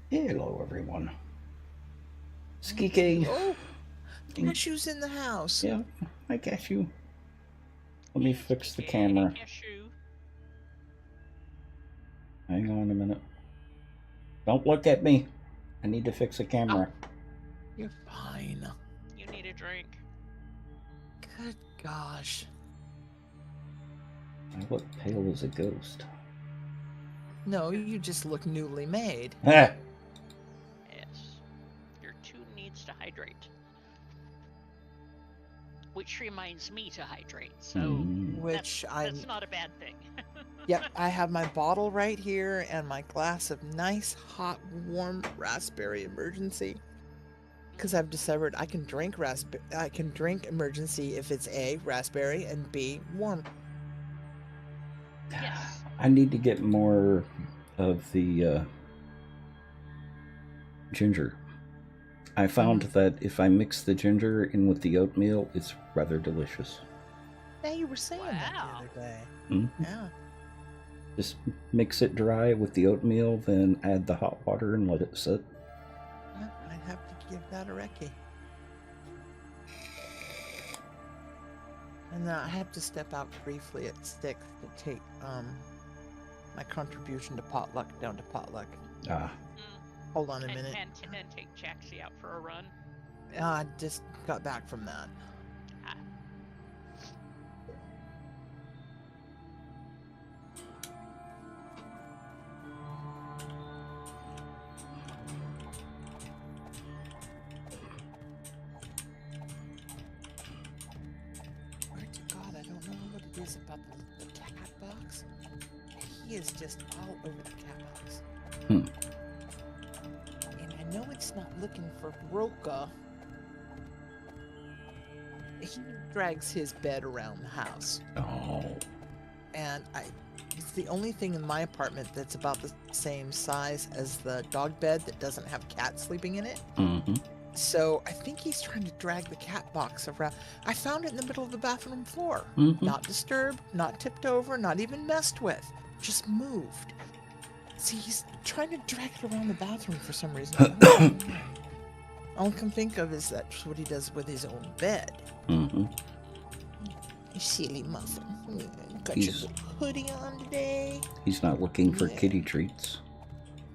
Hello, everyone. Skike. Oh, Cashews in the house. Yeah, I got you. Let me fix the Hey, camera. cashew. Hang on a minute. Don't look at me. I need to fix the camera. You're fine. You need a drink. Good gosh. I look pale as a ghost. No, you just look newly made. Ah! Yes. Your tune needs to hydrate. Which reminds me to hydrate, so that's not a bad thing. Yep, I have my bottle right here and my glass of nice, hot, warm raspberry emergency. Because I've discovered I can drink emergency if it's A, raspberry, and B, warm. Yes. I need to get more of the ginger. I found that if I mix the ginger in with the oatmeal, it's rather delicious. Yeah, you were saying that the other day. Mm-hmm. Yeah. Just mix it dry with the oatmeal, then add the hot water and let it sit. Yeah, I'd have to give that a recce. And I have to step out briefly at 6 to take my contribution to potluck down to potluck. Hold on a minute. And take Jaxie out for a run. I just got back from that. Swear to God, I don't know what it is about the cat box. He is just all over the cat box. And I know it's not looking for Roka. He drags his bed around the house. Oh. And it's the only thing in my apartment that's about the same size as the dog bed that doesn't have cats sleeping in it. Mm-hmm. So I think he's trying to drag the cat box around. I found it in the middle of the bathroom floor. Mm-hmm. Not disturbed, not tipped over, not even messed with. Just moved. See, he's trying to drag it around the bathroom for some reason. All I can think of is that's what he does with his own bed. Mm-hmm. You silly muffin. Got your little hoodie on today. He's not looking for kitty treats.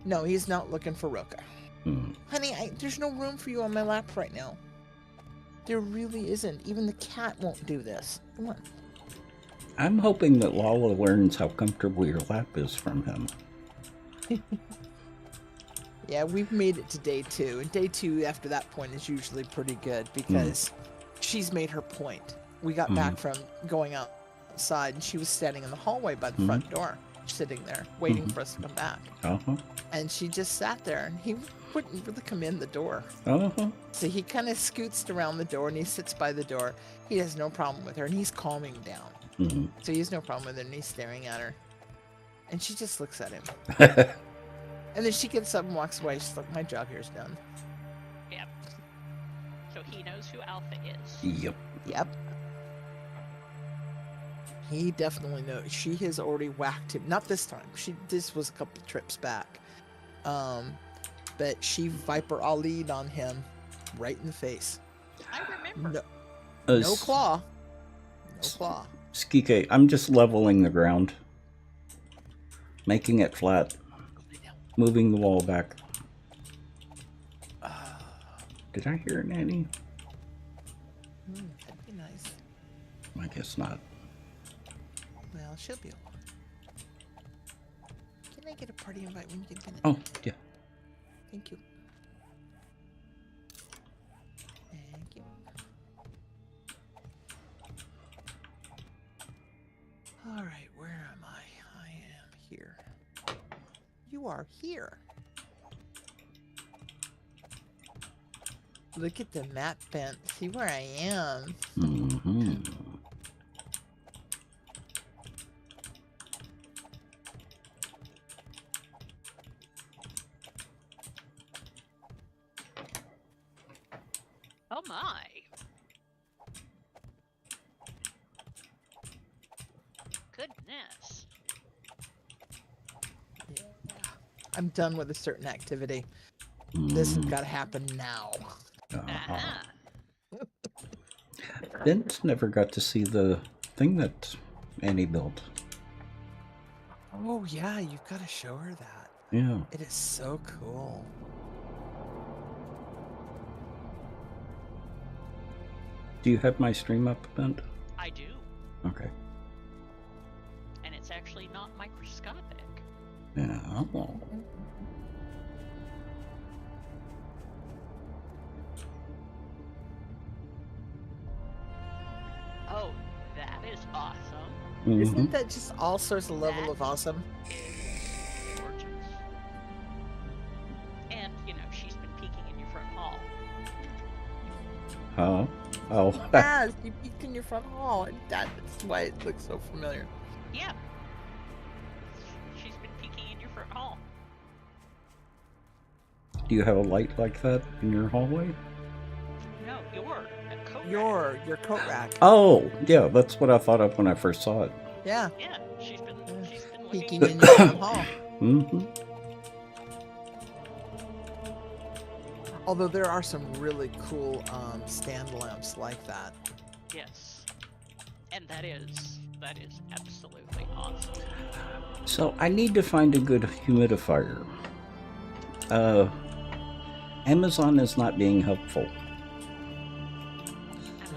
No, he's not looking for Roka. Honey, there's no room for you on my lap right now. There really isn't. Even the cat won't do this. Come on. I'm hoping that Lala learns how comfortable your lap is from him. Yeah, we've made it to day 2. And day 2 after that point is usually pretty good because she's made her point. We got back from going outside and she was standing in the hallway by the front door, sitting there, waiting for us to come back. And she just sat there and he wouldn't really come in the door. So he kind of scoots around the door and he sits by the door. He has no problem with her and he's calming down. So he has no problem with her and he's staring at her. And she just looks at him. And then she gets up and walks away. She's like, my job here is done. Yep. So he knows who Alpha is. Yep. He definitely knows. She has already whacked him. Not this time. This was a couple trips back. But she Viper Ali'd on him right in the face. I remember. No claw. No claw. Skike, I'm just leveling the ground. Making it flat. Moving the wall back. Did I hear Nanny? That'd be nice. I guess not. Well, she'll be along. Can I get a party invite when you get finished? Oh, yeah. Thank you. Thank you. All right, where am I? I am here. You are here. Look at the map bent. See where I am. Oh my. Goodness. Yeah. I'm done with a certain activity. This has got to happen now. Vince never got to see the thing that Annie built. Oh, yeah, you've got to show her that. Yeah. It is so cool. Do you have my stream up, Bent? I do. Okay. And it's actually not microscopic. Yeah. Oh, that is awesome. Mm-hmm. Isn't that just all sorts of level of awesome? Gorgeous. And, you know, she's been peeking in your front hall. Huh? Oh. Yes, you peeked in your front hall, and that's why it looks so familiar. Yeah. She's been peeking in your front hall. Do you have a light like that in your hallway? No, your coat rack. Your coat rack. Oh, yeah, that's what I thought of when I first saw it. Yeah. Yeah, she's been Peeking looking in your front hall. Mm-hmm. Although there are some really cool stand lamps like that. Yes. And that is absolutely awesome. So I need to find a good humidifier. Amazon is not being helpful.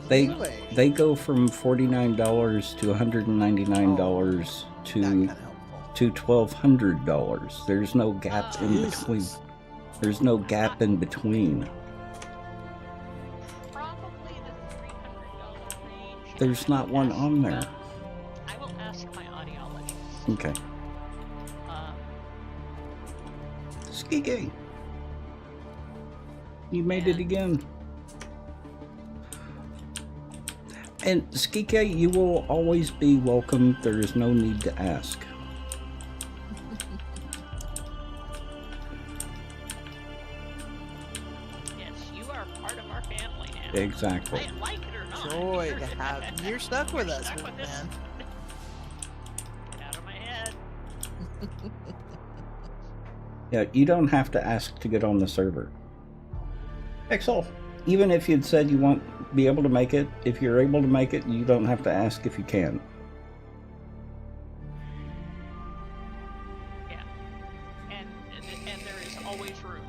Really? They go from $49 to $199 to $1,200. There's no gap in between. There's no gap in between. Probably the $300 range. There's not one on there. I will ask my audiologist. Okay. Skike. You made it again. And Skike, you will always be welcome. There is no need to ask. Yes, you are part of our family now. Exactly. Like it or not. Joy to have you. You're stuck with us, stuck with us. man. Get out of my head. Yeah, you don't have to ask to get on the server. Excel. Even if you'd said you won't be able to make it, if you're able to make it, you don't have to ask if you can. Yeah. And there is always room.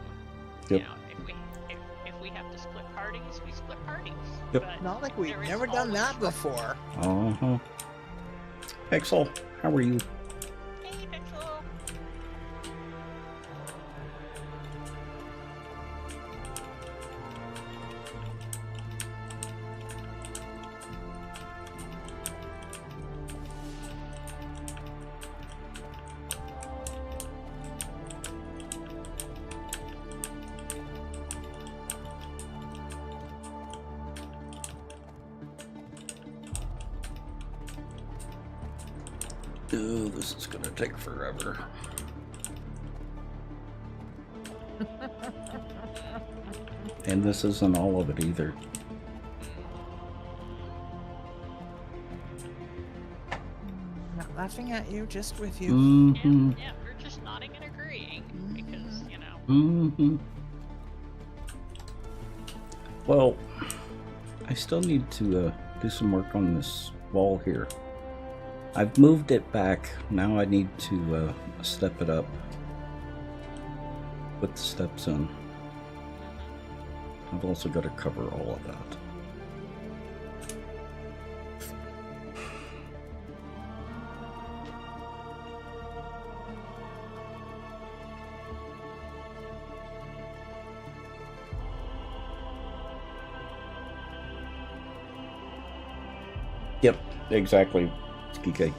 Yep. You know, if we have to split parties, we split parties. Yep. But Not like we've there is never done always that room. before. Uh-huh. Excel, how are you? Hey, Pixel. Oh, this is gonna take forever. And this isn't all of it either. Not laughing at you, just with you. Mm-hmm. Yeah, we're just nodding and agreeing because, you know. Mm-hmm. Well, I still need to do some work on this wall here. I've moved it back. Now I need to step it up. Put the steps in. I've also got to cover all of that. Yep, exactly. Kike.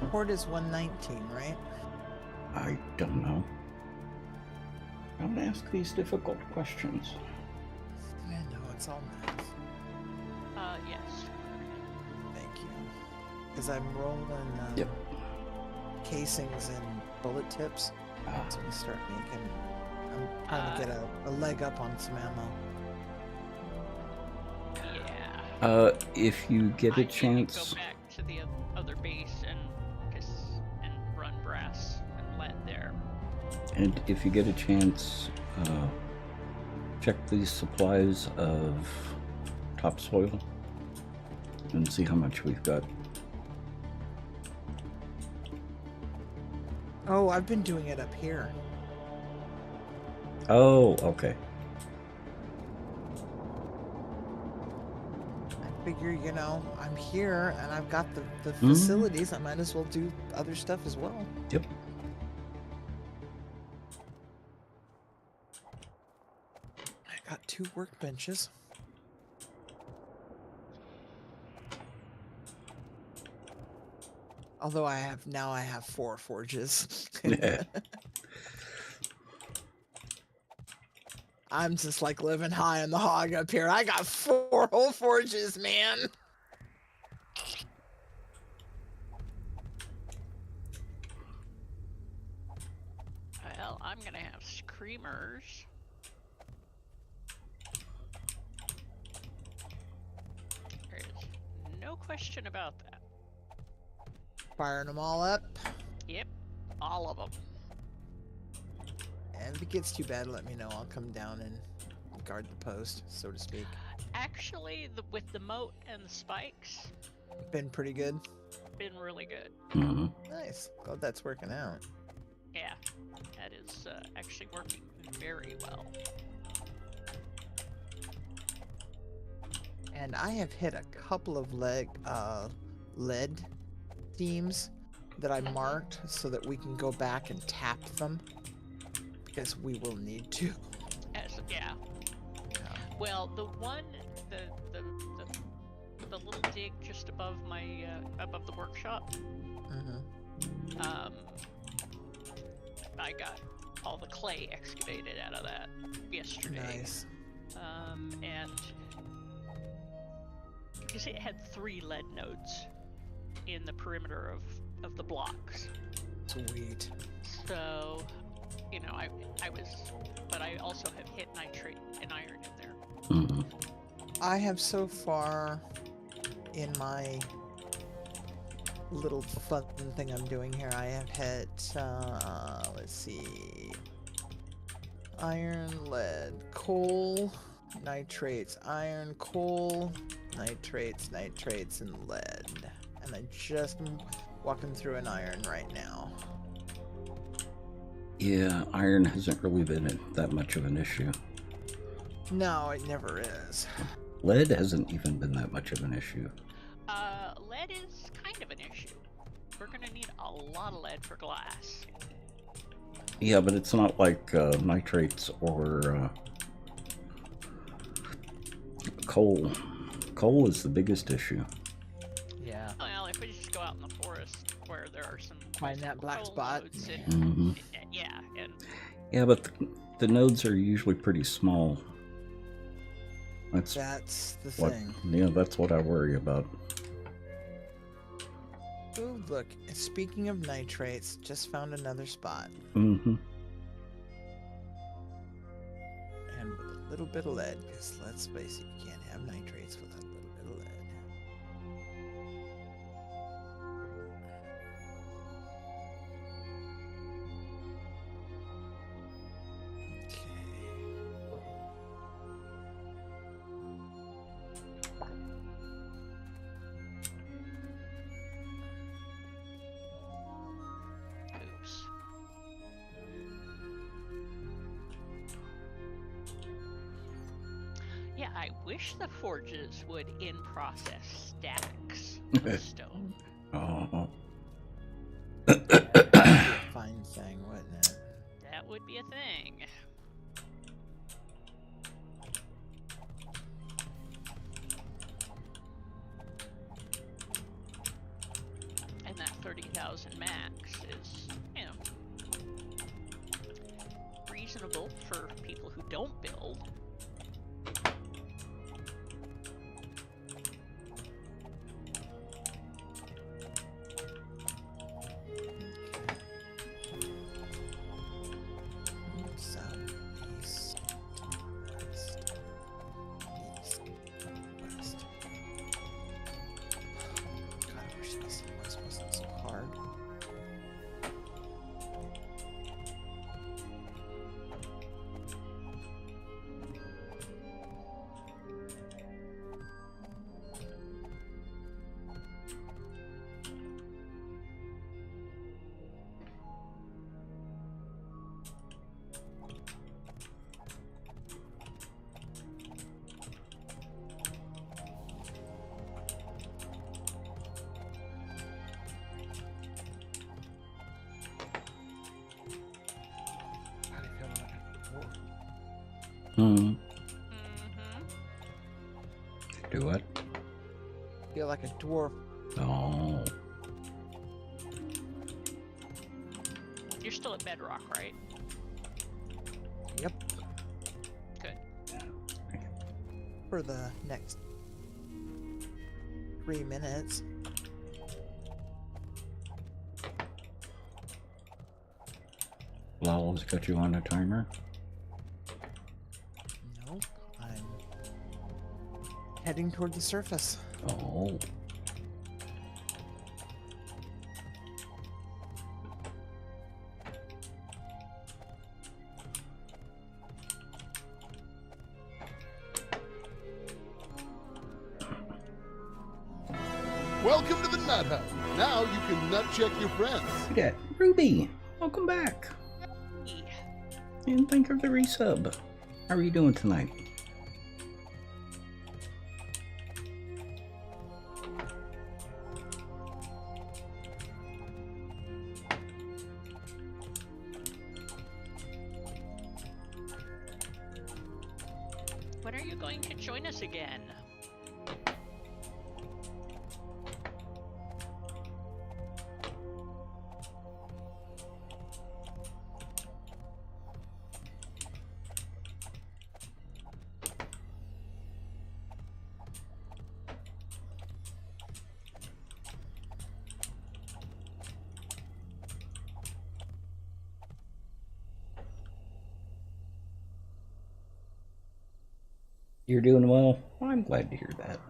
And Horde is 119, right? I don't know. Don't ask these difficult questions. I know, it's all nice. Yes. Thank you. Because I'm rolling Yep. casings and bullet tips. So we start making. I'm trying to get a leg up on some ammo. Yeah. If you get a chance, go back to the other base and run brass and lead there. and if you get a chance, check these supplies of topsoil and see how much we've got. Oh, I've been doing it up here. Oh, okay. I figure, you know, I'm here and I've got the facilities. I might as well do other stuff as well. Yep. I got 2 workbenches. Although I have 4 forges. Yeah. I'm just like living high on the hog up here. I got 4 whole forges, man. Well, I'm gonna have screamers. There's no question about that. Firing them all up. Yep, all of them. And if it gets too bad, let me know. I'll come down and guard the post, so to speak. Actually, with the moat and the spikes, Been pretty good. been really good. Mm-hmm. Nice. Glad that's working out. Yeah, that is actually working very well. And I have hit a couple of lead themes that I marked so that we can go back and tap them, because we will need to. Yeah. Well, the one, the little dig just above my above the workshop. Mm-hmm. I got all the clay excavated out of that yesterday. Nice. And because it had 3 lead nodes in the perimeter of the blocks. Sweet. So, you know, I was, but I also have hit nitrate and iron in there. Mm-hmm. I have so far in my little fun thing I'm doing here, I have hit, let's see, iron, lead, coal, nitrates, iron, coal, nitrates, and lead. And I just am walking through an iron right now. Yeah, iron hasn't really been that much of an issue. No, it never is. Lead hasn't even been that much of an issue. Lead is kind of an issue. We're gonna need a lot of lead for glass. Yeah, but it's not like nitrates or coal. Coal is the biggest issue. Yeah. Well, if we just go out in the forest where there are some Find that black coal spot. nodes Mm-hmm. and Yeah, but the nodes are usually pretty small. That's the what, thing. yeah, that's what I worry about. Ooh, look, speaking of nitrates, just found another spot. Mm-hmm. And with a little bit of lead, because let's face it, you can't have nitrates without a little bit of lead. oops. Yeah, I wish the forges would in-process stacks of stone. Oh. Fine thing, wouldn't it? That would be a thing. And that 30,000 max is, you know, reasonable for people who don't build. South, east, west, east, west. Hmm. Mm-hmm. Do what? Feel like a dwarf. Oh. You're still at bedrock, right? Yep. Good. For the next 3 minutes. Lowell's got you on a timer? Nope. I'm heading toward the surface. Oh. Welcome to the Nut Hut. Now you can nut check your friends. Look at Ruby. Welcome back. Hey. And thank her for the resub. How are you doing tonight? When are you going to join us again? You're doing well? I'm glad to hear that.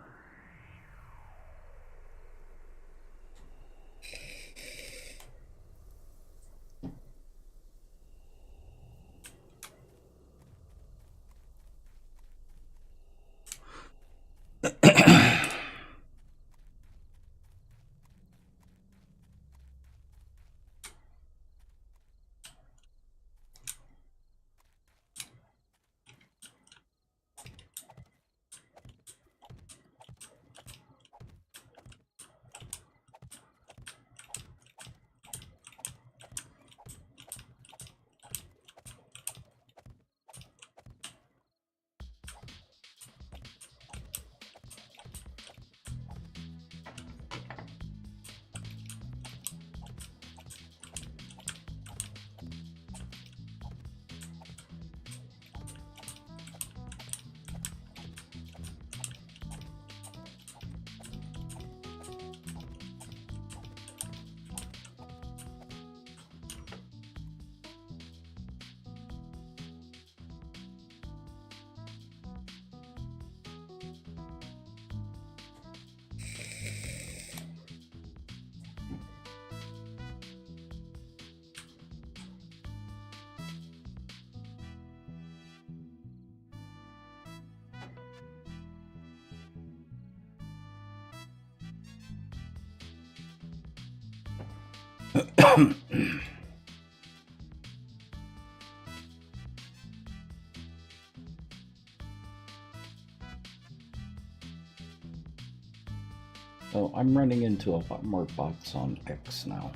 Well, I'm running into a lot more bots on X now.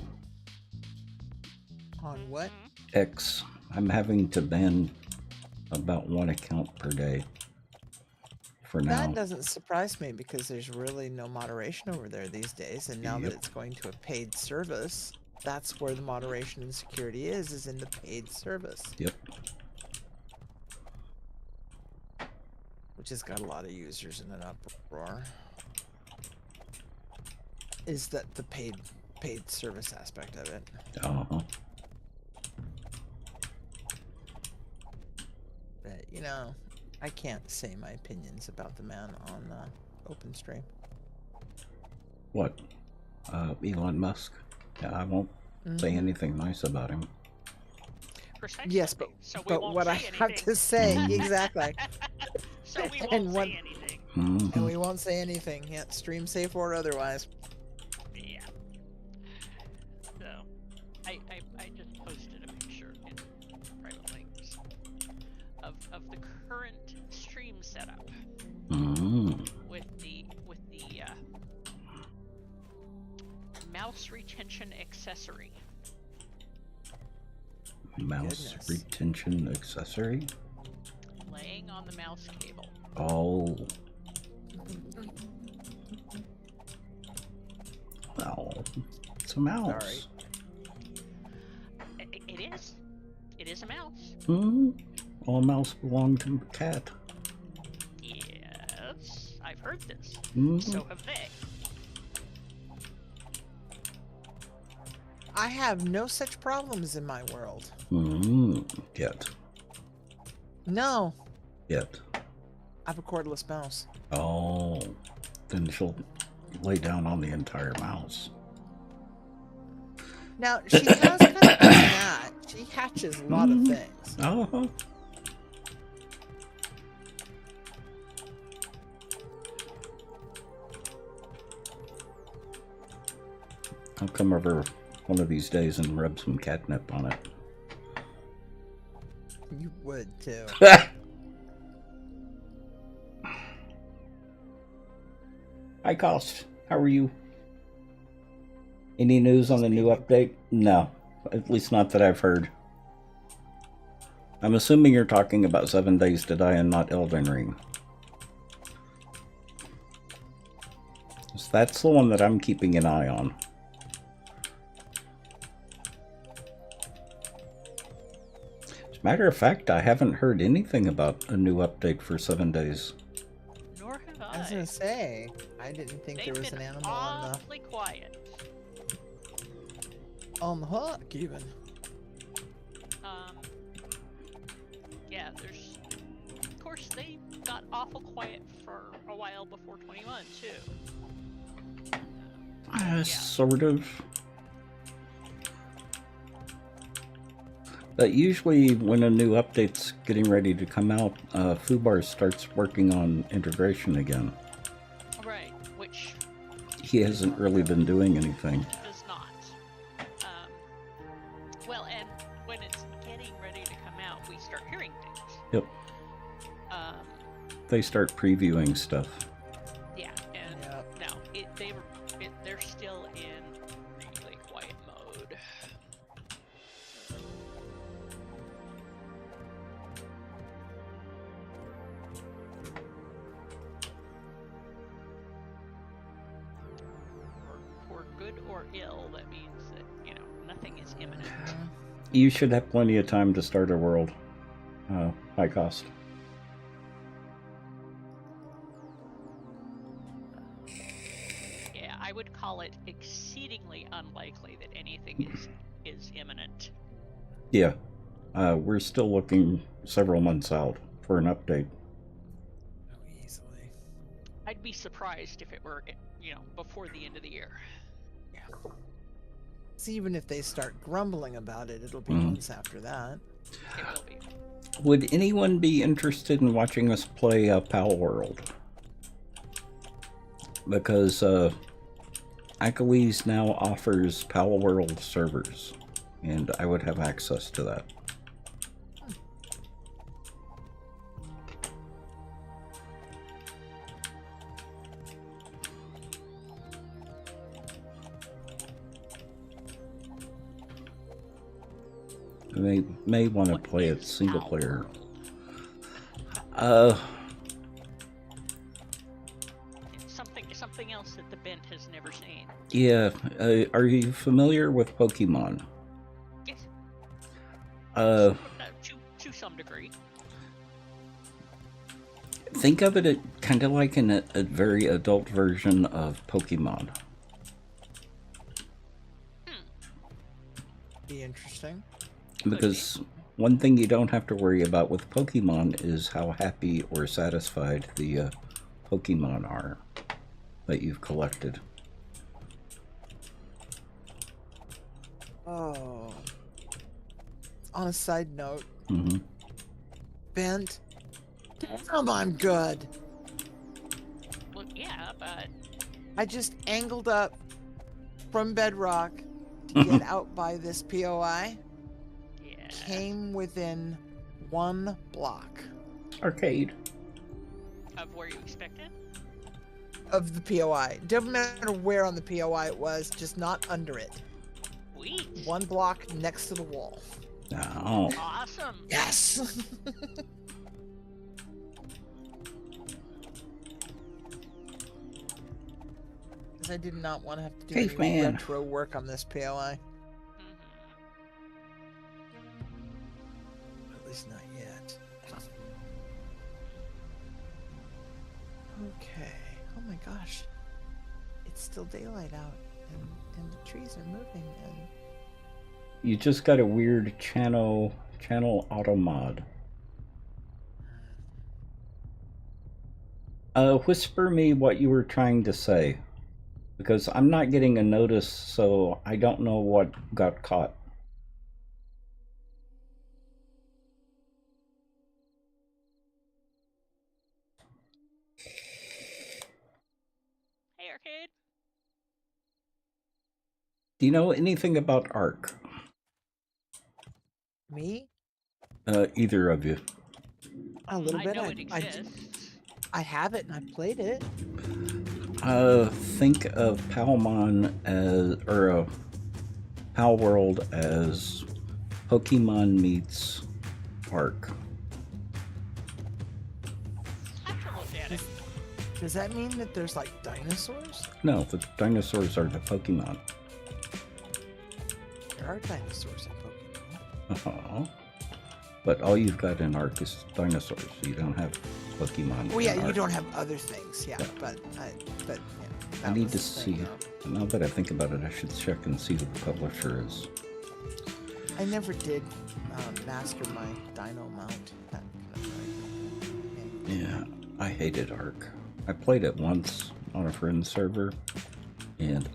On what? X. I'm having to ban about 1 account per day. For now. That doesn't surprise me because there's really no moderation over there these days, and now that Yep. it's going to a paid service, that's where the moderation and security is in the paid service. Yep. Which has got a lot of users in an uproar. Is that the paid service aspect of it? Uh-huh. But, you know, I can't say my opinions about the man on OpenStream. What? Elon Musk? Yeah, I won't say anything nice about him. Precisely. Yes, but, so we but won't what say I anything. have to say, exactly. So we And won't what- say anything. Mhm. And we won't say anything, yeah, stream safe or otherwise. Yeah. So, I just posted a picture in private links of the current stream setup Mhm. with the mouse retention accessory. Mouse Goodness. retention accessory? laying on the mouse cable. Oh. Well, it's a mouse. Sorry. It is. It is a mouse. Hmm? All mouse belong to a cat. Yes, I've heard this. Mhm. So have they. I have no such problems in my world. Yet. No, Yet. I have a cordless mouse. Oh. Then she'll lay down on the entire mouse. Now, she has kind of done that. She hatches a lot of things. Oh. I'll come over one of these days and rub some catnip on it. You would, too. Hi, Cost. How are you? Any news on the new update? No. At least not that I've heard. I'm assuming you're talking about 7 Days to Die and not Elden Ring. So that's the one that I'm keeping an eye on. As a matter of fact, I haven't heard anything about a new update for 7 Days. Nor have I was gonna say, I didn't think They've there was been an animal on awfully quiet. the hook, even. Yeah, there's... Of course, they got awful quiet for a while before 21, too. Yeah. Sort of. But usually when a new update's getting ready to come out, Fubar starts working on integration again. Right, which He hasn't really been doing anything. does not. Well, and when it's getting ready to come out, we start hearing things. Yep. They start previewing stuff. Yeah, and Yep. no, they're still in really quiet mode. For good or ill, that means that, nothing is imminent. You should have plenty of time to start a world. High Cost. Yeah, I would call it exceedingly unlikely that anything is imminent. Yeah. We're still looking several months out for an update. Oh, easily. I'd be surprised if it were, before the end of the year. Yeah. So even if they start grumbling about it, it'll be months after that. It will be. Would anyone be interested in watching us play Pal World? Because Achilles now offers Pal World servers, and I would have access to that. They may want to play it single player. Something else that the Bent has never seen. Yeah. Are you familiar with Pokemon? Yes. To some degree. Think of it kind of like a very adult version of Pokemon. Be interesting. Because one thing you don't have to worry about with Pokemon is how happy or satisfied the Pokemon are that you've collected. Oh. On a side note, Bent, damn, I'm good. Well, yeah, but I just angled up from bedrock to get out by this POI. yeah. Came within 1 block Arcade. Of where you expected? of the POI. Doesn't matter where on the POI it was, just not under it. Sweet. 1 block next to the wall. Oh. Awesome. Yes. I did not want to have to do Caveman. any retro work on this POI. At least not yet. Okay. Oh my gosh. It's still daylight out, and the trees are moving, and You just got a weird channel auto mod. Whisper me what you were trying to say, because I'm not getting a notice, so I don't know what got caught. Hey, Arcade. Do you know anything about Ark? me? Either of you? A little I bit. know it exists. I have it and I played it. Think of Palmon as, or Pal World as Pokemon meets Ark. I have to look at it. Does that mean that there's like dinosaurs? No, the dinosaurs are the Pokemon. There are dinosaurs in Pokemon. But all you've got in Ark is dinosaurs. You don't have Pokemon. Well, yeah, in you Ark. don't have other things. Yeah, Yeah. but yeah, I that need was to the see. thing, though. Now that I think about it, I should check and see who the publisher is. I never did master my dino mount. That kind of thing. Yeah, I hated Ark. I played it once on a friend's server and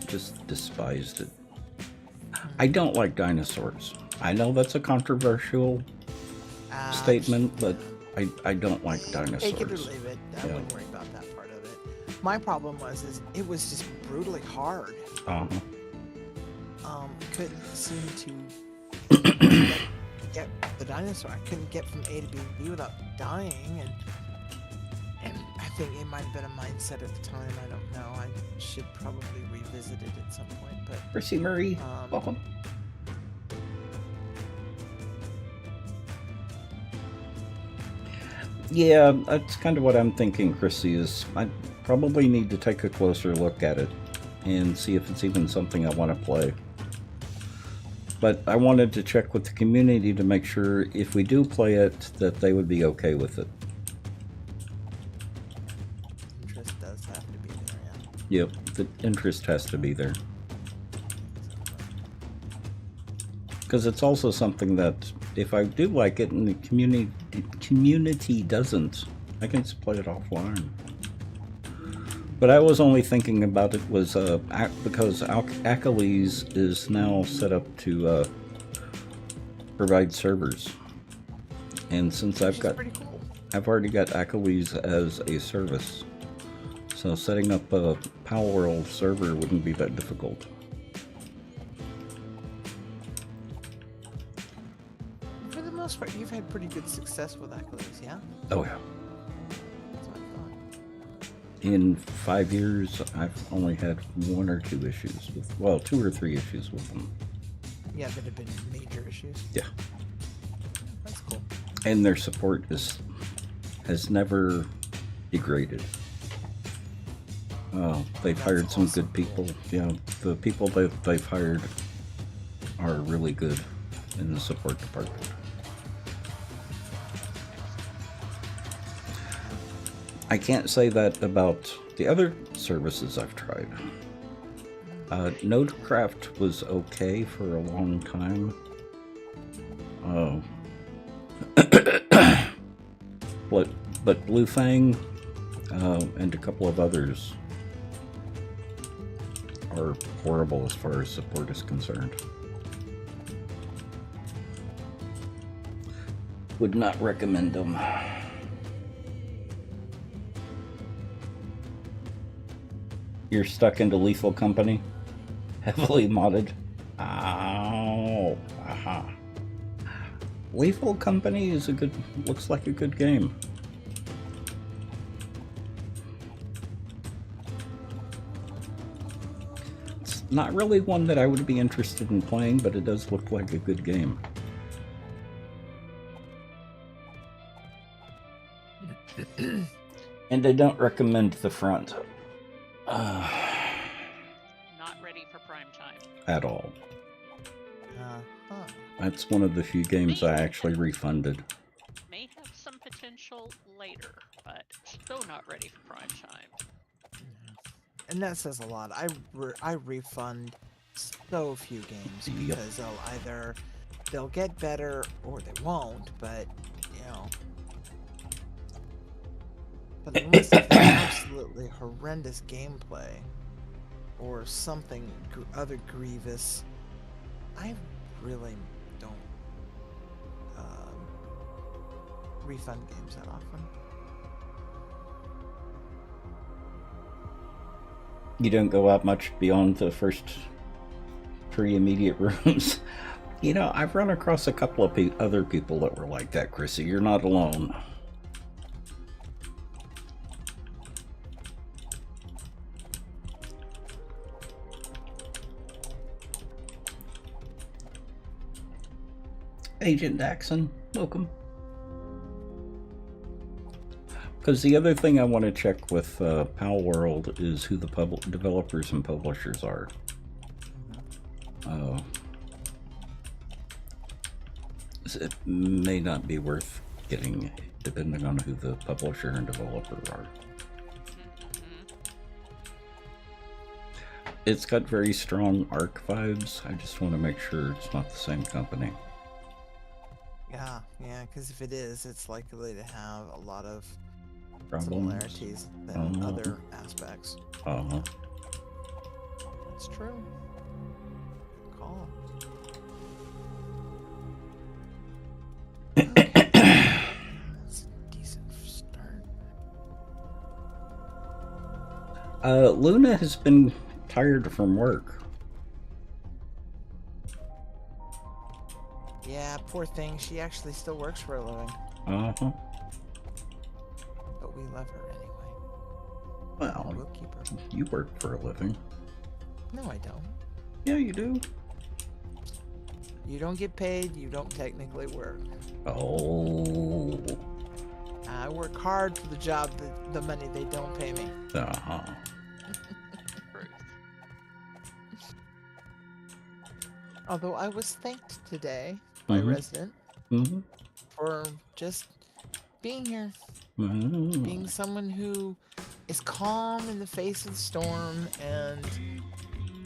just despised it. I don't like dinosaurs. I know that's a controversial statement, but I don't like dinosaurs. Take it or leave it. I Yeah. wouldn't worry about that part of it. My problem is it was just brutally hard. Uh-huh. Couldn't seem to get the dinosaur. I couldn't get from A to B without dying, and I think it might have been a mindset at the time. I don't know. I should probably revisit it at some point. But Percy Murray, welcome. Yeah, that's kind of what I'm thinking, Chrissy, is I probably need to take a closer look at it and see if it's even something I want to play. But I wanted to check with the community to make sure if we do play it, that they would be okay with it. interest does have to be there, yeah. Yep, the interest has to be there. Because it's also something that if I do like it and the community doesn't, I can just play it offline. But I was only thinking about it was because Achilles is now set up to provide servers, and since I've Pretty cool. already got Achilles as a service, so setting up a Pal World server wouldn't be that difficult. For the most part, you've had pretty good success with Achilles, yeah? Oh yeah. That's what I thought. In 5 years, I've only had 1 or 2 issues with, well, 2 or 3 issues with them. Yeah, that have been major issues. Yeah. That's cool. And their support has never degraded. Oh, they've That's hired some awesome. good people. Yeah, the people they've hired are really good in the support department. I can't say that about the other services I've tried. Nodecraft was okay for a long time. But Blue Fang and a couple of others are horrible as far as support is concerned. Would not recommend them. You're stuck into Lethal Company? Heavily modded? Ow. Aha. Lethal Company is looks like a good game. It's not really one that I would be interested in playing, but it does look like a good game. And I don't recommend the front. at all. Uh-huh. That's one of the few games I actually refunded. May have some potential later, but still not ready for prime time. And that says a lot. I refund so few games Yep. because they'll get better or they won't, but but unless it's absolutely horrendous gameplay or something other grievous, I really don't refund games that often. You don't go out much beyond the first 3 immediate rooms. I've run across a couple of other people that were like that, Chrissy. You're not alone. Agent Daxon, welcome. Because the other thing I want to check with Pal World is who the developers and publishers are. It may not be worth getting, depending on who the publisher and developer are. It's got very strong ARC vibes. I just want to make sure it's not the same company. Yeah, because if it is, it's likely to have a lot of Problems. similarities than other aspects. Uh-huh. That's true. Good call. Okay. That's a decent start. Luna has been tired from work. Yeah, poor thing. She actually still works for a living. Uh-huh. But we love her anyway. Well, We'll keep her. you work for a living. No, I don't. Yeah, you do. You don't get paid, you don't technically work. Oh. I work hard for the job, the money they don't pay me. Uh-huh. Ruth. Although I was thanked today by a Mhm. resident Mm-hmm. for just being here. Mm-hmm. Being someone who is calm in the face of the storm and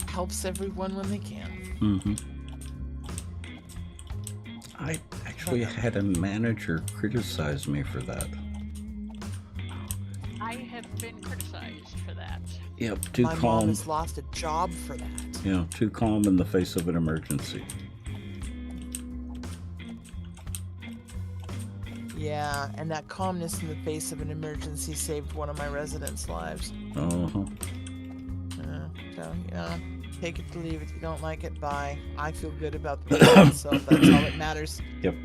helps everyone when they can. Mm-hmm. I actually had a manager criticize me for that. I have been criticized for that. Yep, too My mom calm. has lost a job for that. Yeah, too calm in the face of an emergency. Yeah, and that calmness in the face of an emergency saved one of my residents' lives. Uh-huh. So, take it to leave it. You don't like it, bye. I feel good about the result, so that's all that matters. Yep.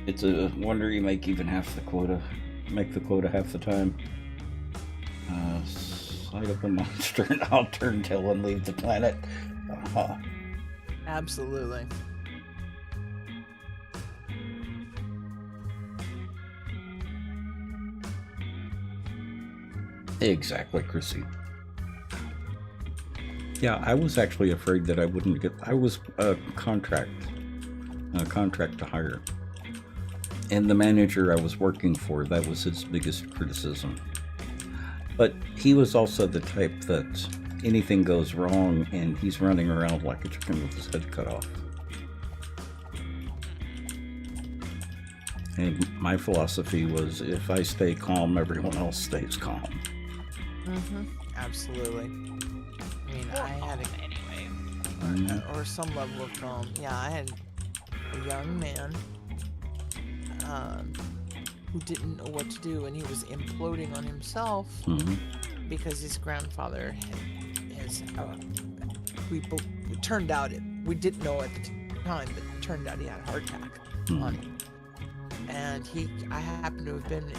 It's a wonder you make even half the quota. Make the quota half the time. Sight of a monster and I'll turn tail and leave the planet. Uh-huh. Absolutely. Exactly, Chrissy. Yeah, I was actually afraid that I wouldn't get... I was a contract to hire. And the manager I was working for, that was his biggest criticism. But he was also the type that anything goes wrong and he's running around like a chicken with his head cut off. And my philosophy was, if I stay calm, everyone else stays calm. Mm-hmm. Absolutely. I mean, Or I had anyway. or some level of calm. Yeah, I had a young man who didn't know what to do, and he was imploding on himself because his grandfather it turned out we didn't know at the time, but it turned out he had a heart attack on him. And I happened to have been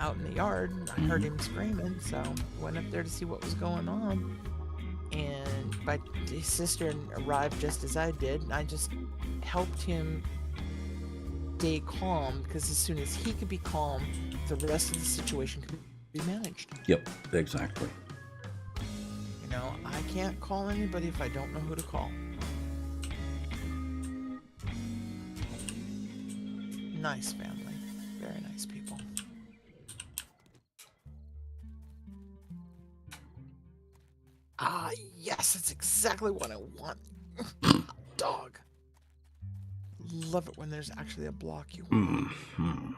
out in the yard, and I heard him screaming, so went up there to see what was going on. And his sister arrived just as I did, and I just helped him stay calm, because as soon as he could be calm, the rest of the situation could be managed. Yep, exactly. You know, I can't call anybody if I don't know who to call. Nice family. Very nice people. Ah, yes, that's exactly what I want. Dog. Love it when there's actually a block you want. Mhm.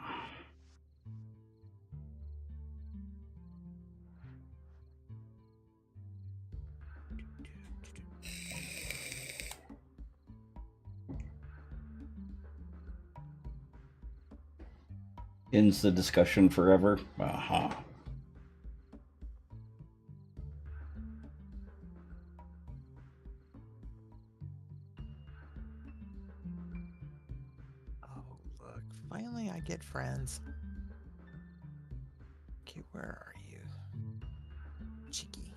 Ends the discussion forever. Uh-huh. Oh, look. Finally, I get friends. Okay, where are you? Cheeky.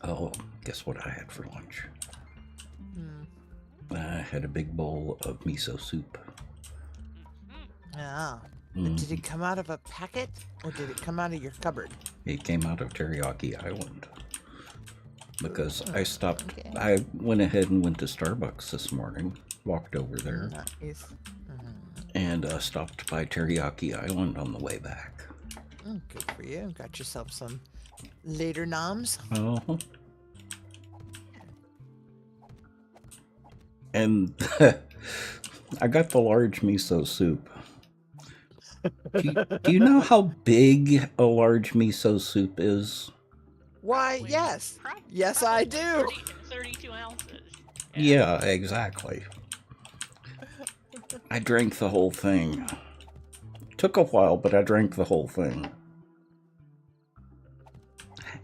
Oh, guess what I had for lunch? Hmm. I had a big bowl of miso soup. Ah. But did it come out of a packet or did it come out of your cupboard? It came out of Teriyaki Island. Because Okay. I went ahead and went to Starbucks this morning, walked over there, Nice. and stopped by Teriyaki Island on the way back. Good for you. Got yourself some later noms. Uh-huh. And I got the large miso soup. Do you know how big a large miso soup is? Why, Probably- yes. prob- Yes, I probably do. 32 ounces. Yeah, exactly. I drank the whole thing. Took a while, but I drank the whole thing.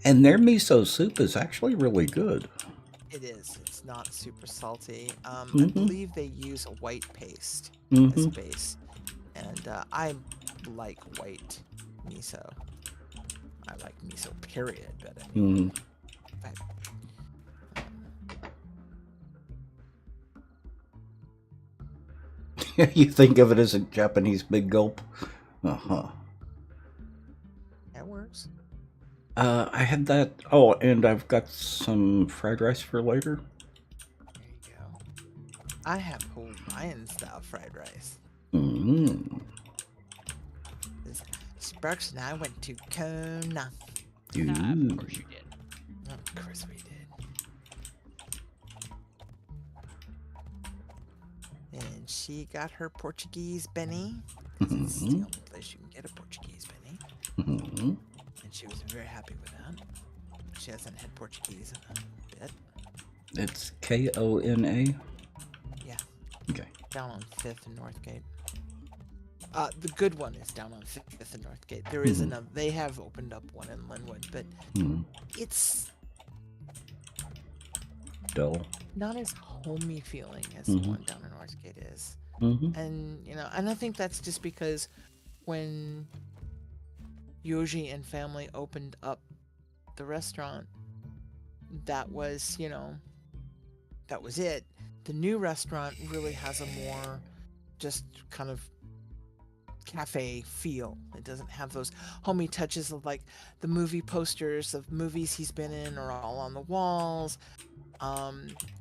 And their miso soup is actually really good. It is. It's not super salty. I Mhm. believe they use a white paste as Mhm. base. And I like white miso. I like miso, period. But I mean, You think of it as a Japanese big gulp? Uh-huh. that works. I had that. Oh, and I've got some fried rice for later. There you go. I have Hawaiian style fried rice. Mm-hmm. Sparks and I went to Kona. Of course you did. Of course we did. And she got her Portuguese Benny. 'Cause it's the only place you can get a Portuguese Benny. Mm-hmm. And she was very happy with that. She hasn't had Portuguese in a bit. It's Kona. Yeah, Okay. down on 5th and Northgate. The good one is down on 5th and Northgate. There is another. They have opened up one in Linwood, but it's Dull. not as homey feeling as the one down in Northgate is. Mm-hmm. And and I think that's just because when Yoji and family opened up the restaurant, that was that was it. The new restaurant really has a more just kind of cafe feel. It doesn't have those homey touches of like the movie posters of movies he's been in are all on the walls.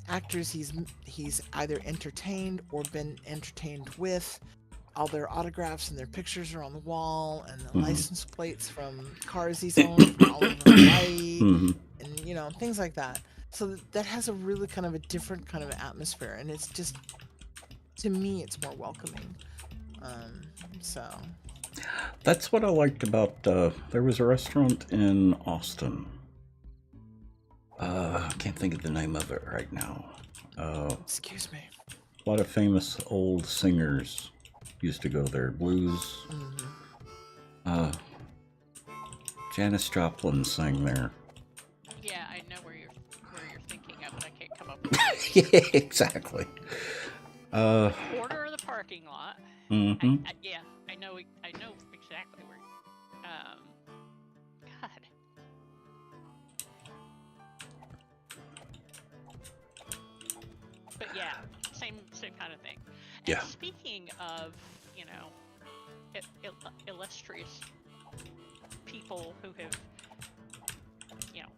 Actors he's either entertained or been entertained with. All their autographs and their pictures are on the wall, and the license plates from cars he's owned from all over Hawaii, and things like that. So that has a really kind of a different kind of atmosphere, and it's just, to me, it's more welcoming. So That's what I liked about. There was a restaurant in Austin. I can't think of the name of it right now. excuse me. A lot of famous old singers used to go there. Blues. Janis Joplin sang there. Yeah, I know where you're thinking of, but I can't come up with it. Yeah, exactly. Corner of the parking lot. Yeah, I know exactly where. God. But yeah, same kind of thing. Yeah. Speaking of, you know, illustrious people who have, you know,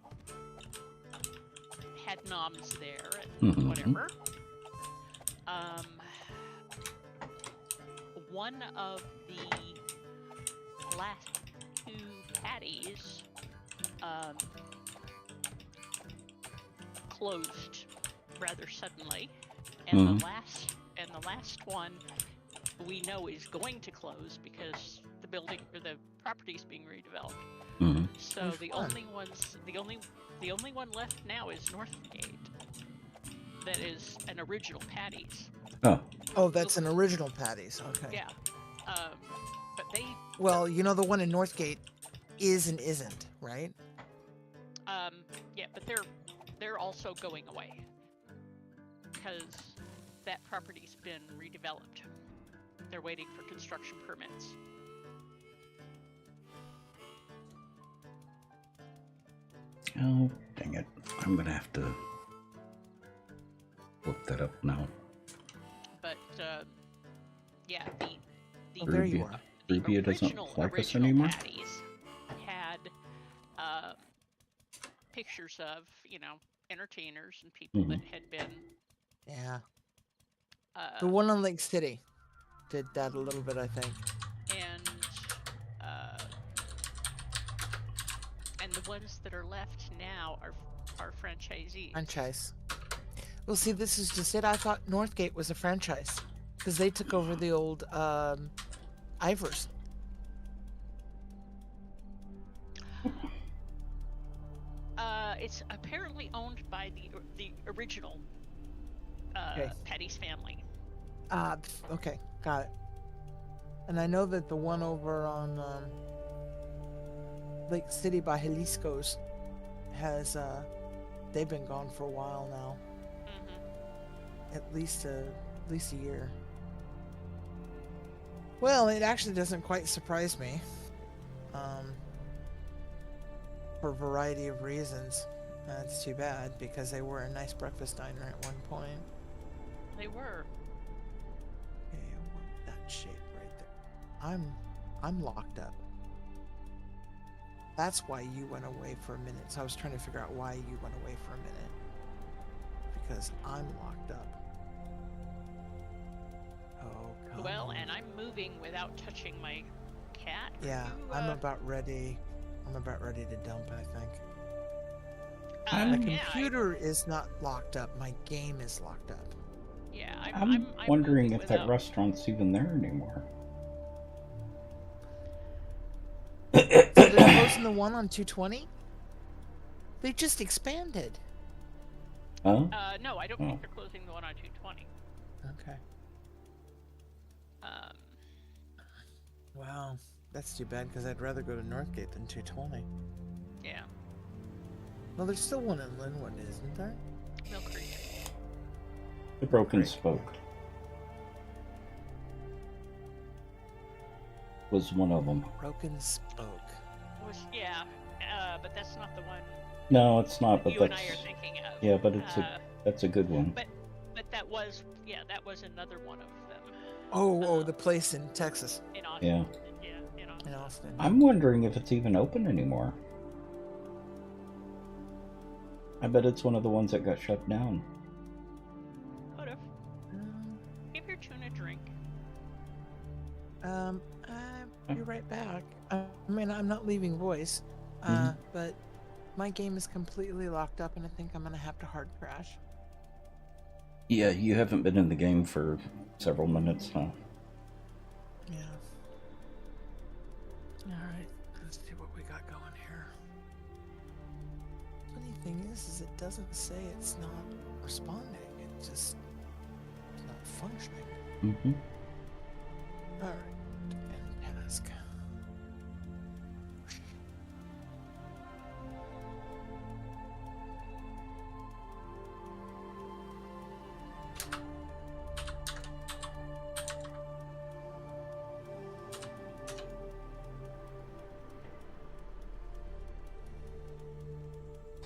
had noms there and Mhm. whatever. One of the last two patties closed rather suddenly, and the last one we know is going to close because the building or the property is being redeveloped. Mhm. So the only one left now is Northgate. That is an original Patty's. Oh, that's an original Patty's. Okay. Yeah. But they. Well, you know the one in Northgate is and isn't, right? Yeah, but they're also going away because that property's been redeveloped. They're waiting for construction permits. Oh, dang it. I'm going to have to look that up now. But, yeah, the Oh, there you are. Rubia doesn't like us anymore? Patties had pictures of, you know, entertainers and people that had been... Yeah. The one on Lake City did that a little bit, I think. And the ones that are left now are franchisees. Franchise. Well, see, this is just it. I thought Northgate was a franchise because they took over the old Ivers. It's apparently owned by the original Patty's family. Okay, got it. And I know that the one over on Lake City by Jalisco's has they've been gone for a while now. At least a year. Well, it actually doesn't quite surprise me. For a variety of reasons. That's too bad because they were a nice breakfast diner at one point. They were. Okay, I want that shape right there. I'm locked up. That's why you went away for a minute. So I was trying to figure out why you went away for a minute. Because I'm locked up. Oh, come Well, on. and I'm moving without touching my cat. Yeah, I'm about ready. I'm about ready to dump, I think. The computer is not locked up. My game is locked up. Yeah, I'm wondering if that restaurant's even there anymore. So they're closing the one on 220? They just expanded. Huh? No, I don't think they're closing the one on 220. Okay. Wow, that's too bad because I'd rather go to Northgate than 220. Yeah. Well, there's still one in Linwood, isn't there? Mill Creek. The Broken Spoke was one of them. Broken Spoke. But that's not the one. No, it's not. But you that's and I are thinking of. yeah, but that's a good one. But that was another one of them. Oh, the place in Texas. In Austin. Yeah. Yeah, in Austin. I'm wondering if it's even open anymore. I bet it's one of the ones that got shut down. Could have. Give your tuna a drink. I'll be right back. I mean, I'm not leaving voice, but my game is completely locked up, and I think I'm gonna have to hard crash. Yeah, you haven't been in the game for several minutes, huh? Yeah. Alright, let's see what we got going here. Funny thing is it doesn't say it's not responding. It's just not functioning. Mm-hmm. Alright, end task.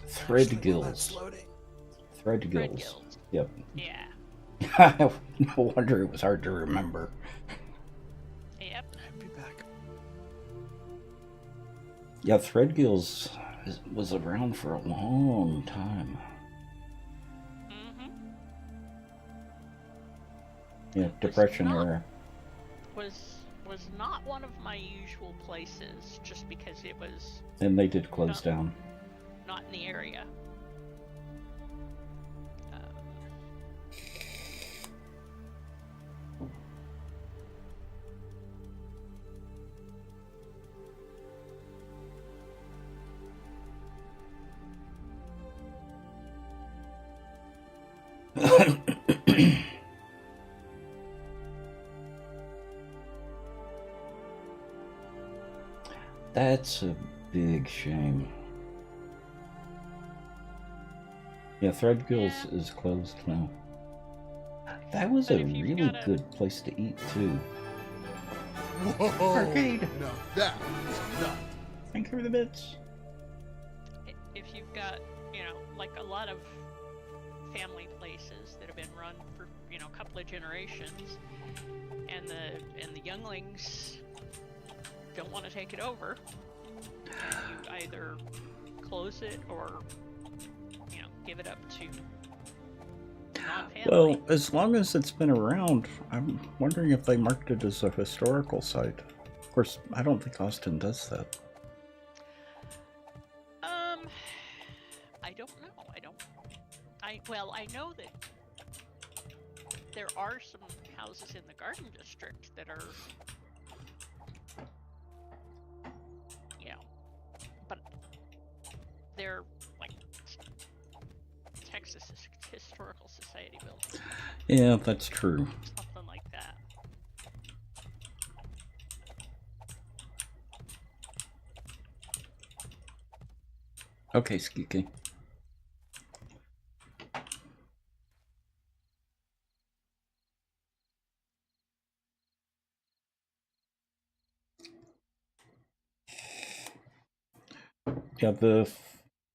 Thread Guilds. Thread Guilds. Yep. Yeah. No wonder it was hard to remember. Yep. I'll be back. Yeah, Threadgill's was around for a long time. Mm-hmm. Yeah, Depression not- era. Was not one of my usual places, just because it was And they did close down. not in the area. That's a big shame. Yeah, Threadgill's is closed now. That was But a if you've really got a- good place to eat, too. Whoa! Arcade. Now that is nuts. Thank you for the bits. If you've got, like a lot of family places that have been run for, a couple of generations, and the younglings don't want to take it over, you either close it or, give it up to non-family. Well, as long as it's been around, I'm wondering if they marked it as a historical site. Of course, I don't think Austin does that. I don't know. I know that there are some houses in the Garden District that are, but they're like Texas Historical Society buildings, Yeah, that's true. something like that. Okay, Skiki. Yeah, the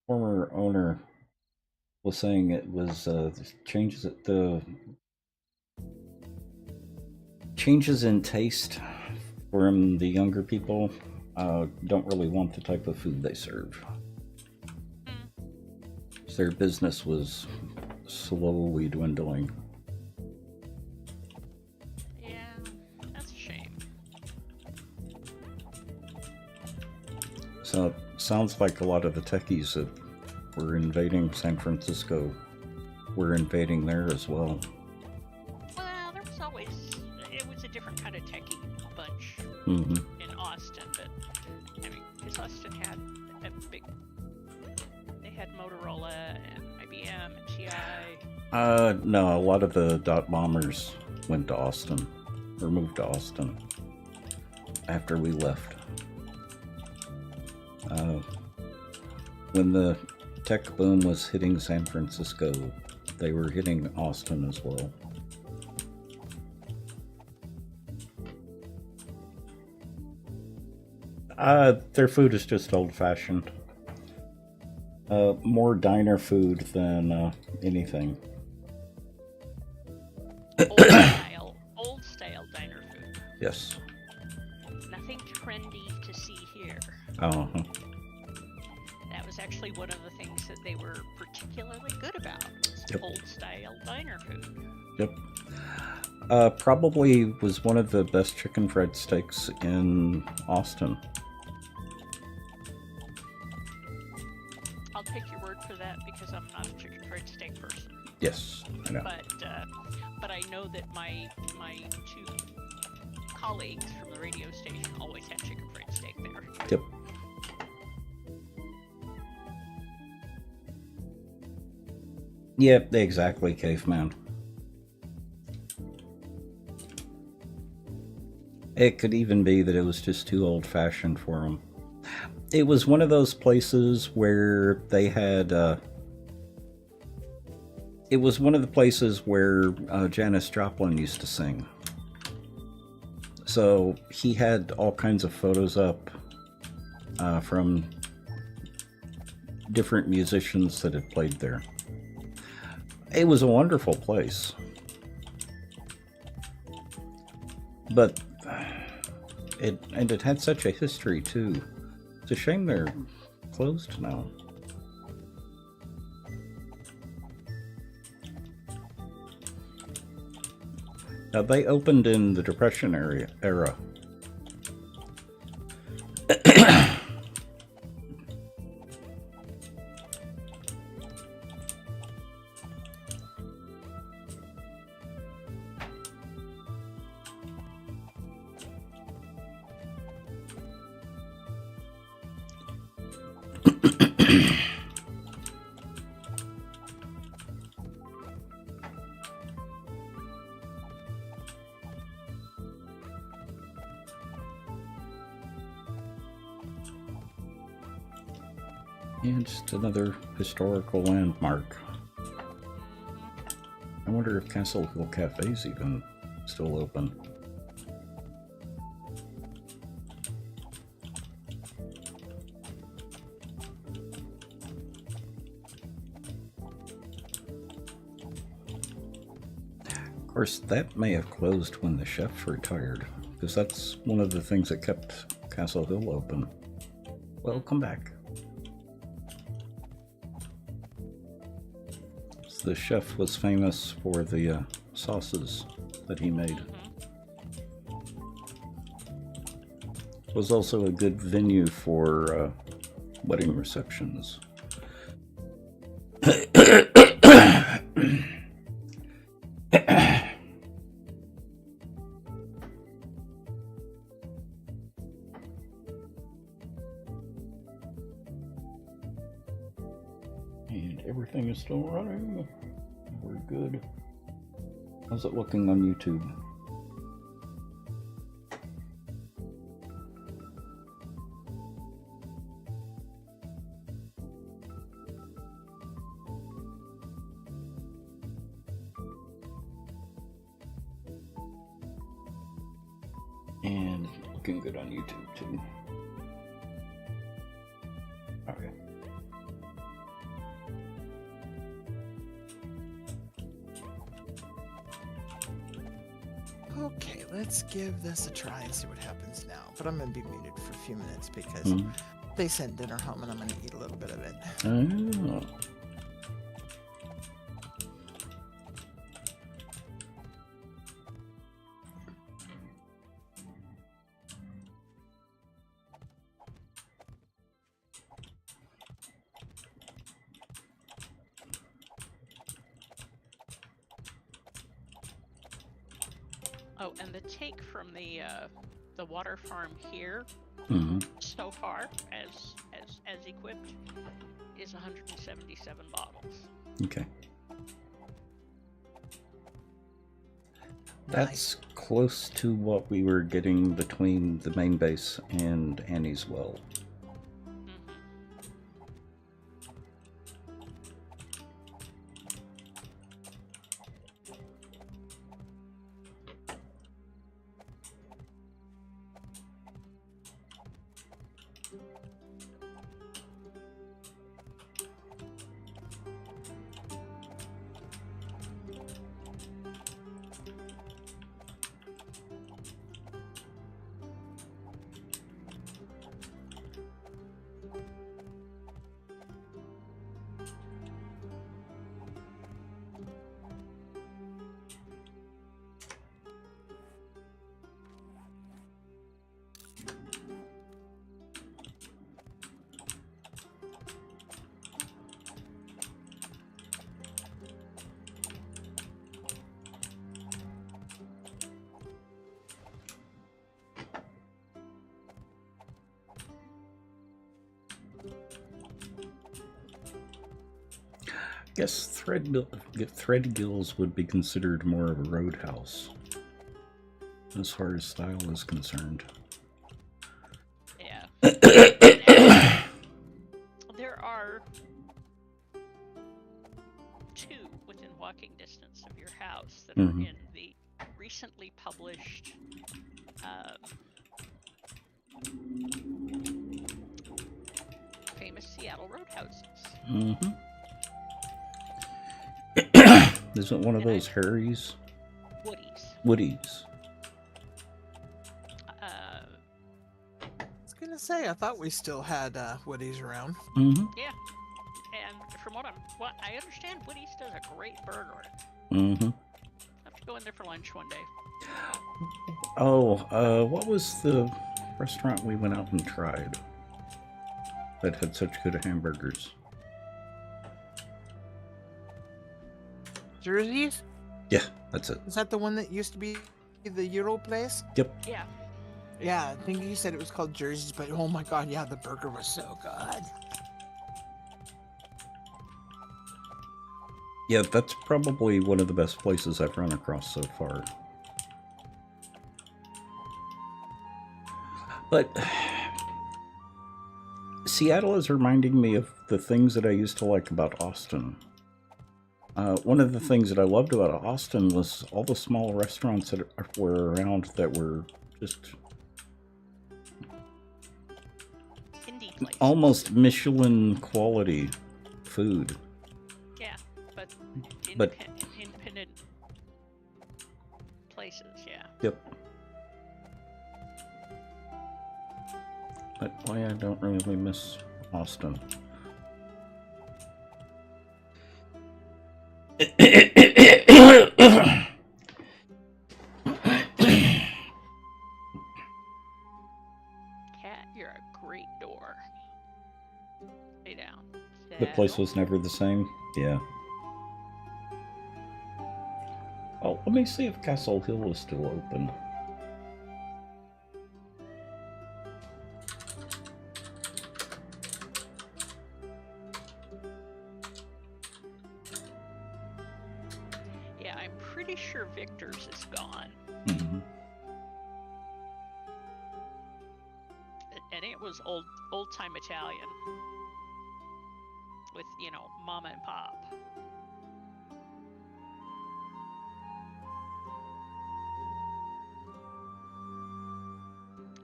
former owner was saying it was the changes in taste from the younger people don't really want the type of food they serve. So their business was slowly dwindling. Yeah, that's a shame. So it sounds like a lot of the techies that were invading San Francisco were invading there as well. Well, it was a different kind of techie bunch Mm-hmm. in Austin, but because Austin had they had Motorola and IBM and TI. No, a lot of the dot bombers went to Austin, or moved to Austin after we left. When the tech boom was hitting San Francisco, they were hitting Austin as well. Their food is just old-fashioned. More diner food than anything. Old style diner food. Yes. Nothing trendy to see here. Uh-huh. That was actually one of the things that they were particularly good about. Yep. Old style diner food. Yep. Probably was one of the best chicken fried steaks in Austin. I'll take your word for that because I'm not a chicken fried steak person. Yes, I know. But I know that my two colleagues from the radio station always had chicken fried steak there. Yep. Yep, exactly, caveman. It could even be that it was just too old-fashioned for him. It was one of those places where they had, it was one of the places where Janis Joplin used to sing. So he had all kinds of photos up from different musicians that had played there. It was a wonderful place. But it had such a history too. It's a shame they're closed now. Now they opened in the Depression era. And just another historical landmark. I wonder if Castle Hill Cafe's even still open. Of course, that may have closed when the chef retired, because that's one of the things that kept Castle Hill open. Well, come back. The chef was famous for the sauces that he made. It was also a good venue for wedding receptions. And everything is still running. We're good. How's it looking on YouTube? And looking good on YouTube too. Okay. Okay, let's give this a try and see what happens now. But I'm going to be muted for a few minutes because they sent dinner home and I'm going to eat a little bit of it. Oh. Oh, and the take from the water farm here so far as equipped is 177 bottles. Okay. That's close to what we were getting between the main base and Annie's Well. I guess Threadgills would be considered more of a roadhouse as far as style is concerned. Yeah. There are 2 within walking distance of your house that are in the recently published famous Seattle roadhouses. Isn't one of those Harry's? Woody's. Woody's. say, I thought we still had Woody's around. Mm-hmm. Yeah. And from what I understand, Woody's does a great burger. Mm-hmm. I have to go in there for lunch one day. Oh, what was the restaurant we went out and tried that had such good hamburgers? Jersey's? Yeah, that's it. Is that the one that used to be the Euro place? Yep. Yeah. Yeah, I think you said it was called Jersey's, but oh my god, yeah, the burger was so good. Yeah, that's probably one of the best places I've run across so far. But Seattle is reminding me of the things that I used to like about Austin. One of the things that I loved about Austin was all the small restaurants that were around that were just Indie places. almost Michelin quality food. Yeah, but But- independent places, yeah. Yep. But boy, I don't really miss Austin. Cat, you're a great door. Stay down. The place Settle. was never the same. Yeah. Oh, let me see if Castle Hill is still open. Yeah, I'm pretty sure Victor's is gone. Mm-hmm. And it was old time Italian. With, you know, mama and pop.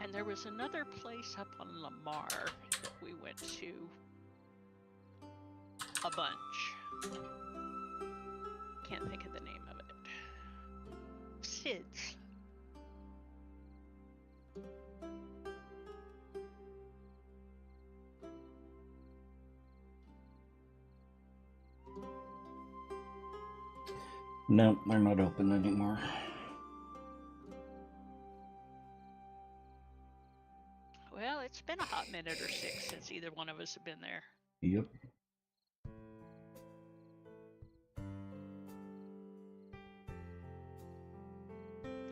And there was another place up on Lamar that we went to a bunch. Can't think of the name of it. Sid's. No, they're not open anymore. Well, it's been a hot minute or six since either one of us have been there. Yep.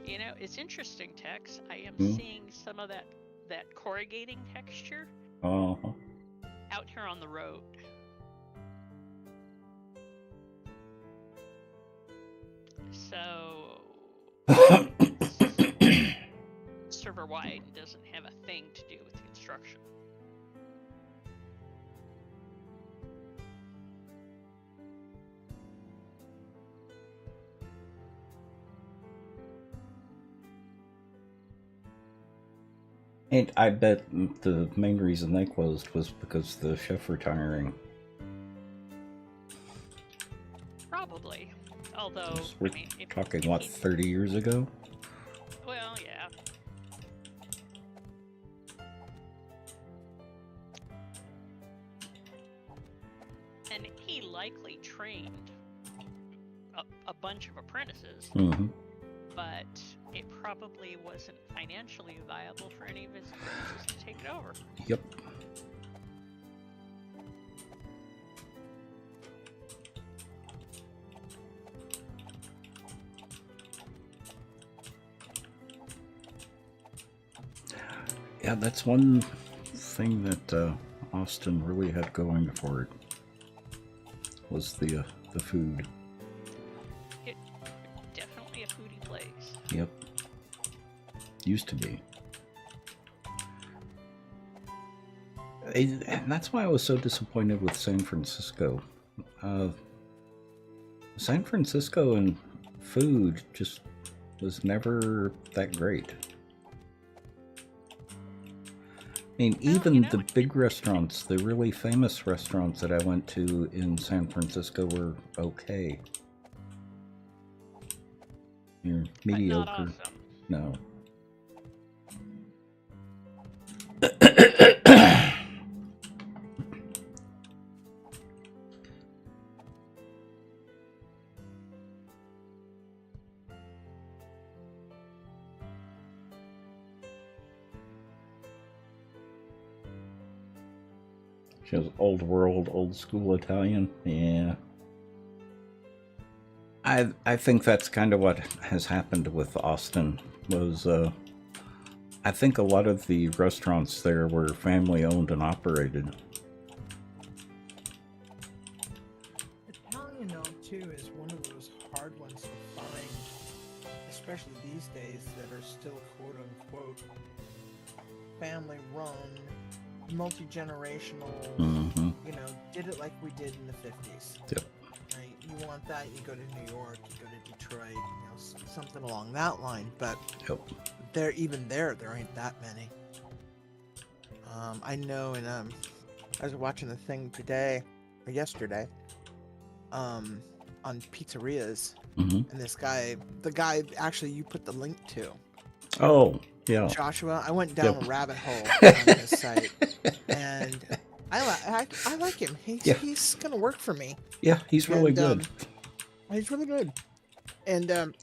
You know, it's interesting, Tex. I am Hmm? seeing some of that corrugating texture Uh-huh. out here on the road. So server wide doesn't have a thing to do with construction. And I bet the main reason they closed was because the chef retiring. Probably. Although, We're I mean, if talking, what, 30 years ago? well, yeah. And he likely trained a bunch of apprentices, Mm-hmm. but it probably wasn't financially viable for any of his apprentices to take it over. Yep. Yeah, that's one thing that Austin really had going for it, was the food. Definitely a foodie place. Yep. Used to be. And that's why I was so disappointed with San Francisco. San Francisco and food just was never that great. I mean, Well, even you know, the big restaurants, the really famous restaurants that I went to in San Francisco were okay. You're but not mediocre. awesome. No. She was old world, old school Italian. Yeah. I think that's kind of what has happened with Austin. Was I think a lot of the restaurants there were family owned and operated. Italian too is one of those hard ones to find, especially these days, that are still quote unquote family run, multi-generational. Mm-hmm. You know, did it like we did in the 50s. Yep. Right? You want that, you go to New York, you go to Detroit, you know, something along that line. But Yep. there ain't that many. I know, and I was watching the thing today or yesterday, on pizzerias, Mm-hmm. and this guy, the guy actually you put the link to, Oh, yeah. Joshua. I went down Yep. a rabbit hole on his site, and I like him. He's gonna work for me. Yeah, he's really good. He's really good, and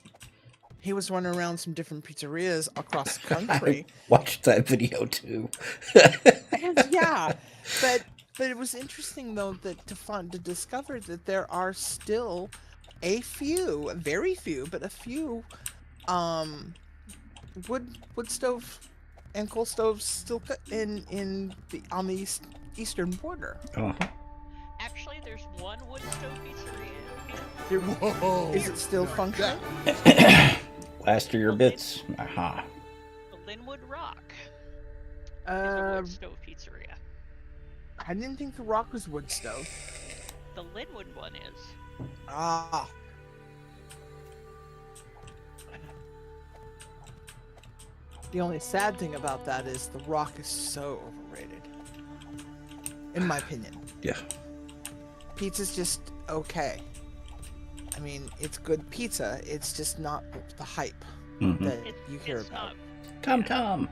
he was running around some different pizzerias across the country. I watched that video too. And, yeah, but it was interesting though that to discover that there are still very few, but a few, wood stove and coal stoves still on the eastern border. Uh-huh. Actually, there's one wood stove pizzeria. Whoa! Is it still functioning? Last of your bits. Aha. The Linwood Rock is a wood stove pizzeria. I didn't think the Rock was wood stove. The Linwood one is. Ah. The only sad thing about that is the Rock is so overrated, in my opinion. Yeah. Pizza's just okay. I mean, it's good pizza. It's just not the hype Mm-hmm. that you hear It's about. Tom,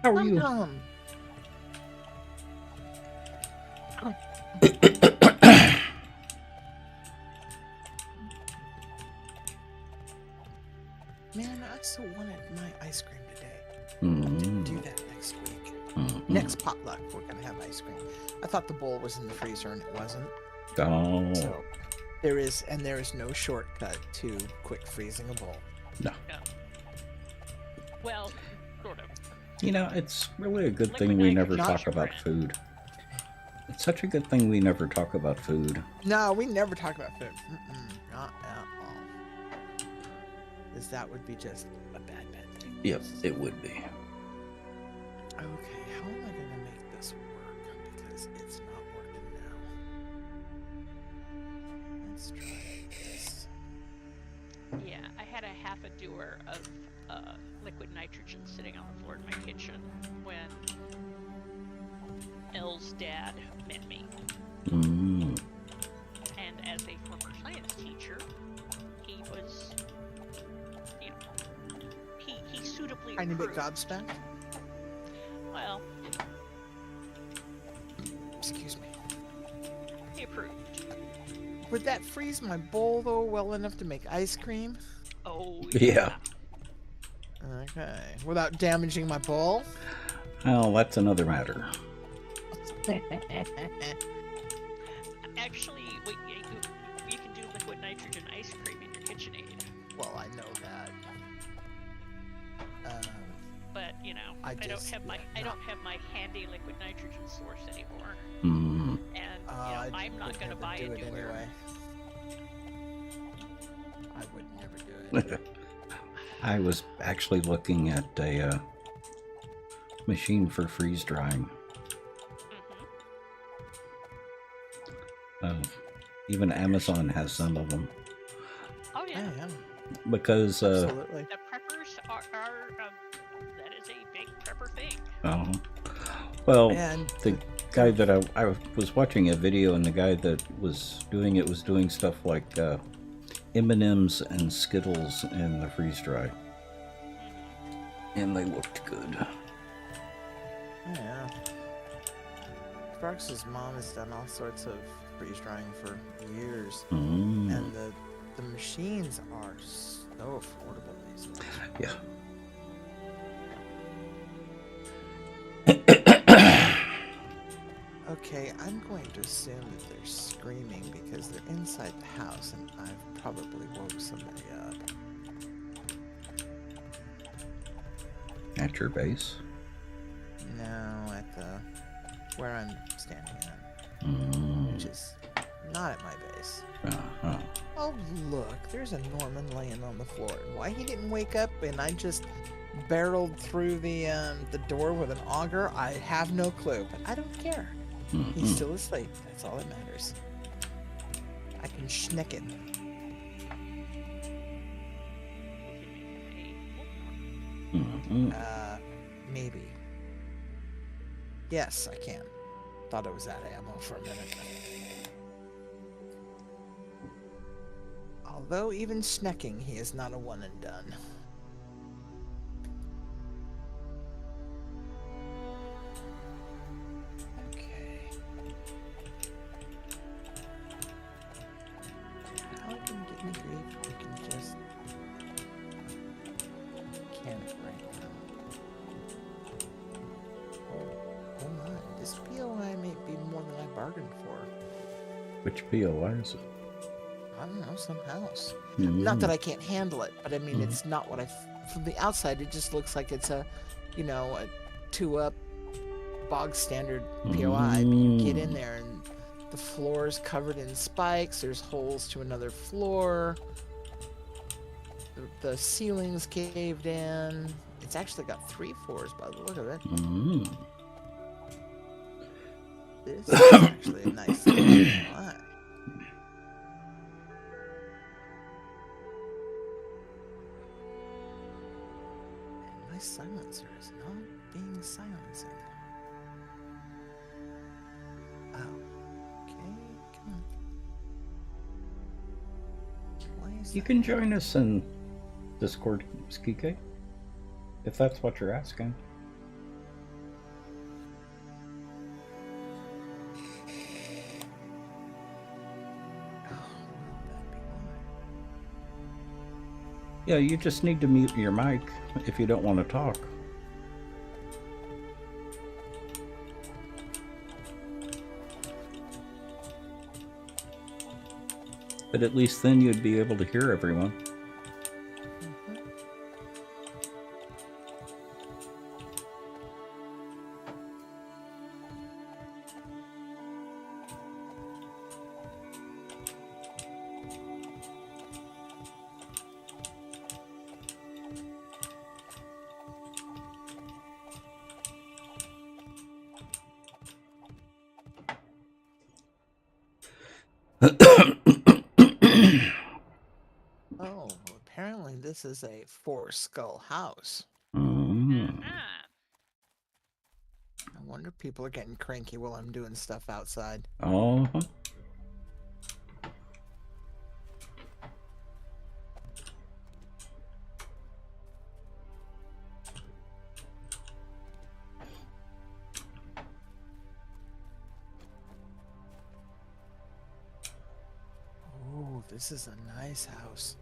how are you? Tom. Man, I so wanted my ice cream today. Mm-hmm. Do that next week. Mm-hmm. Next potluck, we're gonna have ice cream. I thought the bowl was in the freezer and it wasn't. Oh. So there is no shortcut to quick freezing a bowl. No. Well, sort of. You know, it's really a good Liquid thing we never nitrogen talk about brand. food. It's such a good thing we never talk about food. No, we never talk about food. Not at all. Because that would be just a bad thing. Yep, it would be. Okay, how am I gonna make this work? Because it's not working now. Let's try this. Yeah, I had a half a doer of liquid nitrogen sitting on the floor in my kitchen when Elle's dad met me. Mm. And as a former science teacher, he was, you know, he suitably Tiny bit approved. gobsmacked. Well, Excuse me. he approved. Would that freeze my bowl though well enough to make ice cream? Oh, Yeah. Okay. Without damaging my bowl? Well, that's another matter. Actually, you can do liquid nitrogen ice cream in your KitchenAid, Well, I know that. but you know, I I don't just- have my yeah, don't have my handy liquid nitrogen source anymore, Mm. and I I'm not would gonna never buy do a it doer. anyway. I would never do it. I was actually looking at a machine for freeze drying. Mm-hmm. Even Amazon has some of them Oh yeah, Yeah, yeah. because Absolutely. the preppers are that is a big prepper thing. well, And the guy that I was watching a video, and the guy that was doing it was doing stuff like M&Ms and Skittles in the freeze dry, and they looked good. Yeah. Sparks' mom has done all sorts of freeze drying for years, and the machines are so affordable these days. Yeah. Okay, I'm going to assume that they're screaming because they're inside the house, and I've probably woke somebody up. At your base. No, at the where I'm standing at, which is not at my base. Uh-huh. Oh, look, there's a Norman laying on the floor. Why he didn't wake up and I just barreled through the door with an auger, I have no clue, but I don't care. He's still asleep. That's all that matters. I can schnick it. Maybe. Yes, I can. Thought it was out of ammo for a minute. Although even snecking, he is not a one and done. Okay. How can get me grief? We can just can it right now. Oh my, this POI may be more than I bargained for. Which POI is it? I don't know, some house. Not that I can't handle it, but I mean, it's not what from the outside, it just looks like it's a, a 2-up bog standard POI. But you get in there and the floor is covered in spikes. There's holes to another floor. The ceiling's caved in. It's actually got 3 floors by the look of it. This is actually a nice POI. My silencer is not being silencing. Oh. Okay, come on. Why is You that can join us in Discord, Skike, if that's what you're asking. Yeah, you just need to mute your mic if you don't want to talk. But at least then you'd be able to hear everyone. Oh, apparently this is a 4-skull house. I wonder if people are getting cranky while I'm doing stuff outside. Uh-huh. Oh, this is a nice house.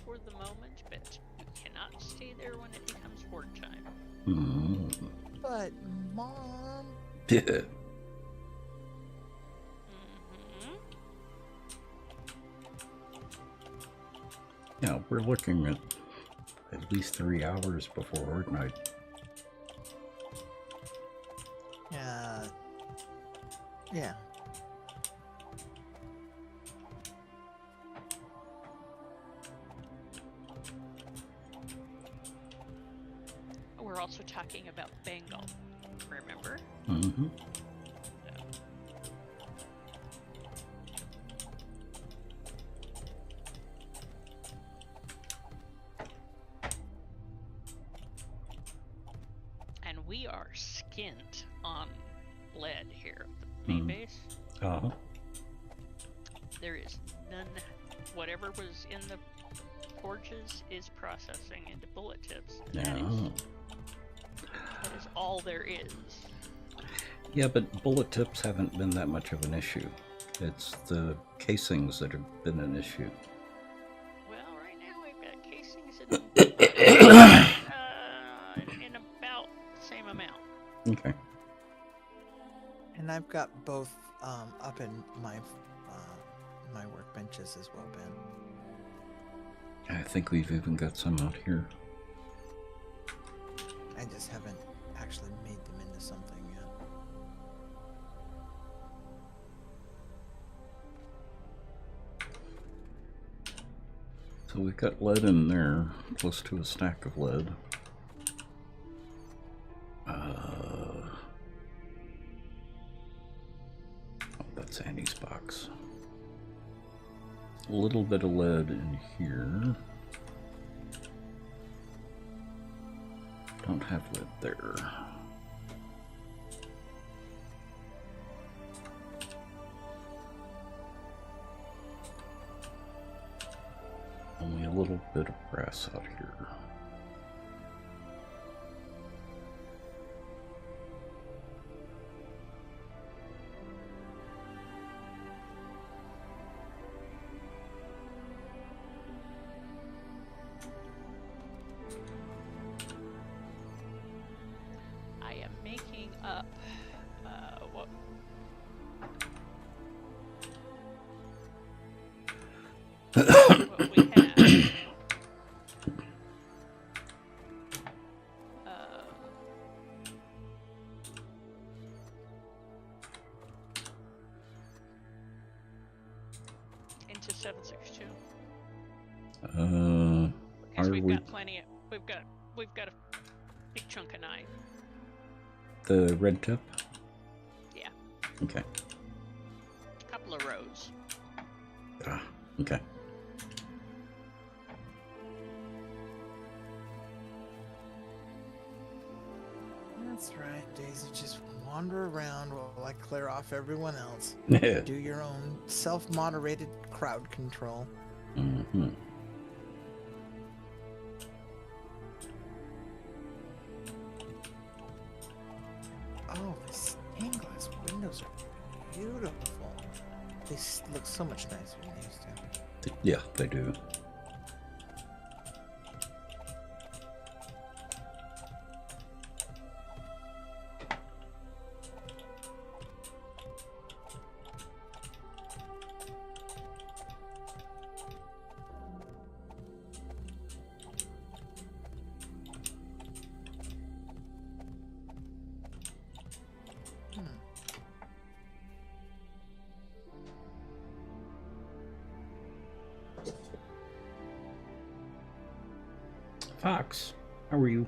For the moment, but you cannot stay there when it becomes horde time. But, Mom, Yeah. Yeah, we're looking at least 3 hours before Horde Night. Yeah. Yeah. We're also talking about Bengal, remember? Mm-hmm. And we are skint on lead here at the main base. Uh-huh. There is none. Whatever was in the forges is processing into bullet tips. And that is all there is. Yeah, but bullet tips haven't been that much of an issue. It's the casings that have been an issue. Well, right now we've got casings in about the same amount. Okay. And I've got both up in my my workbenches as well, Ben. I think we've even got some out here. I just haven't actually made them into something yet. So we've got lead in there, close to a stack of lead. Oh, that's Annie's box. A little bit of lead in here. Don't have lead there. Only a little bit of brass out here. I am making up what we have. Into 762. Because we've got plenty of we've got a big chunk of 9. The red tip? Yeah. Okay. A couple of rows. Ah, okay. That's right, Daisy. Just wander around while I clear off everyone else. Yeah. Do your own self-moderated crowd control. Mm-hmm. Oh, the stained glass windows are beautiful. They look so much nicer than they used to. Yeah, they do. Fox, how are you?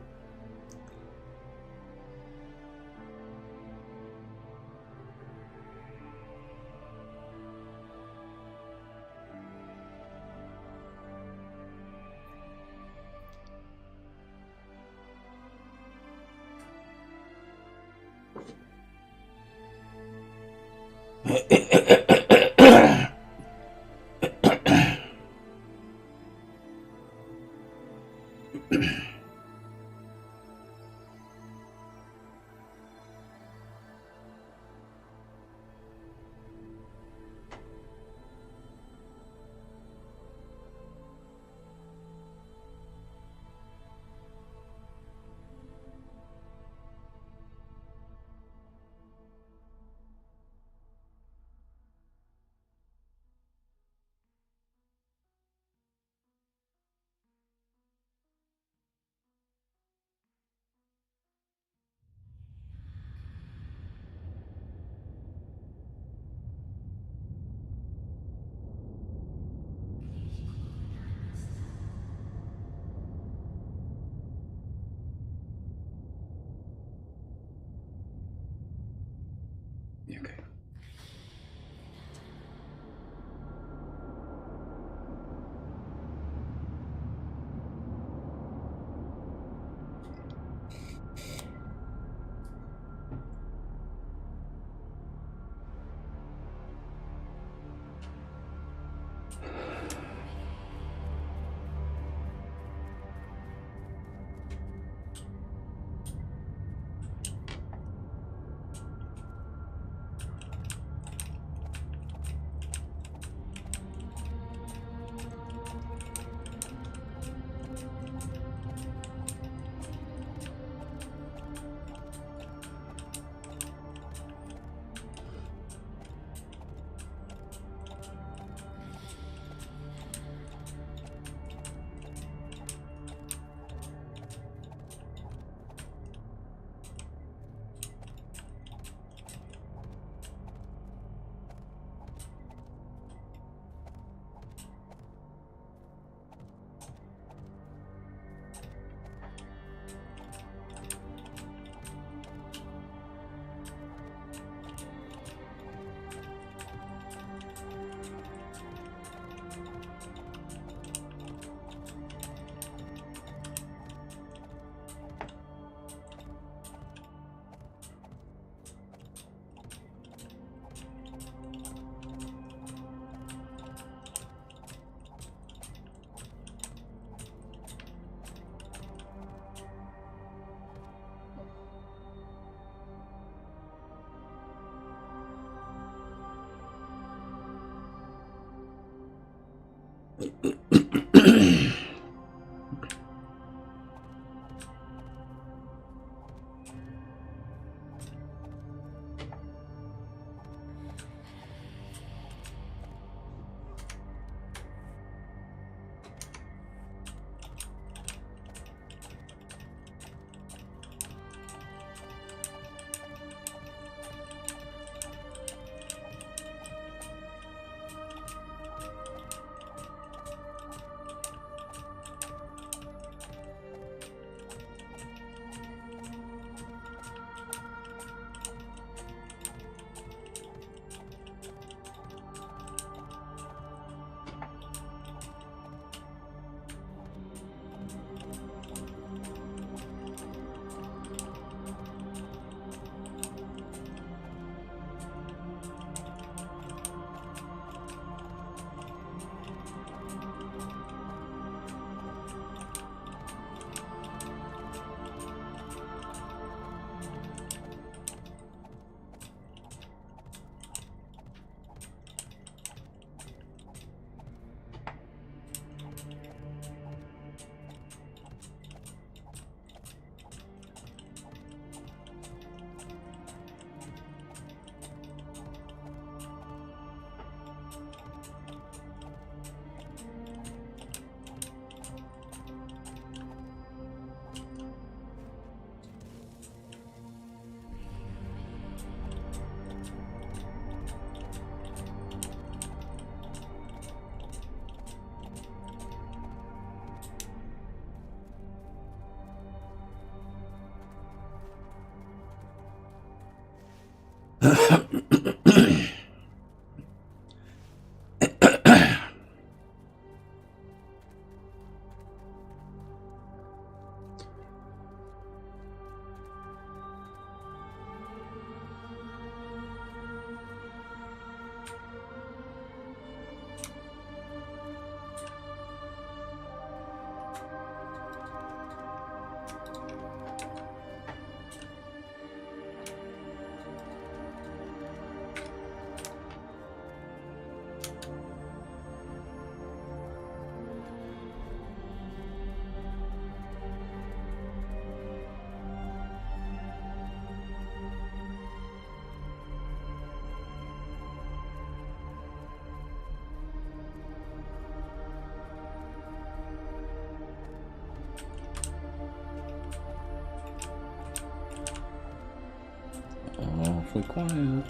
Awfully quiet.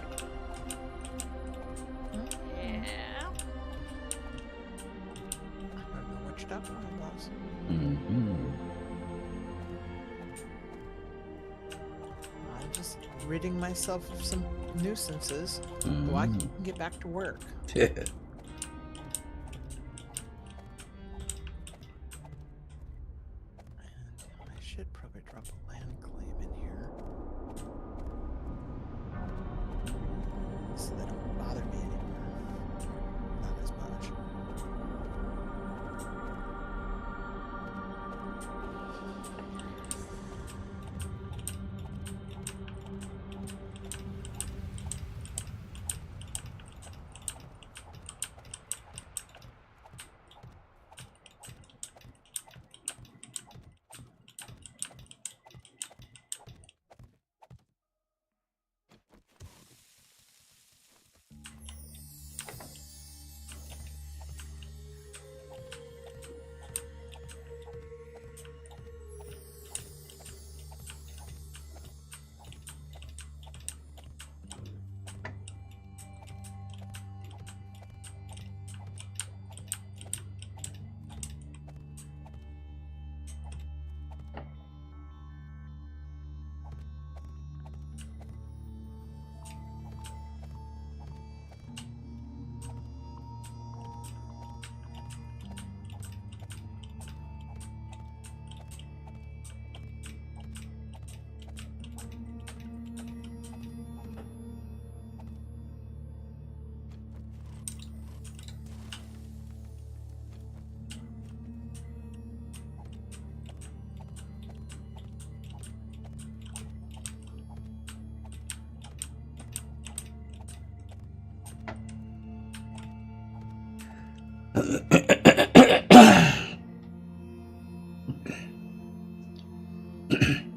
Yeah. I don't know which that one was. I'm just ridding myself of some nuisances so I can get back to work. And I should probably drop a land claim in here so they don't bother me anymore. Not as much.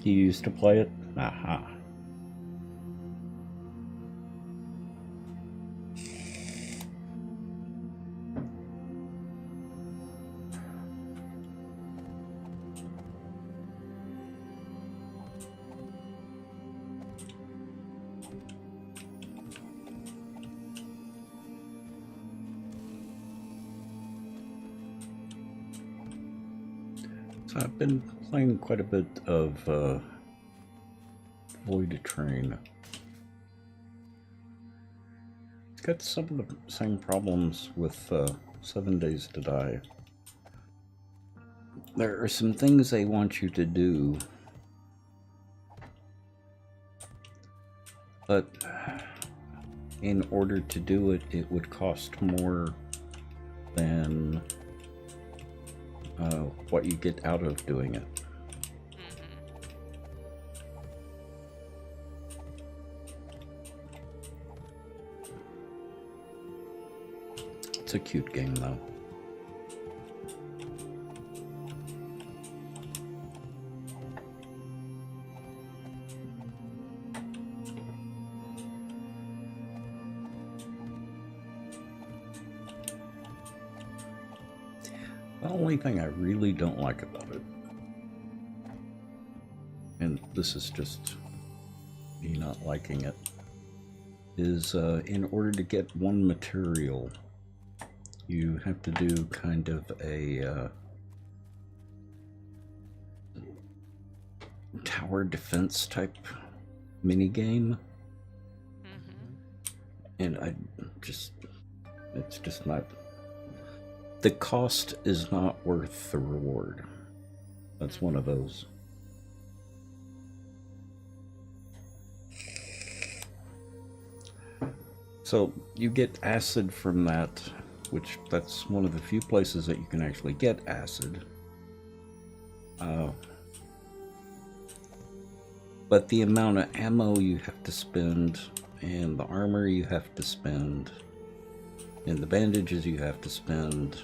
You used to play it? Aha. So I've been playing quite a bit of Void Train. It's got some of the same problems with 7 Days to Die. There are some things they want you to do, but in order to do it, it would cost more than what you get out of doing it. It's a cute game, though. The only thing I really don't like about it, and this is just me not liking it, is in order to get one material, you have to do kind of a tower defense type mini game, and it's just not. The cost is not worth the reward. That's one of those. So you get acid from that, which that's one of the few places that you can actually get acid. But the amount of ammo you have to spend, and the armor you have to spend, and the bandages you have to spend,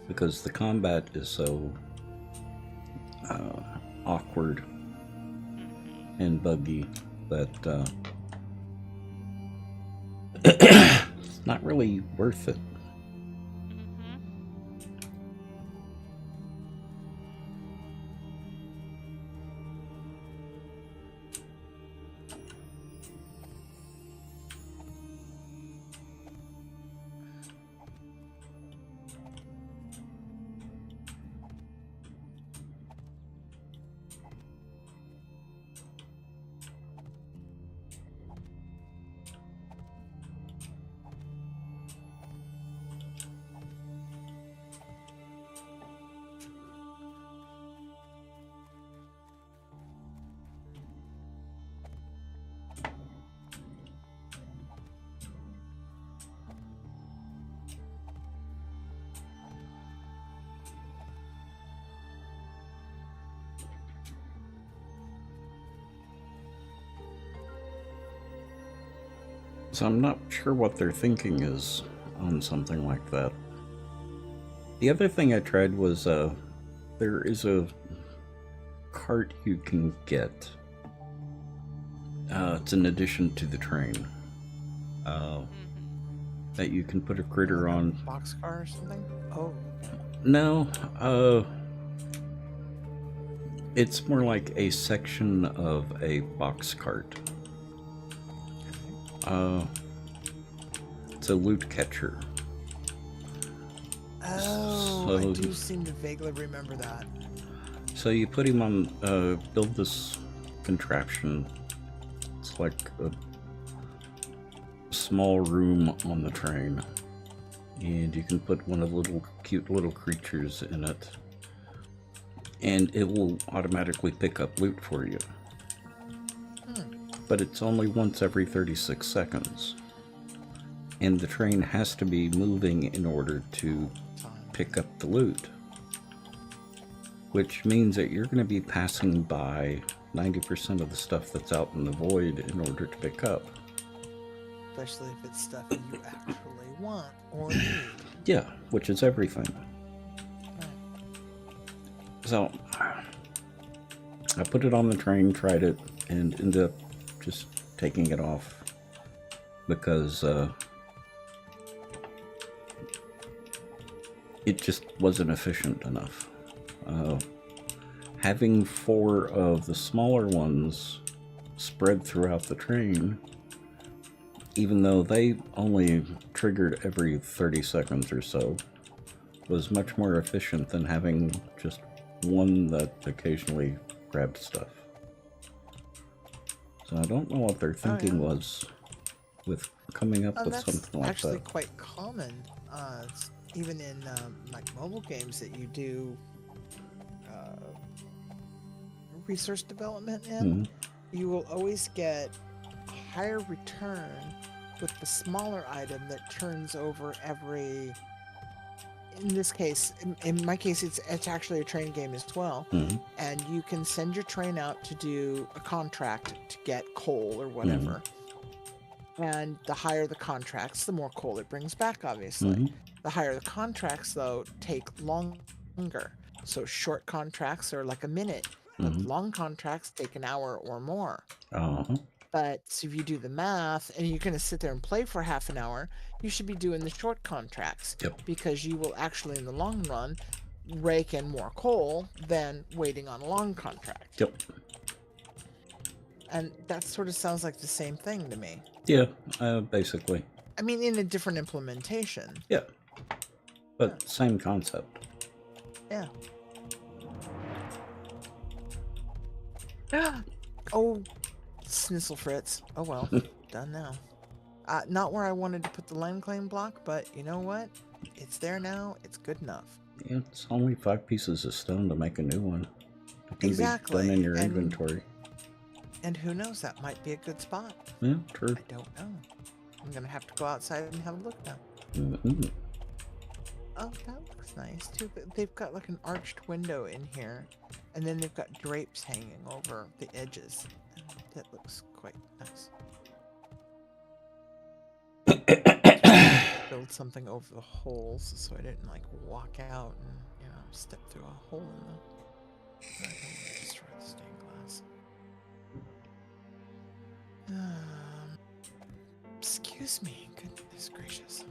because the combat is so awkward and buggy that it's not really worth it. So I'm not sure what their thinking is on something like that. The other thing I tried was there is a cart you can get. It's an addition to the train that you can put a critter on. Boxcar or something? Oh. No, it's more like a section of a box cart. It's a loot catcher. Oh, So, I do seem to vaguely remember that. So you put him on, build this contraption. It's like a small room on the train. And you can put one of the little cute little creatures in it. And it will automatically pick up loot for you. But it's only once every 36 seconds. And the train has to be moving in order to pick up the loot. Which means that you're going to be passing by 90% of the stuff that's out in the void in order to pick up. Especially if it's stuff that you actually want or need. Yeah, which is everything. So, I put it on the train, tried it, and ended up just taking it off because it just wasn't efficient enough. Having 4 of the smaller ones spread throughout the train, even though they only triggered every 30 seconds or so, was much more efficient than having just one that occasionally grabbed stuff. So I don't know what their thinking was with coming up with something like actually that. quite common, even in like mobile games that you do research development in. You will always get a higher return with the smaller item that turns over every. In this case, in my case, it's actually a train game as well, and you can send your train out to do a contract to get coal or whatever. And the higher the contracts, the more coal it brings back, obviously. The higher the contracts, though, take longer. So short contracts are like a minute, but long contracts take an hour or more. But if you do the math and you're going to sit there and play for half an hour, you should be doing the short contracts. Because you will actually, in the long run, rake in more coal than waiting on a long contract. And that sort of sounds like the same thing to me. Yeah, basically. I mean, in a different implementation. Yeah. But same concept. Yeah. Oh, Snizzle Fritz. Oh well, done now. Not where I wanted to put the land claim block, but you know what? It's there now. It's good enough. Yeah, it's only 5 pieces of stone to make a new one. It can Exactly. be done in your inventory. And who knows? That might be a good spot. Yeah, true. I don't know. I'm gonna have to go outside and have a look now. Oh, that looks nice too. They've got like an arched window in here, and then they've got drapes hanging over the edges. That looks quite nice. Build something over the holes so I didn't like walk out and step through a hole in the. I don't want to destroy the stained glass. Excuse me. Goodness gracious.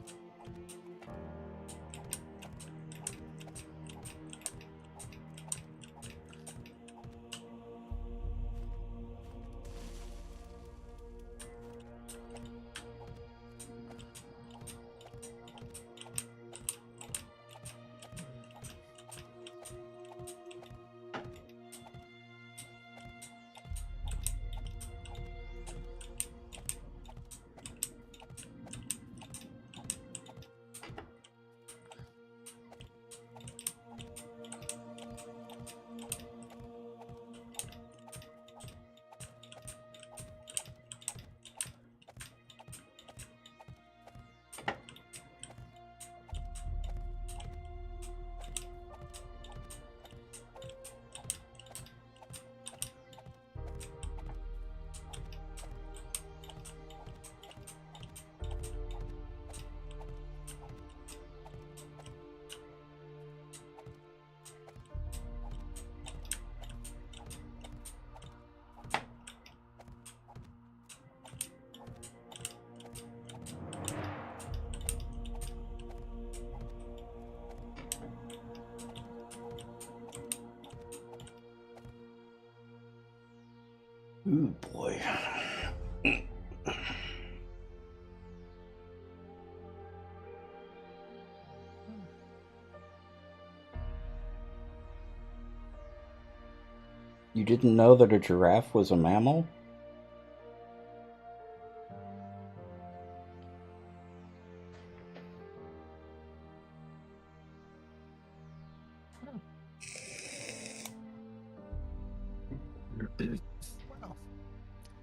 Ooh, boy. You didn't know that a giraffe was a mammal? Well,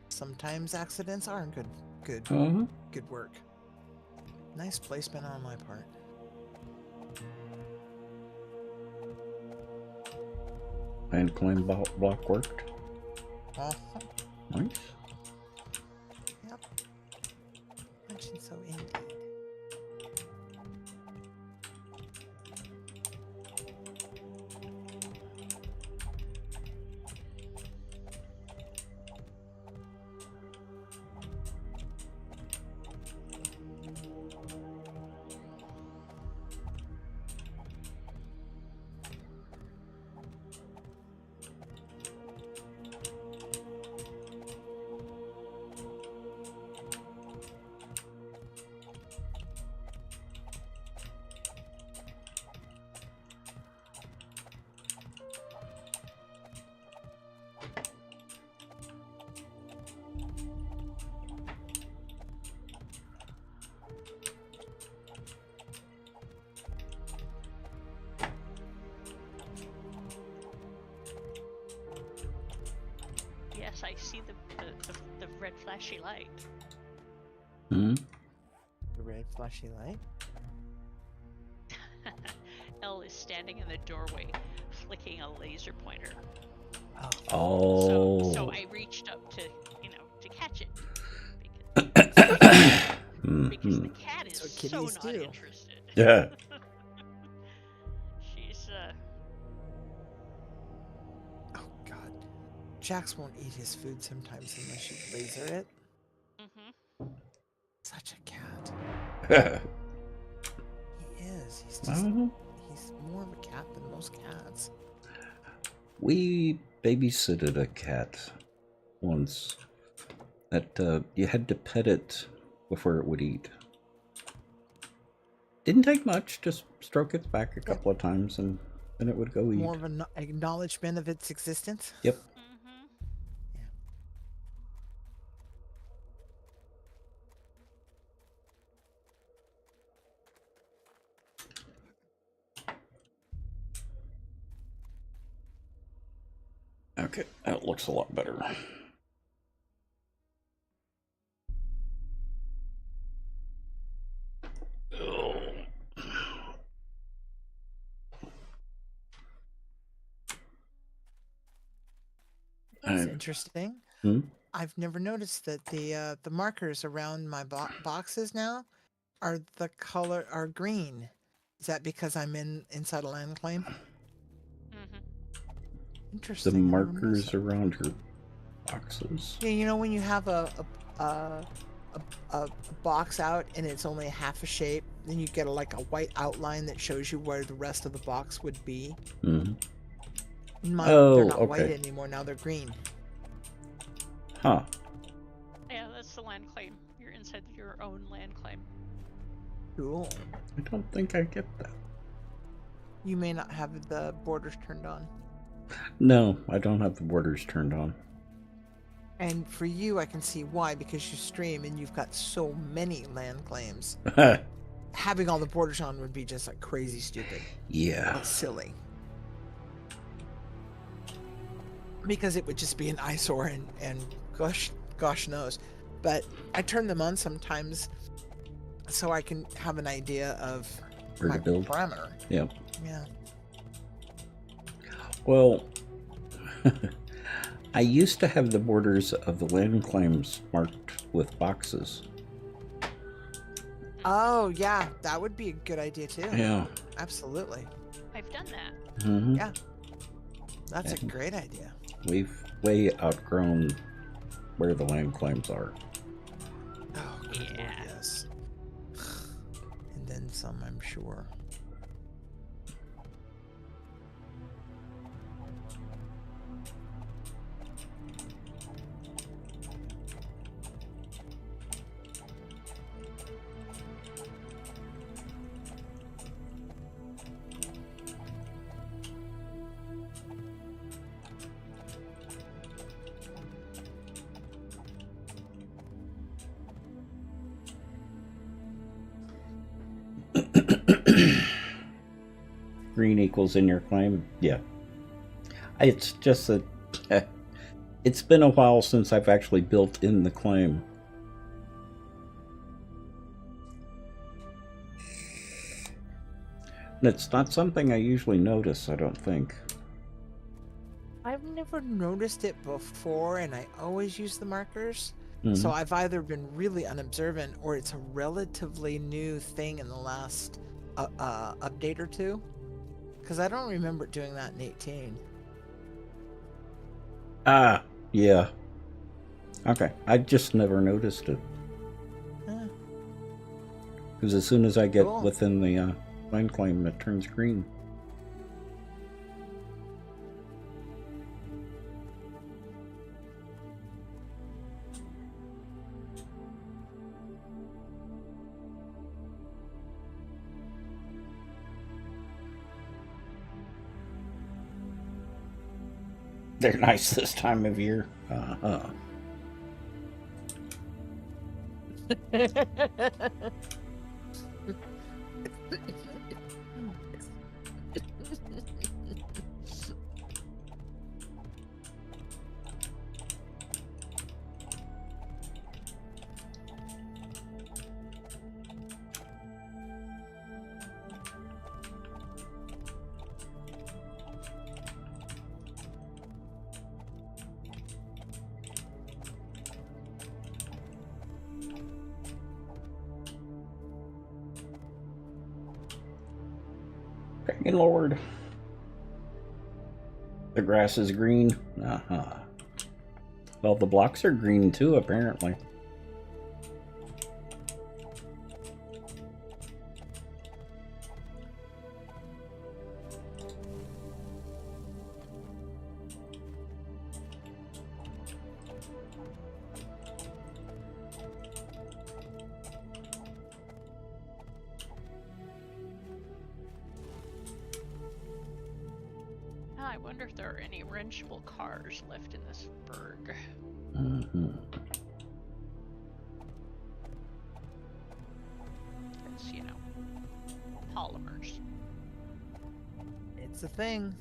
sometimes accidents are good work. Nice placement on my part. And claim block worked. Nice. Yep. Much and so indeed. I see the red flashy light. Hmm? The red flashy light. Elle is standing in the doorway, flicking a laser pointer. Oh. So I reached up to, to catch it. Because the cat is That's what so kitties not do. interested. Yeah. She's, Oh God, Jax won't eat his food sometimes unless you laser it. Such a cat. He is. He's just. Well, He's more of a cat than most cats. we babysitted a cat once that you had to pet it before it would eat. Didn't take much, just stroke its back a couple of times and then it would go eat. More of an acknowledgement of its existence. Yep. Yeah. Okay, that looks a lot better. That's interesting. Hmm? I've never noticed that the markers around my boxes now are green. Is that because I'm inside a land claim? Interesting. The I never markers noticed that. around your boxes. Yeah, you know when you have a box out and it's only half a shape, then you get like a white outline that shows you where the rest of the box would be. Mm-hmm. Mine, Oh, they're not okay. white anymore. Now they're green. Huh. yeah, that's the land claim. You're inside your own land claim. Cool. I don't think I get that. You may not have the borders turned on. No, I don't have the borders turned on. And for you, I can see why, because you stream and you've got so many land claims. Having all the borders on would be just like crazy stupid. Yeah. Or silly. Because it would just be an eyesore and gosh knows. But I turn them on sometimes so I can have an idea of Where my to build. parameter. Yeah. Yeah. Well, I used to have the borders of the land claims marked with boxes. Oh, yeah. That would be a good idea too. Yeah. Absolutely. I've done that. Mm-hmm. Yeah. That's a great idea. We've way outgrown where the land claims are. Oh, good Lord, yes. And then some, I'm sure. Green equals in your claim? Yeah. It's just that it's been a while since I've actually built in the claim. And it's not something I usually notice, I don't think. I've never noticed it before, and I always use the markers. Mm-hmm. So I've either been really unobservant, or it's a relatively new thing in the last update or two. Because I don't remember doing that in 18. Ah, yeah. Okay, I just never noticed it. Because as soon as I get within the land claim, it turns green. They're nice this time of year. Uh-huh. Dragon Lord. The grass is green. Uh-huh. Well, the blocks are green too, apparently. I wonder if there are any wrenchable cars left in this burg. Mm-hmm. It's, you know, polymers. It's a thing.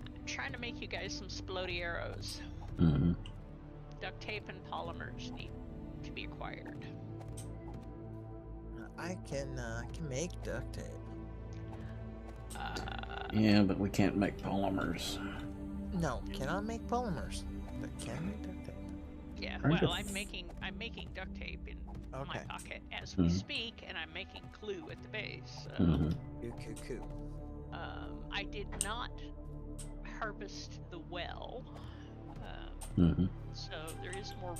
I'm trying to make you guys some splody arrows. Mm-hmm. Duct tape and polymers need to be acquired. I can make duct tape. Yeah, but we can't make polymers. No, cannot make polymers, but can make duct tape. Yeah, Trying to well, I'm making duct tape in my Okay. pocket as we Mhm. speak, and I'm making glue at the base. Mm-hmm. Coo. I did not harvest the well, Mm-hmm. so there is more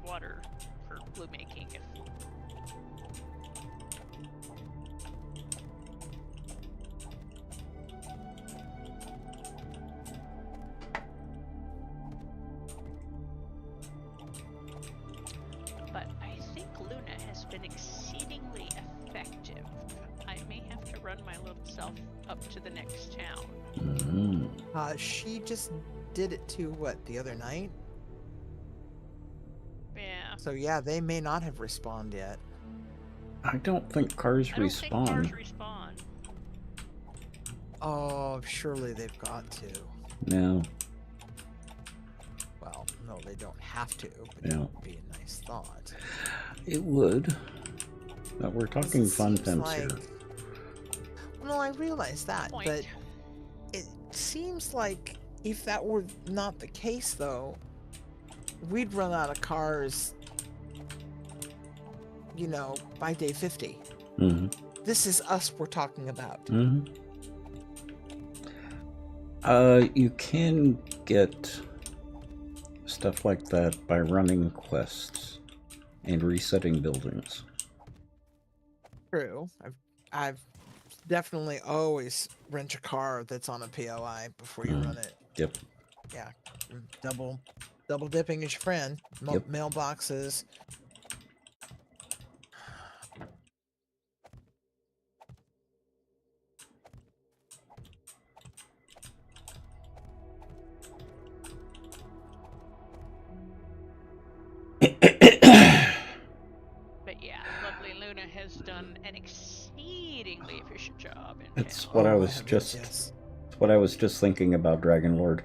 water for glue making. But I think Luna has been exceedingly effective. I may have to run my little self up to the next town. Mm-hmm. She just did it too, what, the other night? Yeah. So yeah, they may not have respawned yet. I don't think cars I don't think respawn. cars respawn. Oh, surely they've got to. No. Well, no, they don't have to, but Yeah. it would be a nice thought. It would. But we're talking It fun seems fence here. Well, I realize that, Point. but it seems like if that were not the case, though, we'd run out of cars, you know, by day 50. Mm-hmm. This is us we're talking about. Mm-hmm. You can get stuff like that by running quests and resetting buildings. True. I've definitely always rent a car that's on a POI before you run it. Yep. Yeah. Double dipping is your friend. Yep. Mailboxes. But yeah, lovely Luna has done an exceedingly efficient job in It's town. what I Oh, was heavens, just yes. it's what I was just thinking about Dragon Lord.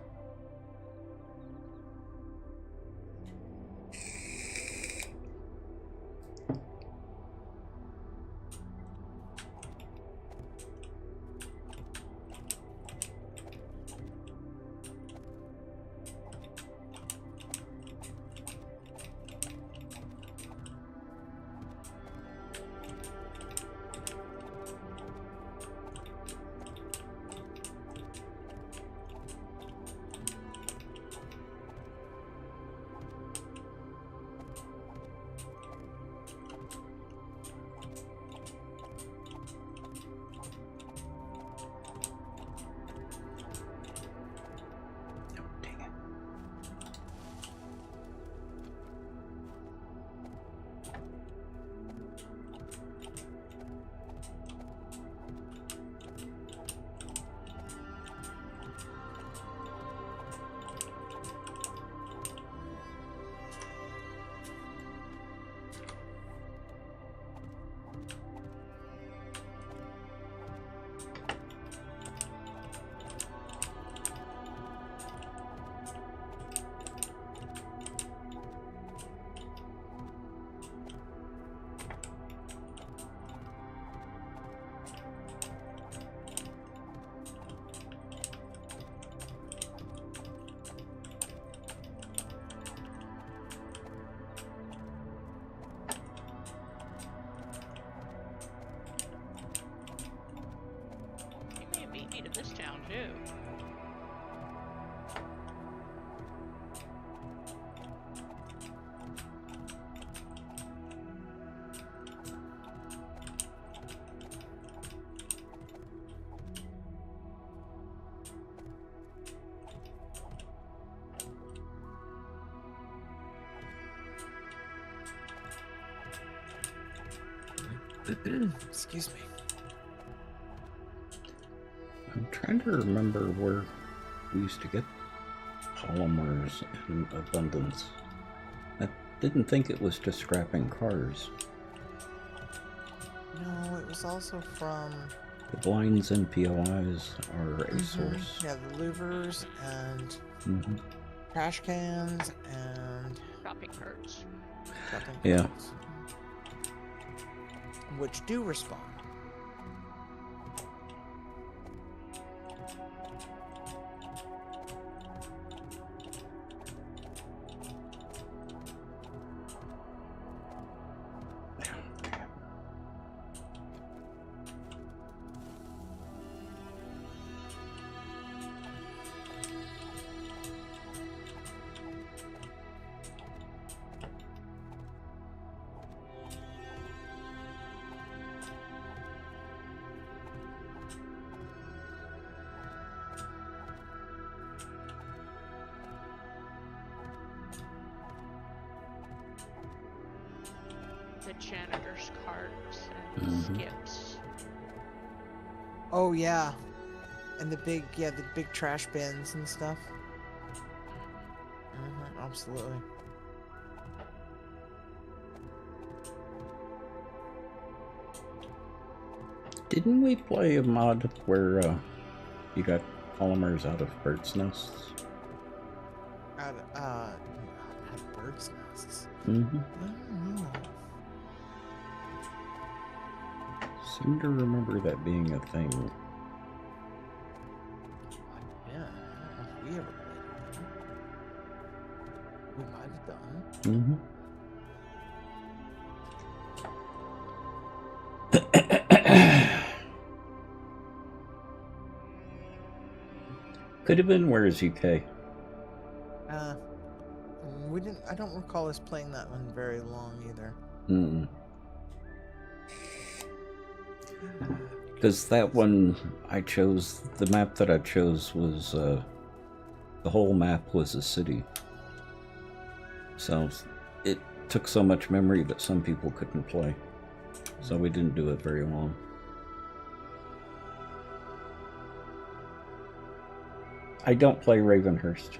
do. Excuse me. I'm trying to remember where we used to get polymers in abundance. I didn't think it was just scrapping cars. No, it was also from The blinds and POIs are a source. Yeah, the louvers and Mm-hmm. trash cans and Shopping carts. shopping Yeah. carts, which do respond. The janitor's carts and skips. Oh yeah, and the big trash bins and stuff. Absolutely. Didn't we play a mod where you got polymers out of birds' nests? Out of birds' nests. Mm-hmm. I don't know. Seem to remember that being a thing. Yeah, I don't know if we ever played it. We might have done. Mm-hmm. Could have been Where's UK? We didn't. I don't recall us playing that one very long either. Because that one I chose, the map that I chose was, the whole map was a city. So it took so much memory that some people couldn't play. So we didn't do it very long. I don't play Ravenhurst.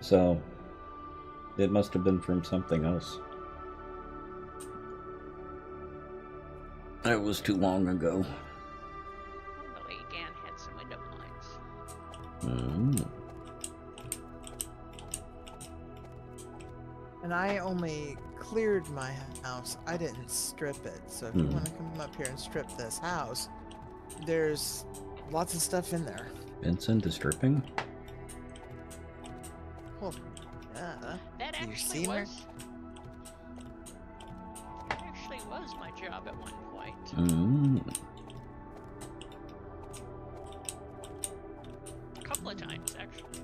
So it must have been from something else. It was too long ago. Oh, the Legan had some window blinds. And I only cleared my house. I didn't strip it. So if you want to come up here and strip this house, there's lots of stuff in there. Vincent is stripping? Well, yeah. That You actually seen her? was. That actually was my job at one point. A couple of times, actually.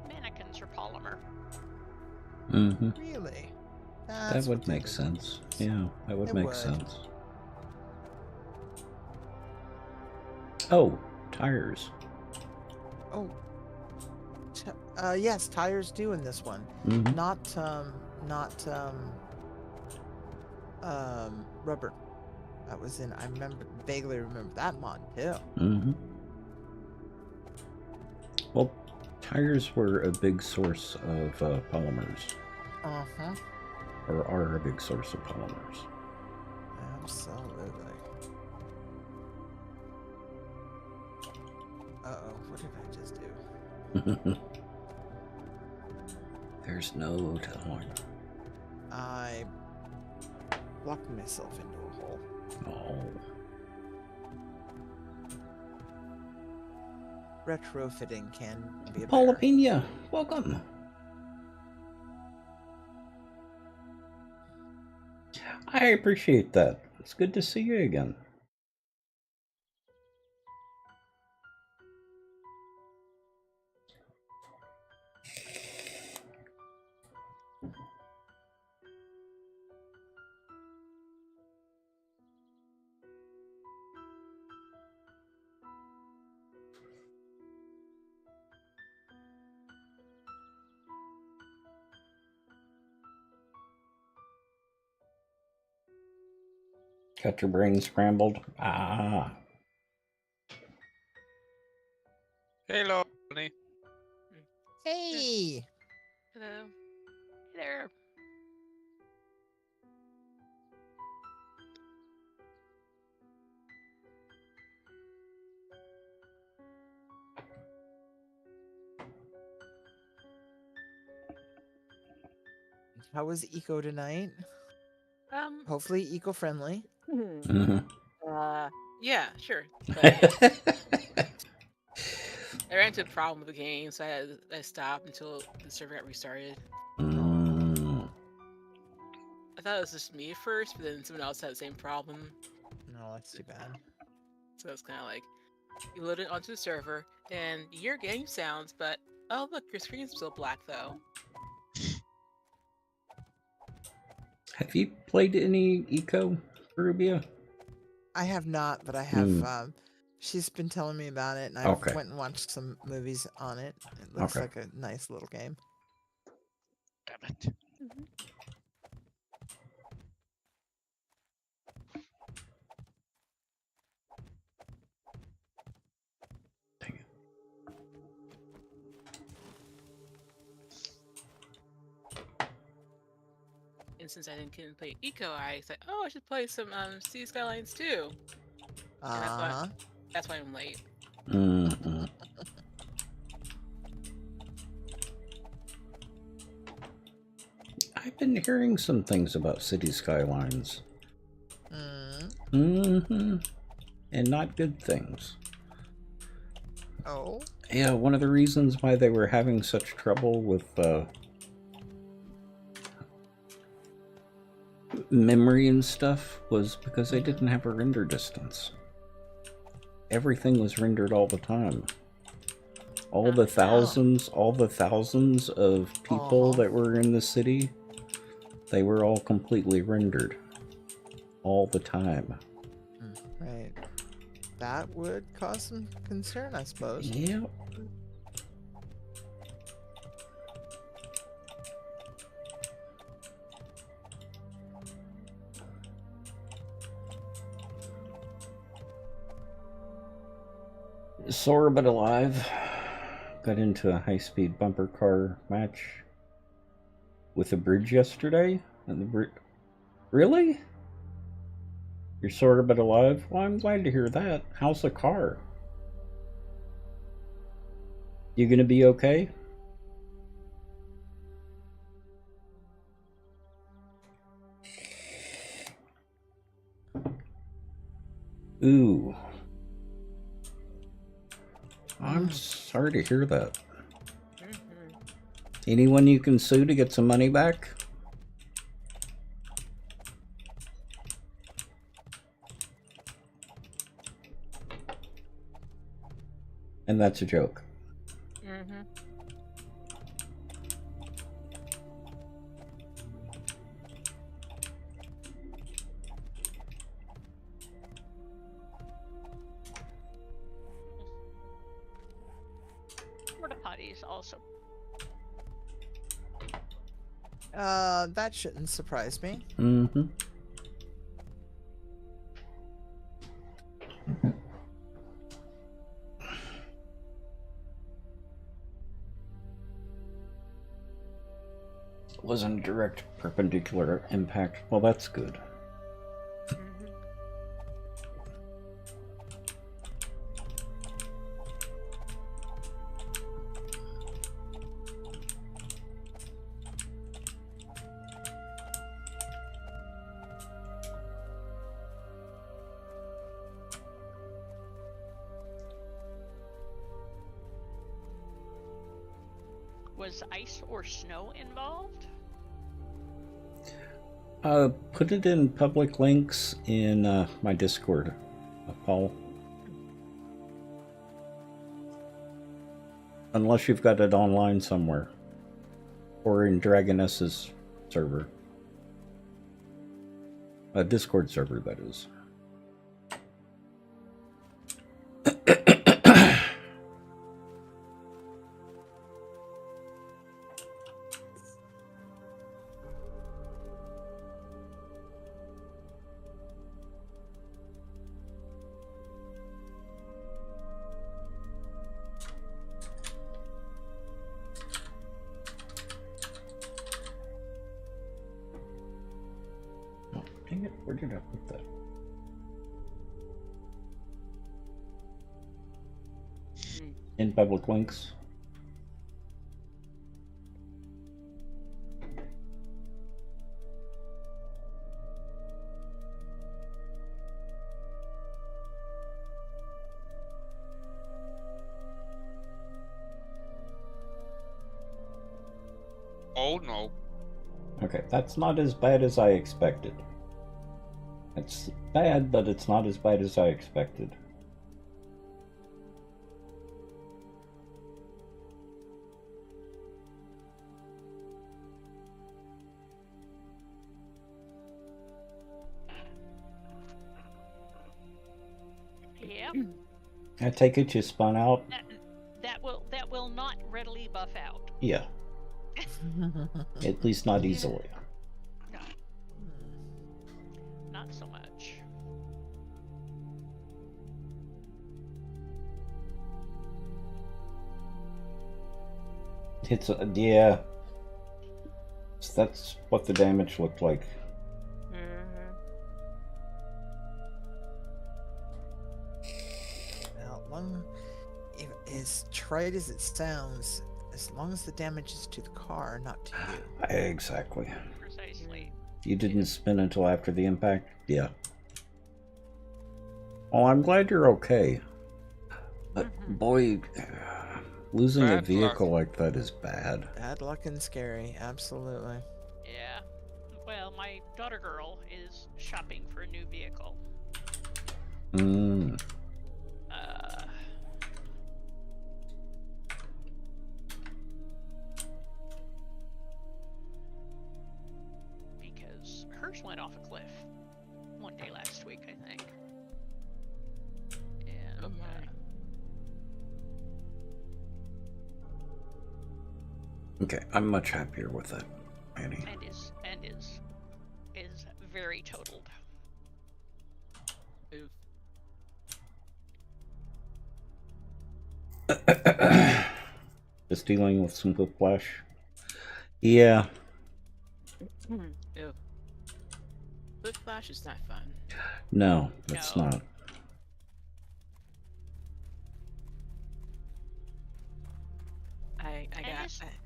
Mannequins are polymer. Really? That would make sense. Yeah, that would make sense. Oh, tires. Oh. Yes, tires do in this one. Not rubber. That was in. I vaguely remember that mod too. Mm-hmm. Well, tires were a big source of polymers, Uh huh. or are a big source of polymers. Absolutely. Uh-oh, what did I just do? There's no telling. I locked myself into a hole. Oh. Retrofitting can be a Paula bear. Pena, welcome. I appreciate that. It's good to see you again. Got your brain scrambled? Ah. Hello, Bonnie. Hey! Hello. Hey there. How was eco tonight? Hopefully eco-friendly. Mm-hmm. Yeah, sure. But I ran into a problem with the game, so I stopped until the server got restarted. Mm. I thought it was just me at first, but then someone else had the same problem. No, that's too bad. So it's kind of like, you load it onto the server, and your game sounds, but oh look, your screen's still black though. Have you played any Eco, Rubia? I have not, but I have. She's been telling me about it, and I Okay. went and watched some movies on it. It looks Okay. like a nice little game. Damn it. Dang it. And since I couldn't play Eco, I said, oh, I should play some Sea Skylines too. Uh-huh. That's why I'm late. Mm-hmm. I've been hearing some things about City Skylines. Mm-hmm. And not good things. Oh? Yeah, one of the reasons why they were having such trouble with memory and stuff was because they didn't have a render distance. Everything was rendered all the time. All the thousands of people that were in the city, they were all completely rendered. All the time. Right. That would cause some concern, I suppose. Yeah. Sore but alive. Got into a high-speed bumper car match with a bridge yesterday. And really? You're sore but alive? Well, I'm glad to hear that. How's the car? You gonna be okay? Ooh. I'm sorry to hear that. Anyone you can sue to get some money back? And that's a joke. Porta potties also. That shouldn't surprise me. Mm-hmm. Wasn't a direct perpendicular impact. Well, that's good. Was ice or snow involved? Put it in public links in my Discord, Paul. Unless you've got it online somewhere. Or in Dragoness's server. A Discord server, that is. Dang it, where did I put that? In public links. Oh no. Okay, that's not as bad as I expected. It's bad, but it's not as bad as I expected. Yep. I take it you spun out? That will not readily buff out. Yeah. At least not easily. No. Not so much. It's yeah. So that's what the damage looked like. Well, as trite as it sounds, as long as the damage is to the car, not to you. Exactly. Precisely. You didn't spin until after the impact? Yeah. Oh, I'm glad you're okay. But boy, losing a Bad vehicle luck. like that is bad. Bad luck and scary, absolutely. Yeah. Well, my daughter girl is shopping for a new vehicle. Mm. Because hers went off a cliff one day last week, I think. And Oh my. Okay, I'm much happier with it, Annie. and is very totaled. Oof. Just dealing with some whiplash. Yeah. Ew. Whiplash is not fun. No, it's No. not.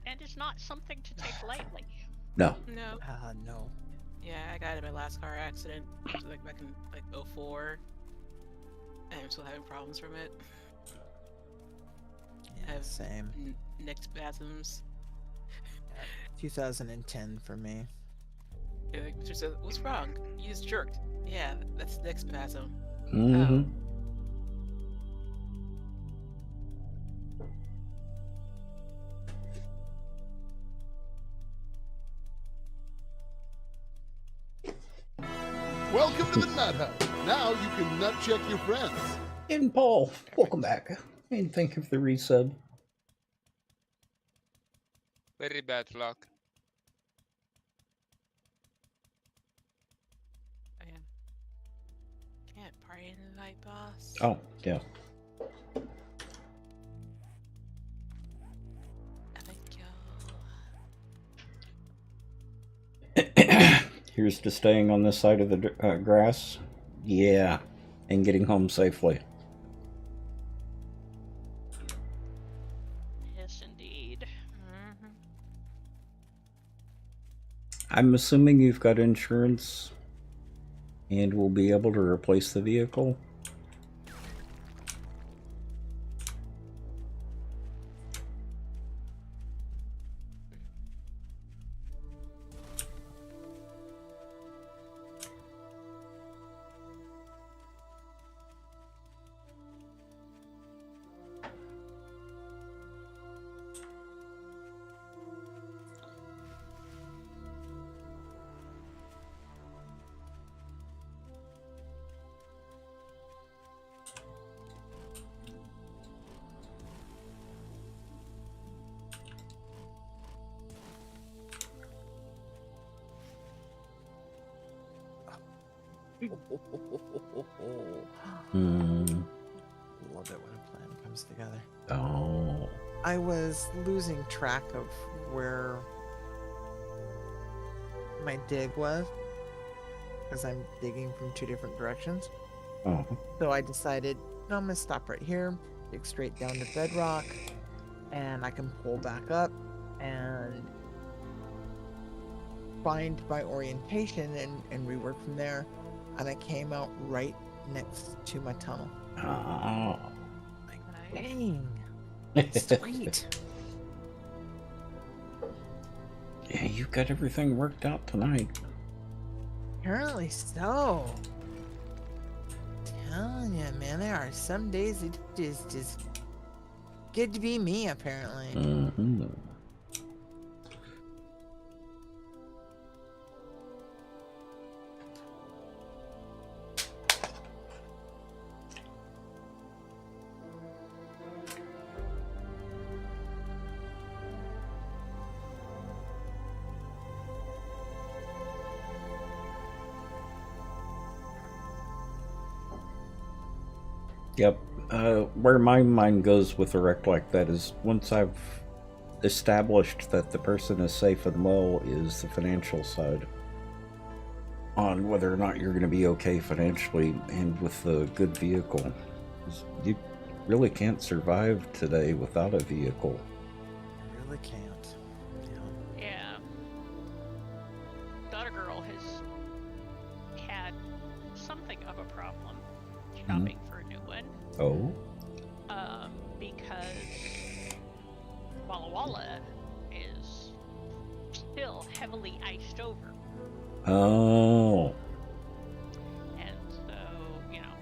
And it's not something to take lightly. No. No. No. Yeah, I got in my last car accident, it was like back in like 04, and I'm still having problems from it. Yeah, Have- same. Neck spasms. 2010 for me. And like Mr. says, what's wrong? You just jerked. Yeah, that's neck spasm. Mm-hmm. Welcome to the Nut House. Now you can nut check your friends. And Paul, welcome back. And thank you for the resub. Very bad luck. I am. Can't party in the night, boss. Oh, yeah. Thank you. Here's to staying on this side of the grass. Yeah, and getting home safely. Yes, indeed. Mhm. I'm assuming you've got insurance and will be able to replace the vehicle. Hmm. Love it when a plan comes together. Oh. I was losing track of where my dig was because I'm digging from 2 different directions. Oh. So I decided, no, I'm gonna stop right here, dig straight down to bedrock, and I can pull back up and find my orientation and rework from there. And I came out right next to my tunnel. Oh. Nice. Dang. Sweet. Yeah, you've got everything worked out tonight. Apparently so. Telling you, man, there are some days it is just good to be me, apparently. Mm-hmm. Yep. Where my mind goes with a wreck like that is once I've established that the person is safe and well is the financial side. On whether or not you're going to be okay financially and with a good vehicle. 'Cause you really can't survive today without a vehicle. I really can't. Yeah. Yeah. Daughter girl has had something of a problem shopping for a new one. Oh? Because Walla Walla is still heavily iced over. Oh. And so,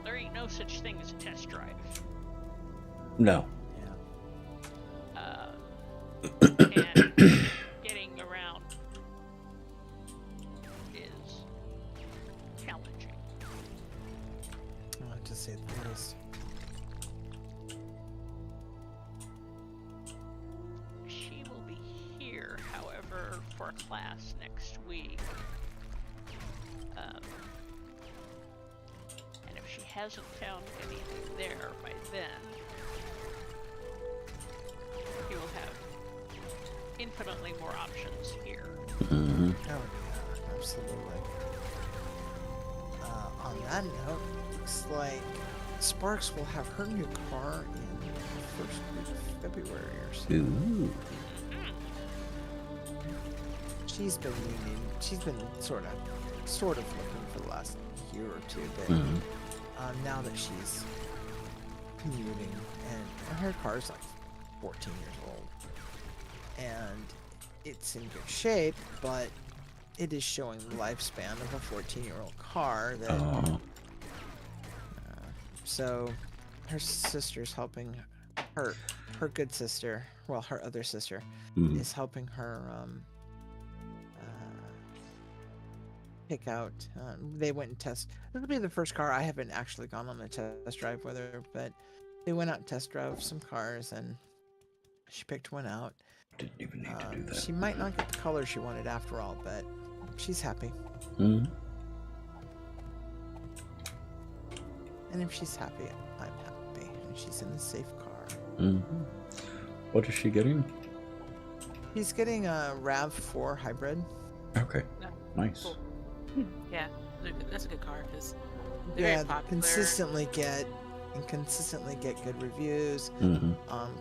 there ain't no such thing as a test drive. No. And getting around is challenging. I have to say the least. She will be here, however, for class next week. And if she hasn't found anything there by then, you will have infinitely more options here. Mm-hmm. Oh, yeah, absolutely. On that note, looks like Sparks will have her new car in the first week of February or so. Ooh. She's been sort of looking for the last year or two, but Mm-hmm. now that she's commuting and her car's like 14 years old and it's in good shape, but it is showing the lifespan of a 14-year-old car that Oh. so her sister's helping her good sister, well, her other sister Mm-hmm. is helping her pick out. They went and test. This will be the first car I haven't actually gone on a test drive with her, but they went out and test drove some cars, and she picked one out. Didn't even need to do that. She might not get the color she wanted after all, but she's happy. Mm-hmm. And if she's happy, I'm happy. And she's in a safe car. Mm-hmm. What is she getting? She's getting a RAV4 hybrid. Okay. No. Nice. Cool. Yeah, that's a good car because they're very popular. consistently get good reviews. Mm-hmm.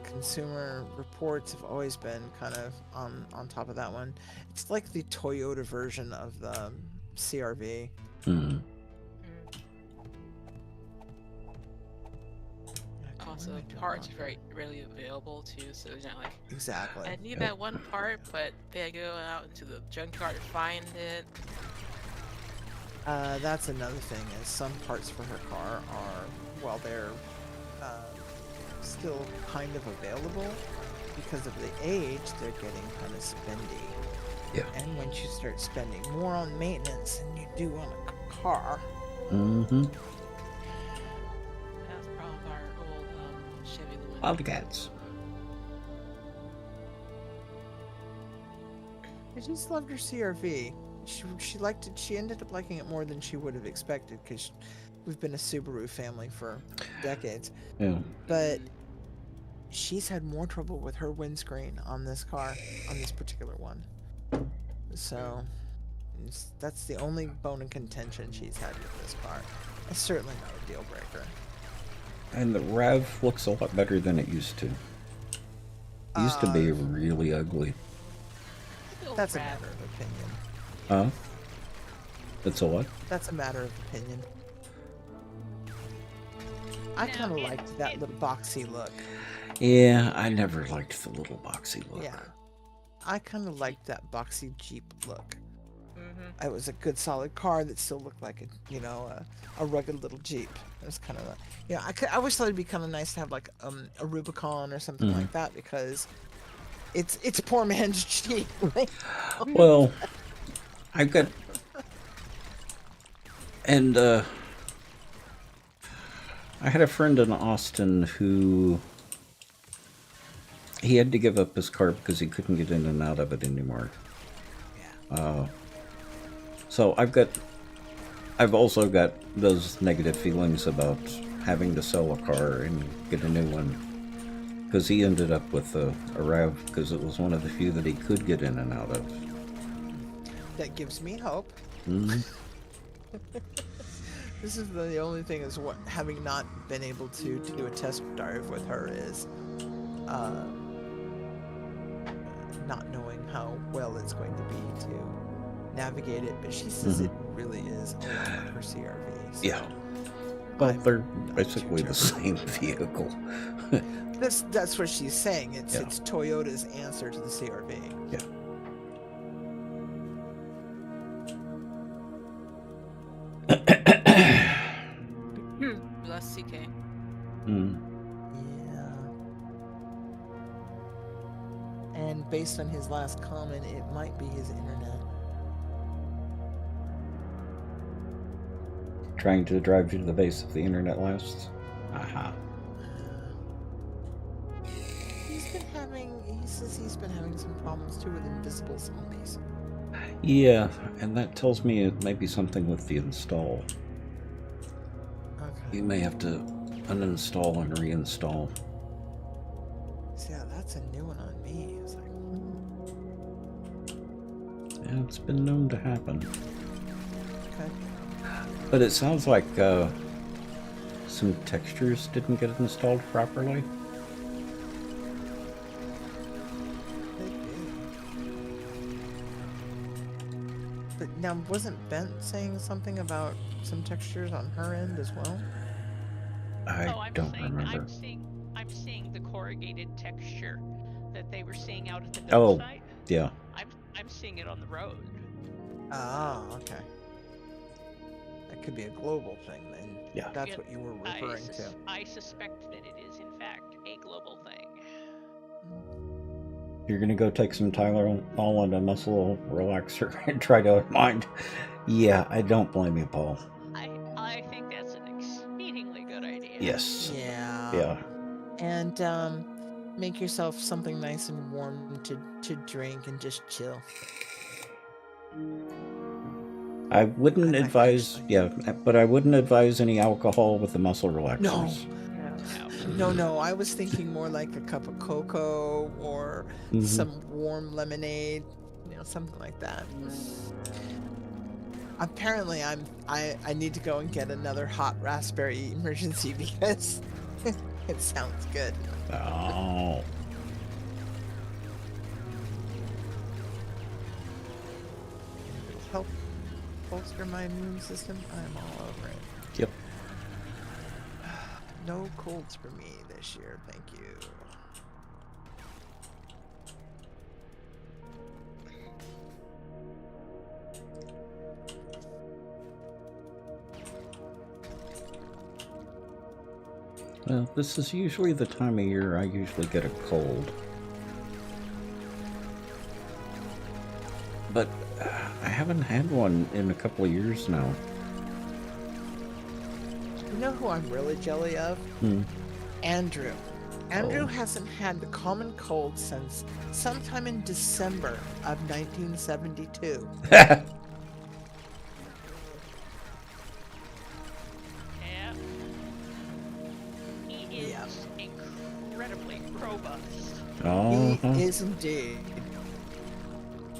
Consumer reports have always been kind of on top of that one. It's like the Toyota version of the CRV. Mm-hmm. Also, parts are very readily available too, so it's not like Exactly. I need that one part, but they go out into the junkyard to find it. That's another thing, is some parts for her car are, while they're still kind of available, because of the age, they're getting kind of spendy. Yeah. And once you start spending more on maintenance than you do on a car, Mm-hmm. That's the problem with our old Chevy Lumina. Wildcats. I just loved her CRV. She liked it. She ended up liking it more than she would have expected, because we've been a Subaru family for decades. Yeah. But she's had more trouble with her windscreen on this car, on this particular one. So that's the only bone in contention she's had with this car. It's certainly not a deal breaker. And the Rev looks a lot better than it used to. It used to be really ugly. That's a matter of opinion. Huh? That's a what? That's a matter of opinion. I No, kind of it- liked that it- little boxy look. Yeah, I never liked the little boxy look. Yeah. I kind of liked that boxy Jeep look. Mm-hmm. It was a good solid car that still looked like a rugged little Jeep. It was kind of I always thought it'd be kind of nice to have like a Rubicon or something like that, because it's poor man's Jeep. Well, I've got, and I had a friend in Austin who he had to give up his car because he couldn't get in and out of it anymore. So I've also got those negative feelings about having to sell a car and get a new one, because he ended up with a RAV because it was one of the few that he could get in and out of. That gives me hope. Mm-hmm. This is the only thing, is what, having not been able to do a test drive with her, is not knowing how well it's going to be to navigate it. But she says it really is a lot like her CRV. So Yeah. Well, I'm they're not basically too the same vehicle. That's what she's saying. It's Yeah. it's Toyota's answer to the CRV. Yeah. Bless CK. Mm. Yeah. And based on his last comment, it might be his internet. Trying to drive you to the base of the internet lasts. Aha. He says he's been having some problems too with invisible zombies. Yeah, and that tells me it may be something with the install. Okay. You may have to uninstall and reinstall. So yeah, that's a new one on me. It's like, Yeah, it's been known to happen. okay. But it sounds like some textures didn't get installed properly. But now, wasn't Bent saying something about some textures on her end as well? I don't remember. I'm seeing the corrugated texture that they were seeing out at the Oh. dump site. Yeah. I'm seeing it on the road. Ah, okay. That could be a global thing then. Yeah. That's Yeah, what you were referring to. I suspect that it is in fact a global thing. You're gonna go take some Tylenol and a muscle relaxer and try to unwind. Yeah, I don't blame you, Paul. I think that's an exceedingly good idea. Yes. Yeah. Yeah. And make yourself something nice and warm to drink and just chill. I wouldn't I might advise, actually. yeah, but I wouldn't advise any alcohol with the muscle relaxers. No, I was thinking more like a cup of cocoa or some warm lemonade, something like that. Apparently, I need to go and get another hot raspberry emergency because it sounds good. Oh. It'll help bolster my immune system. I'm all over it. Yep. No colds for me this year, thank you. Well, this is usually the time of year I usually get a cold. But I haven't had one in a couple of years now. You know who I'm really jelly of? Andrew. Andrew hasn't had the common cold since sometime in December of 1972. Yeah. He is Yeah. incredibly robust. Oh. He is indeed.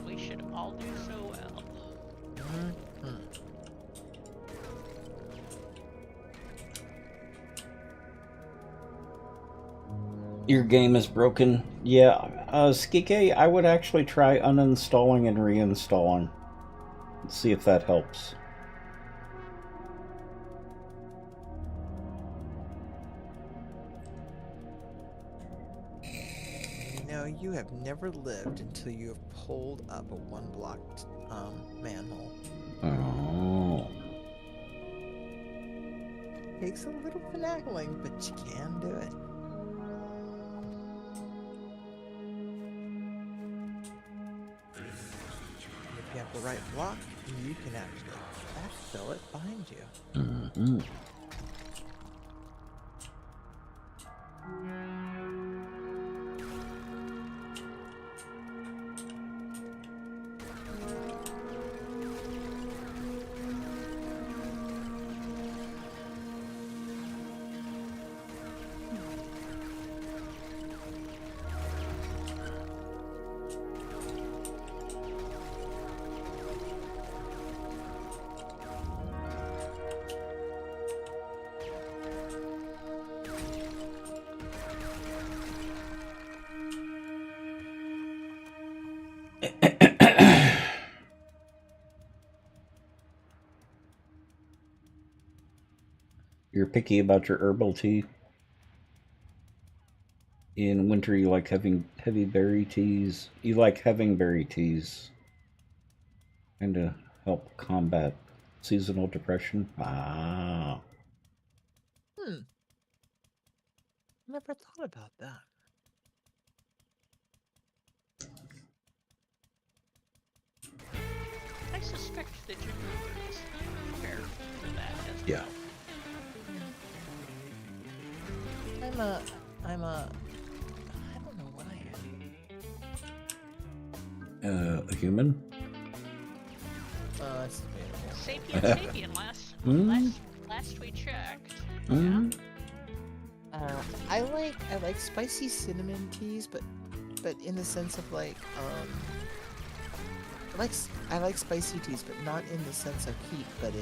We should all do so well. Mhm. Your game is broken. Yeah, Skike, I would actually try uninstalling and reinstalling. See if that helps. You know, you have never lived until you have pulled up a one-blocked manhole. Oh. Takes a little finagling, but you can do it. If you have the right block, you can actually backfill it behind you. Mm-hmm. You're picky about your herbal tea. In winter, you like having heavy berry teas. You like having berry teas. And to help combat seasonal depression. Ah. Never thought about that. I suspect the ginger is prepared for that as Yeah. I don't know what I am. A human? It's debatable. Sapien last we checked. Mm. I like spicy cinnamon teas, but in the sense of like I like spicy teas, but not in the sense of heat, but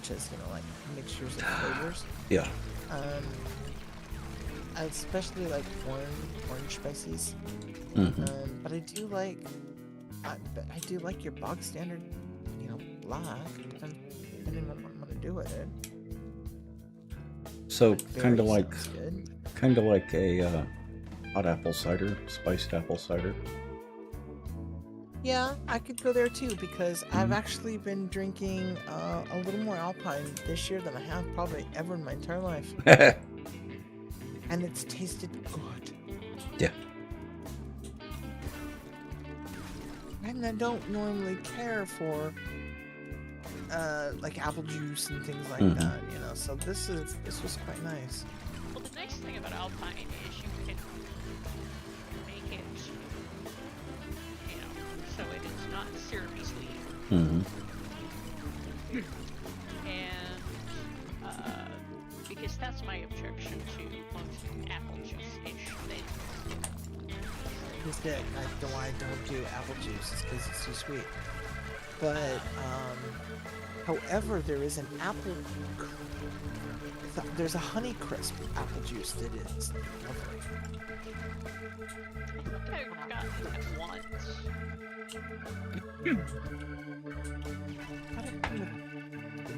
just like mixtures of flavors. Yeah. I especially like orange spices. Mm-hmm. But I do like your bog standard, black, depending on what I'm gonna do with it. So Berry kind of like a hot apple cider, spiced apple cider. Yeah, I could go there too because I've actually been drinking a little more Alpine this year than I have probably ever in my entire life, and it's tasted good. Yeah. And I don't normally care for like apple juice and things like that, So this was quite nice. Well, the nice thing about Alpine is you can make it, so it is not syrupy sweet. Mm-hmm. And because that's my objection to most apple juice-ish things. Why I don't do apple juice is because it's too sweet. But however, there is an apple. There's a honey crisp apple juice that is lovely. I think I've gotten that once. Got it from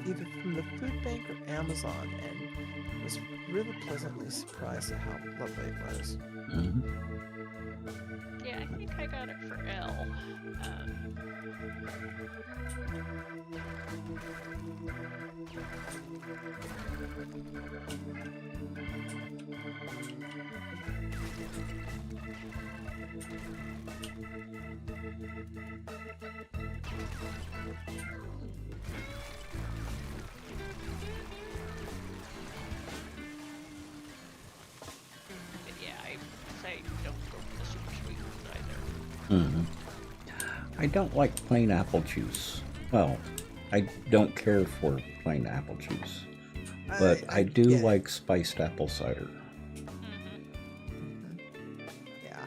either from the food bank or Amazon, and was really pleasantly surprised at how lovely it was. Mhm. Yeah, I think I got it for L. But yeah, I say don't go for the super sweet ones either. Mhm. I don't like plain apple juice. Well, I don't care for plain apple juice, but I do get it. like spiced apple cider. Mm-hmm. Yeah.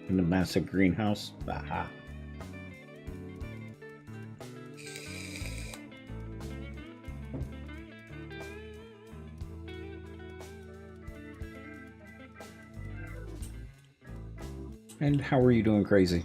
In the massive greenhouse. Aha. And how are you doing, Crazy?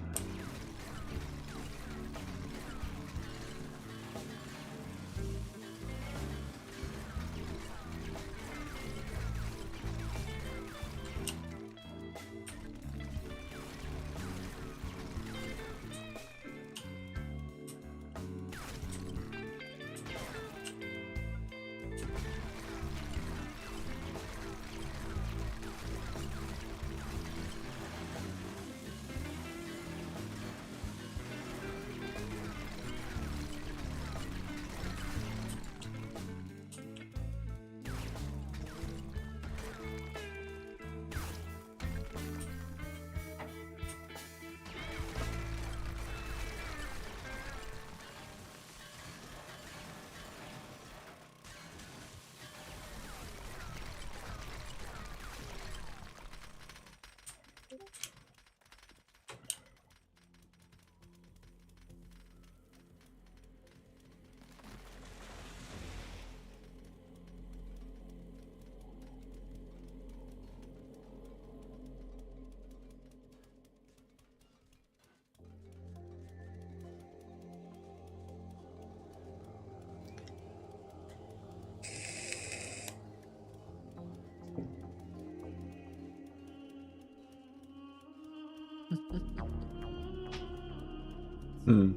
Hmm.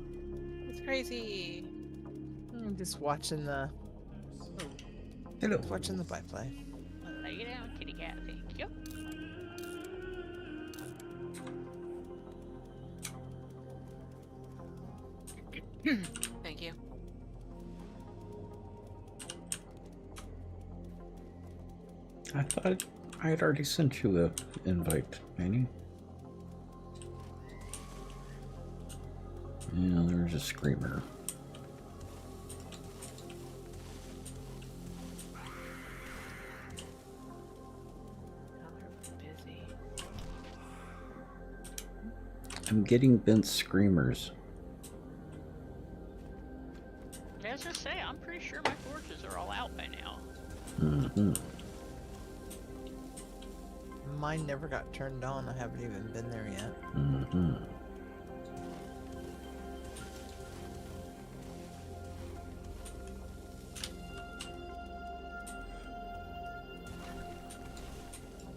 It's crazy. I'm just watching the Hello. byplay. Lay it down, kitty cat. Thank you. Thank you. I thought I had already sent you an invite, Manny. Yeah, there's a screamer. Oh, they're busy. I'm getting bent screamers. As I say, I'm pretty sure my forges are all out by now. Mm-hmm. Mine never got turned on. I haven't even been there yet. Mm-hmm.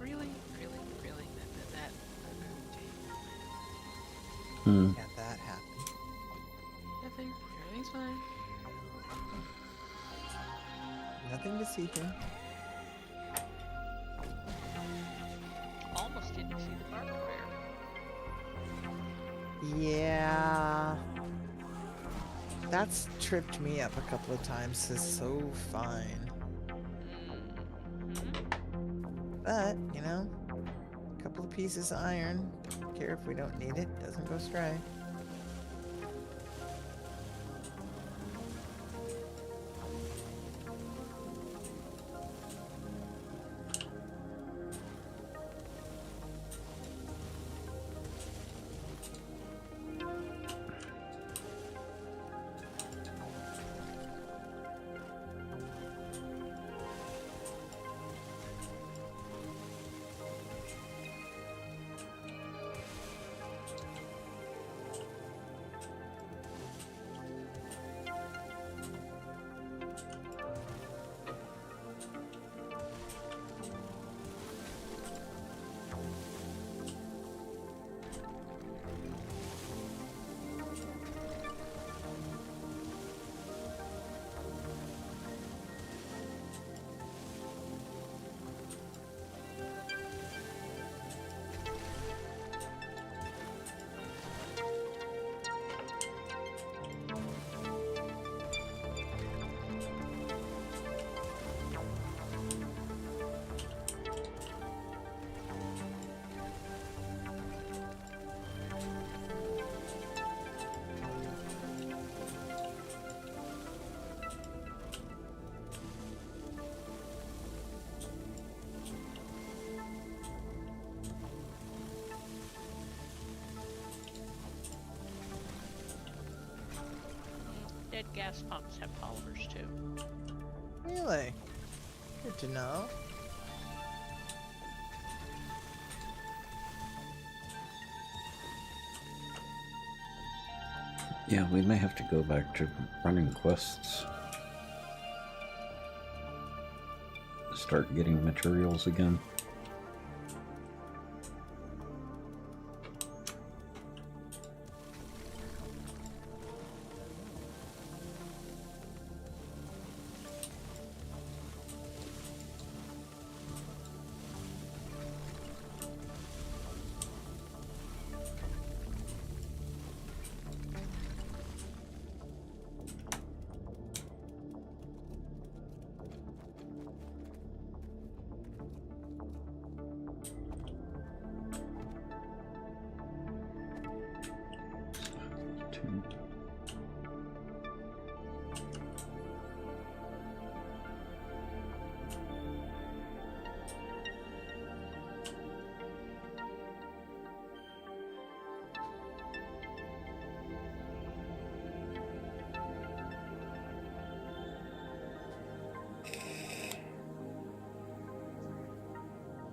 Really? Hmm. Yeah, that happened. Everything's fine. Nothing to see here. Almost didn't see the barbed wire. Yeah. That's tripped me up a couple of times. It's so fine. Mm-hmm. But, you know, a couple of pieces of iron. Don't care if we don't need it. Doesn't go stray. that gas pumps have polymers too. Really? Good to know. Yeah, we may have to go back to running quests. Start getting materials again.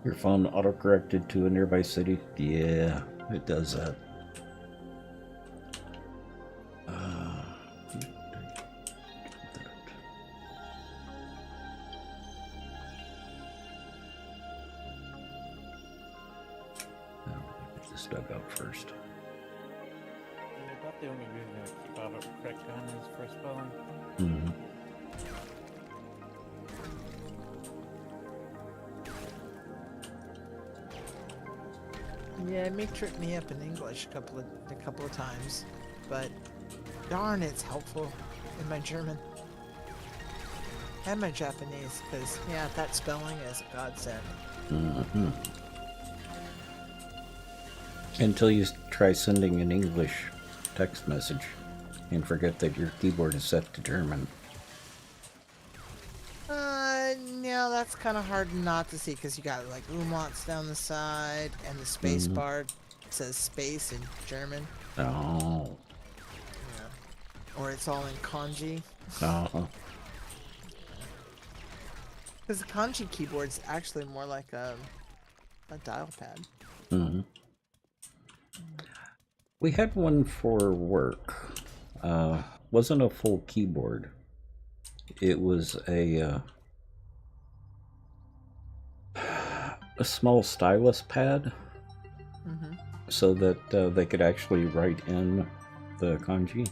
Your phone autocorrected to a nearby city? Yeah, it does that. Get this dug out first. Yeah, about the only reason I keep autocorrect on is for spelling. Mm-hmm. Yeah, it may trip me up in English a couple of times, but darn, it's helpful in my German and my Japanese, because yeah, that spelling is a godsend. Mm-hmm. Until you try sending an English text message and forget that your keyboard is set to German. No, that's kind of hard not to see, because you got like umlauts down the side, and the space bar says space in German. Oh. Yeah. Or it's all in kanji. Uh-huh. Because the kanji keyboard's actually more like a dial pad. Mm-hmm. We had one for work. Wasn't a full keyboard. It was a small stylus pad, so that they could actually write in the kanji.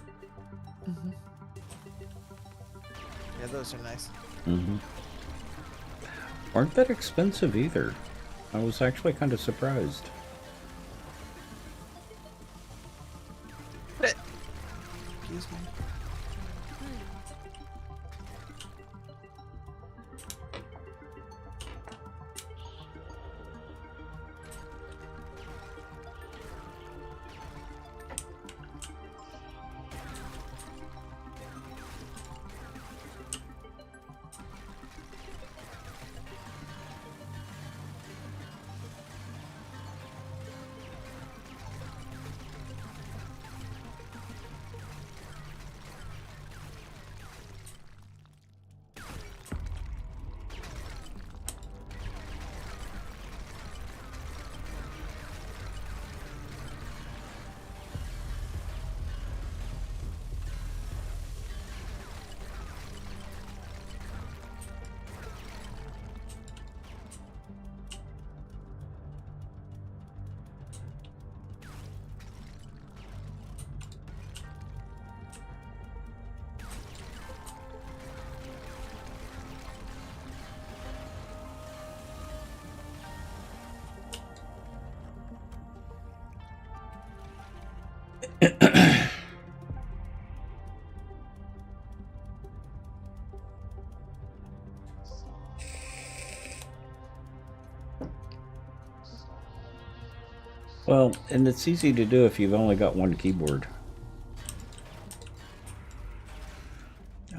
Yeah, those are nice. Aren't that expensive either. I was actually kind of surprised. Excuse me. Well, and it's easy to do if you've only got one keyboard.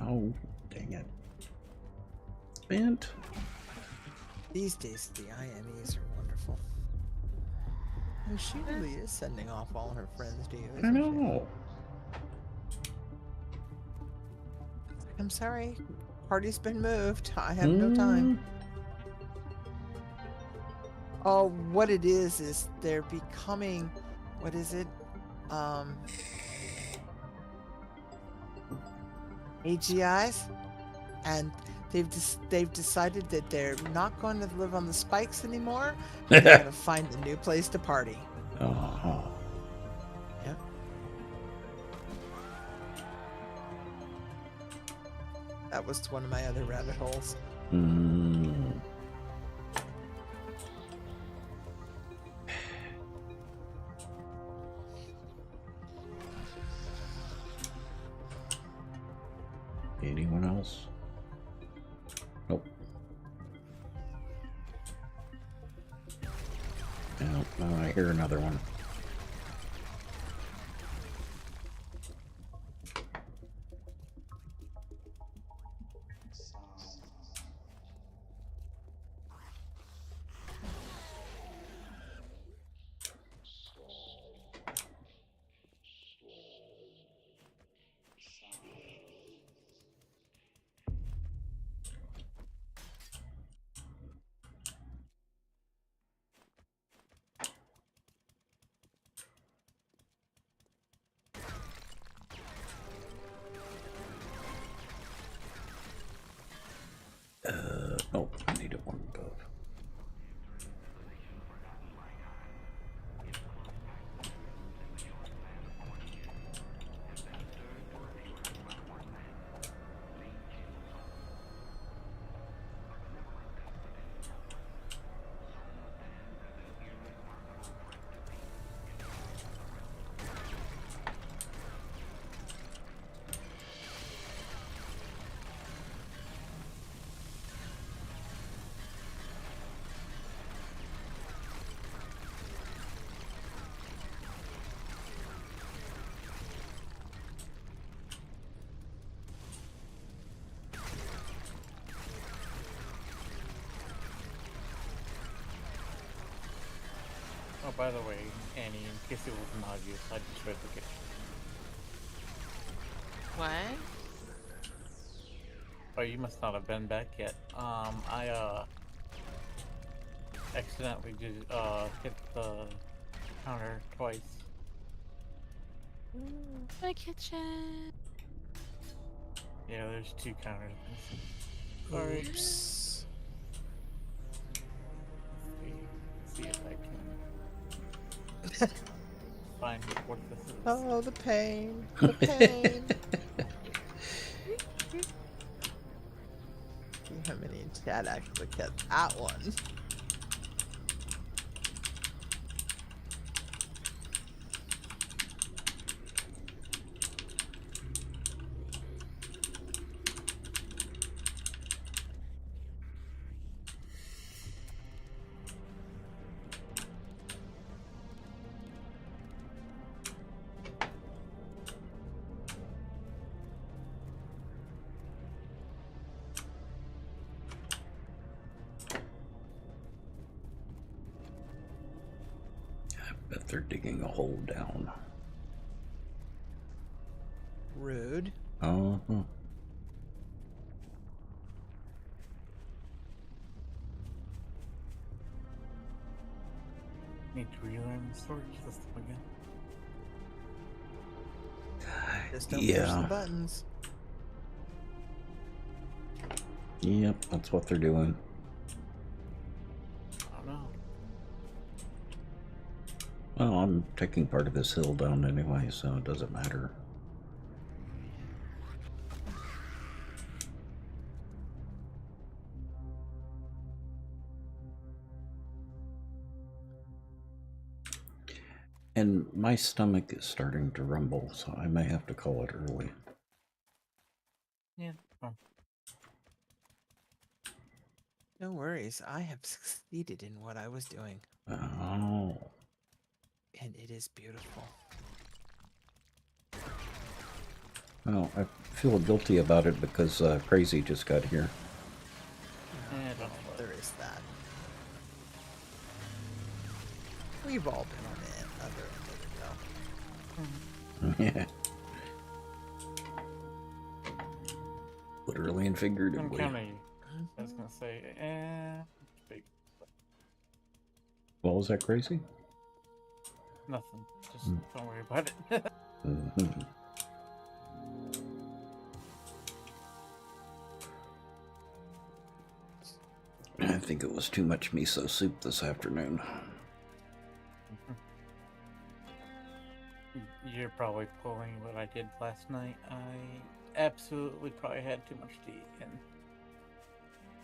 Oh, dang it. Bent. These days, the IMEs are wonderful. And she really is sending off all her friends to you, I isn't know. I'm sorry. Party's been moved. I have no time. Oh, what it is they're becoming, what is it? AGIs, and they've decided that they're not going to live on the spikes anymore. They're going to find a new place to party. Uh-huh. Yep. That was one of my other rabbit holes. Mm. Anyone else? Nope. No, I hear another one. Oh, I need one above. Oh, by the way, Annie, in case it wasn't obvious, I just read the kitchen. What? Oh, you must not have been back yet. I accidentally did, hit the counter twice. My kitchen. Yeah, there's 2 counters missing. Sorry. Oops. Let's see if I can find what this is. Oh, the pain. The pain. See how many in chat actually kept that one. Bet they're digging a hole down. Rude. Uh-huh. Need to relearn the storage system again. Just don't push Yeah. the buttons. Yep, that's what they're doing. I don't know. Well, I'm taking part of this hill down anyway, so it doesn't matter. And my stomach is starting to rumble, so I may have to call it early. Yeah. Oh. No worries. I have succeeded in what I was doing. Oh. And it is beautiful. Well, I feel guilty about it because Crazy just got here. Yeah, don't worry. There is that. We've all been on the other end of it, though. Yeah. and figuratively. County. I was gonna say, big. Well, is that crazy? Nothing. Just don't worry about it. Mhm. I think it was too much miso soup this afternoon. You're probably pulling what I did last night. I absolutely probably had too much to eat and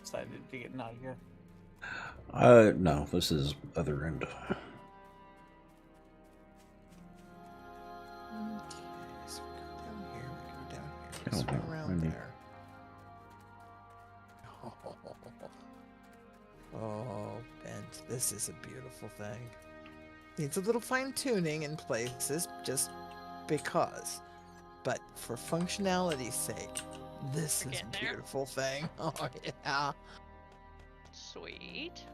decided to get nausea. No, this is other end. Okay, so we go down here, we go down here, we Oh, swing no, around maybe. there. Oh, Bent, this is a beautiful thing. Needs a little fine tuning in places, just because. But for functionality's sake, this We're is getting a there. beautiful thing. Oh, yeah. Sweet.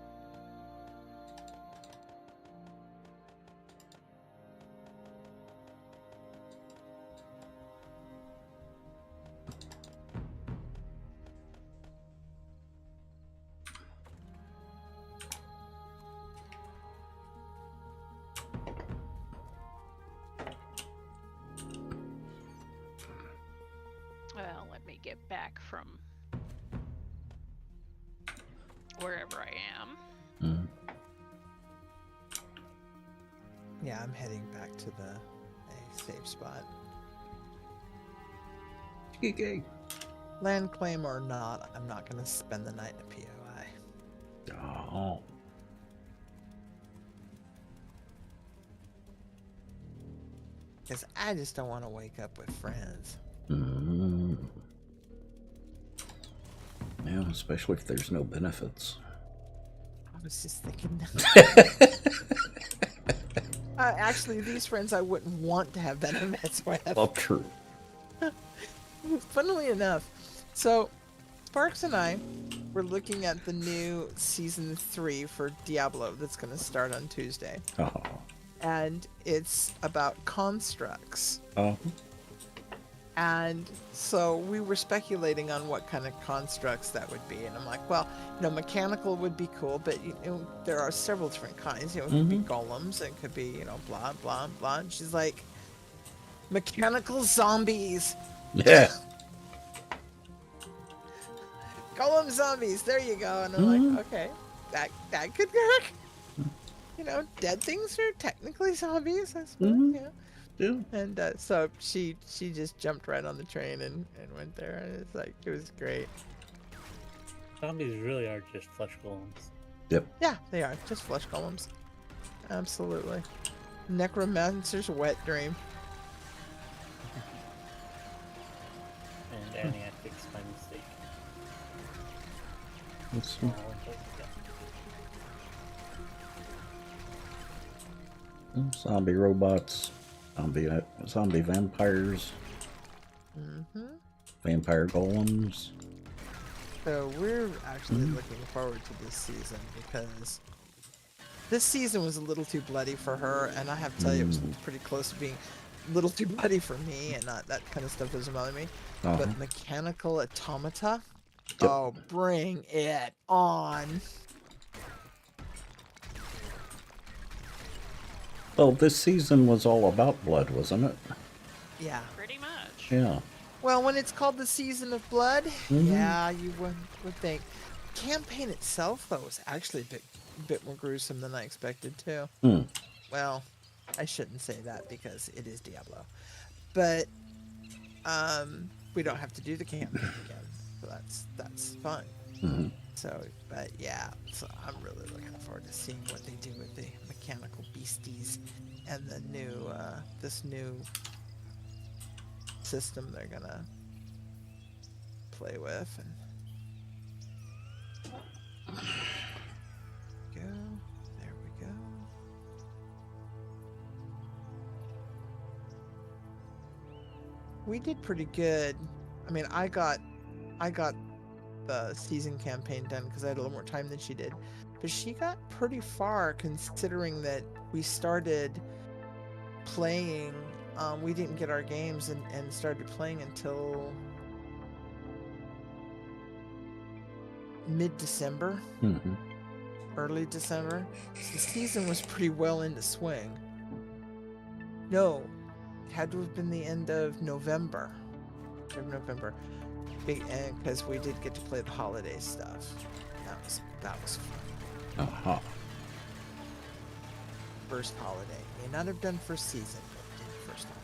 Well, let me get back from wherever I am. Mm. Yeah, I'm heading back to the safe spot. Yay. Land claim or not, I'm not going to spend the night in a POI. Oh. Because I just don't want to wake up with friends. Mm. Yeah, especially if there's no benefits. I was just thinking. Actually, these friends I wouldn't want to have benefits with. Well, true. Funnily enough, so Sparks and I were looking at the new season 3 for Diablo that's going to start on Tuesday. Oh. And it's about constructs. Oh. And so we were speculating on what kind of constructs that would be. And I'm like, well, mechanical would be cool, but there are several different kinds. It could be golems, it could be, blah, blah, blah. And she's like, mechanical zombies. Yeah. Golem zombies, there you go. And I'm like, okay, that could work. Dead things are technically zombies, I suppose. Yeah. And so she just jumped right on the train and went there, and it's like, it was great. Zombies really are just flesh golems. Yep. Yeah, they are just flesh golems. Absolutely. Necromancer's wet dream. And Aniactic's by mistake. Let's see. Small, but yeah. Zombie robots. Zombie vampires. Vampire golems. So we're actually looking forward to this season, because this season was a little too bloody for her, and I have to tell you, it was pretty close to being a little too bloody for me, and that kind of stuff doesn't bother me. But mechanical automata, oh, bring it on. Well, this season was all about blood, wasn't it? Yeah. Pretty much. Yeah. Well, when it's called the Season of Blood, yeah, you would think. Campaign itself, though, was actually a bit more gruesome than I expected, too. Well, I shouldn't say that because it is Diablo. But we don't have to do the campaign again, so that's fun. So, but yeah, so I'm really looking forward to seeing what they do with the mechanical beasties and the new this new system they're gonna play with. And there we go. We did pretty good. I mean, I got the season campaign done because I had a little more time than she did, but she got pretty far considering that we started playing. We didn't get our games and started playing until mid-December, Mm-hmm. early December. So the season was pretty well into swing. No, it had to have been the end of November. Because we did get to play the holiday stuff. That was fun. Uh-huh. First holiday. May not have done first season, but did first holiday.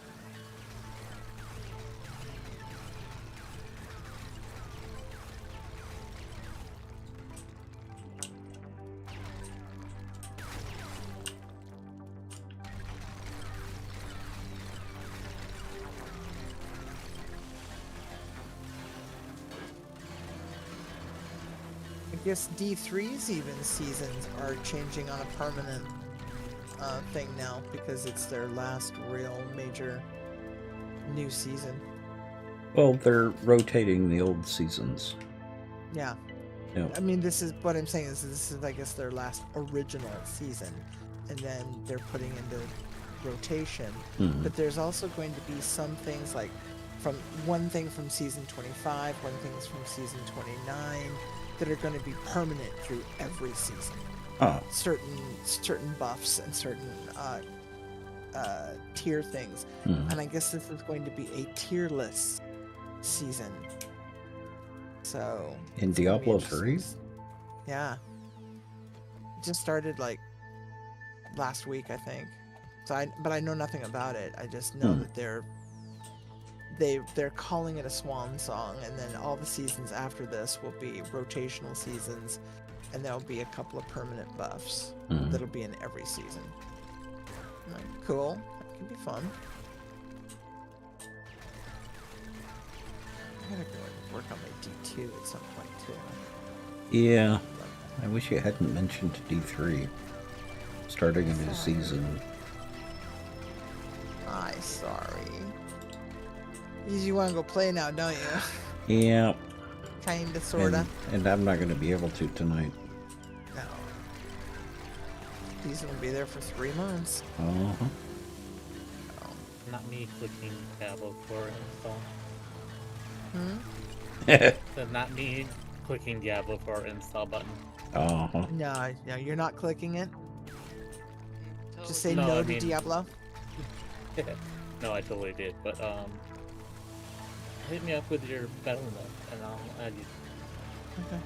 I guess D3's even seasons are changing on a permanent thing now because it's their last real major new season. Well, they're rotating the old seasons. Yeah. Yep. I mean, this is what I'm saying is this is, I guess, their last original season, and then they're putting into rotation. Mhm. But there's also going to be some things like from one thing from season 25, one thing's from season 29 that are going to be permanent through every season. Oh. Certain buffs and certain tier things. Mhm. And I guess this is going to be a tierless season. So In it's gonna be Diablo interesting. 3? Yeah. It just started like last week, I think. But I know nothing about it. I just know that they're calling it a swan song, and then all the seasons after this will be rotational seasons, and there'll be a couple of permanent buffs Mhm. that'll be in every season. I'm like, cool. That can be fun. I gotta go and work on my D2 at some point too. Yeah. I wish you hadn't mentioned D3. Starting a new Sorry. season. I'm sorry. You want to go play now, don't you? Yeah. Kinda, sorta. And I'm not going to be able to tonight. No. He's gonna be there for 3 months. Uh-huh. Not me clicking Diablo 4 install. So not me clicking Diablo 4 install button. Uh-huh. No, you're not clicking it. Totally. Just say No, no I to mean- Diablo. No, I totally did, but hit me up with your battle note and I'll add you. Okay.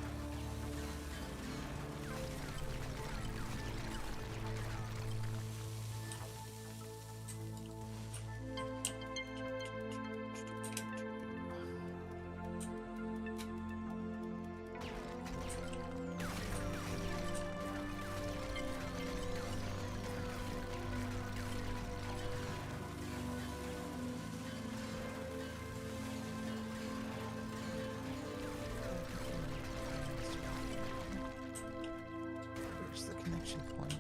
Where's the connection point?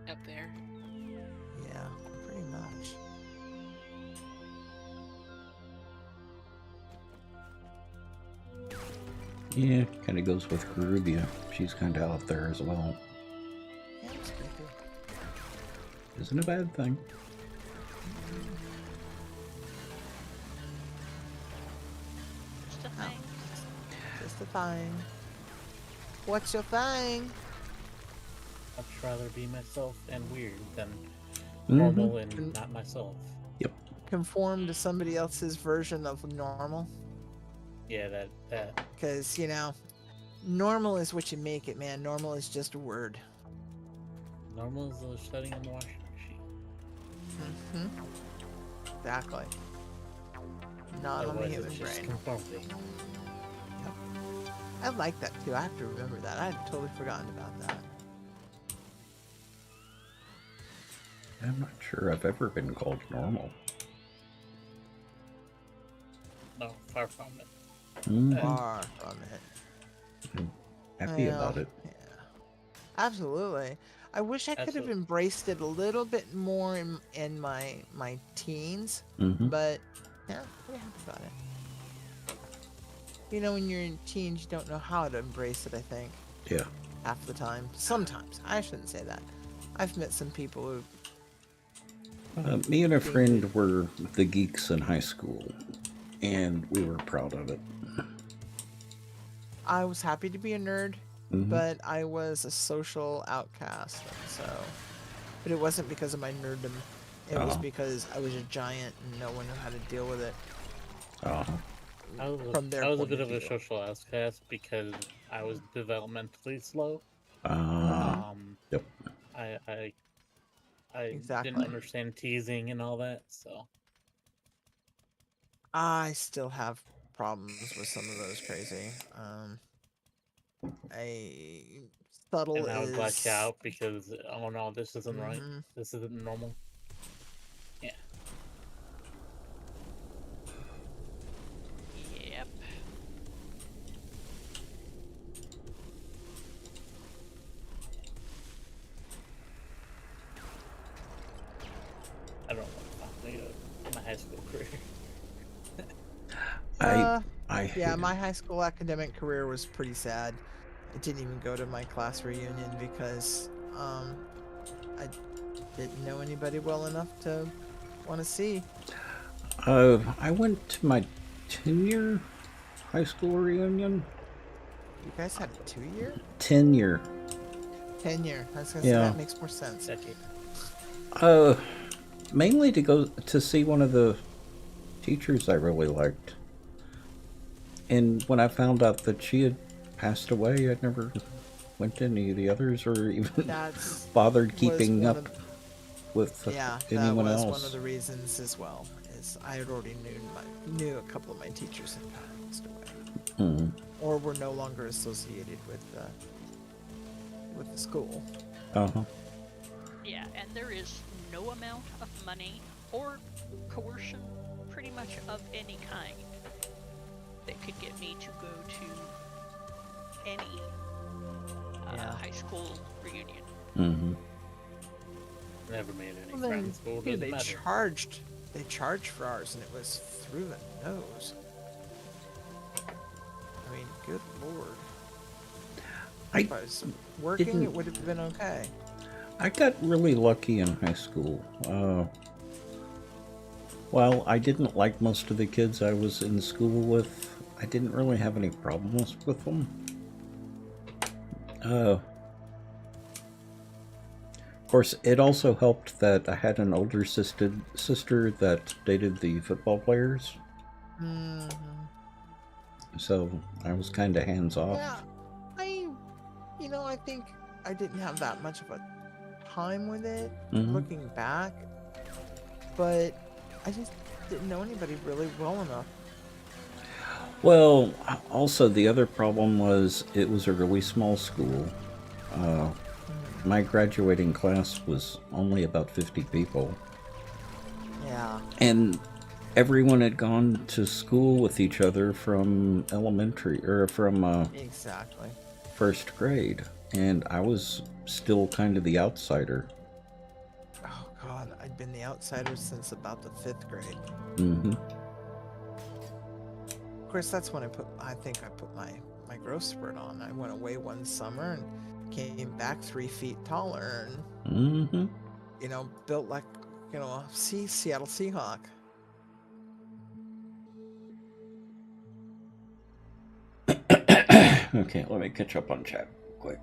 Up there. Yeah, pretty much. Yeah, kind of goes with Garubia. She's kind of out there as well. Yeah, it's pretty good. Isn't a bad thing. Just a Oh. thing. Just a thing. What's your thing? I'd rather be myself and weird than Mhm. normal and not myself. Conform to somebody else's version of normal? Yeah, that. Because, normal is what you make it, man. Normal is just a word. Normal is the setting on the washing machine. Mm-hmm. Exactly. Not on the Otherwise, human it's just brain. conformity. I like that too. I have to remember that. I had totally forgotten about that. I'm not sure I've ever been called normal. No, far from it. Mhm. Far from it. Happy Well, about it. Yeah. Absolutely. I wish I could have Absolutely. embraced it a little bit more in my teens, Hmm. but yeah, pretty happy about it. When you're in teens, you don't know how to embrace it, I think, Yeah. half the time. Sometimes. I shouldn't say that. I've met some people who, Me and a friend were the geeks in high school, and we were proud of it. I was happy to be a nerd, Mhm. but I was a social outcast, and so. But it wasn't because of my nerddom. It was Oh. because I was a giant and no one knew how to deal with it Oh. from their I was a point bit of of a view. social outcast because I was developmentally slow. Mhm. Yep. I didn't Exactly. understand teasing and all that, so I still have problems with some of those crazy. A subtle and I would lash is. out because oh no, this isn't right. Mhm. This isn't normal. Yeah. Yep. I don't want to talk about my high school career. I Yeah, my high school academic career was pretty sad. I didn't even go to my class reunion because I didn't know anybody well enough to want to see. I went to my 10-year high school reunion. You guys had a 2-year? 10-year. 10-year. I was gonna say Yeah. that makes more sense. Decade. Mainly to go to see one of the teachers I really liked. And when I found out that she had passed away, I never went to any of the others or even That's bothered was keeping one up of with yeah, that anyone was else. one of the reasons as well. Is I had already knew a couple of my teachers had passed away, Mhm. or were no longer associated with the school. Uh-huh. Yeah, and there is no amount of money or coercion, pretty much of any kind, that could get me to go to any Yeah. high school reunion. Mm-hmm. Never made any Well, then, friends, but it dude, doesn't matter. they charged for ours, and it was through the nose. I mean, good lord. If I was working, didn't- it would have been okay. I got really lucky in high school. While I didn't like most of the kids I was in school with, I didn't really have any problems with them. Of course, it also helped that I had an older sister that dated the football players, Hmm. so I was kind of hands off. Yeah, I think I didn't have that much of a time with it, Mhm. looking back, but I just didn't know anybody really well enough. Well, also the other problem was it was a really small school. My graduating class was only about 50 people, Yeah. and everyone had gone to school with each other from elementary or from Exactly. first grade, and I was still kind of the outsider. Oh god, I'd been the outsider since about the 5th grade. Mm-hmm. Of course, that's when I think I put my growth spurt on. I went away one summer and came back 3 feet taller and, Mm-hmm. built like, a Seattle Seahawk. Okay, let me catch up on chat quick.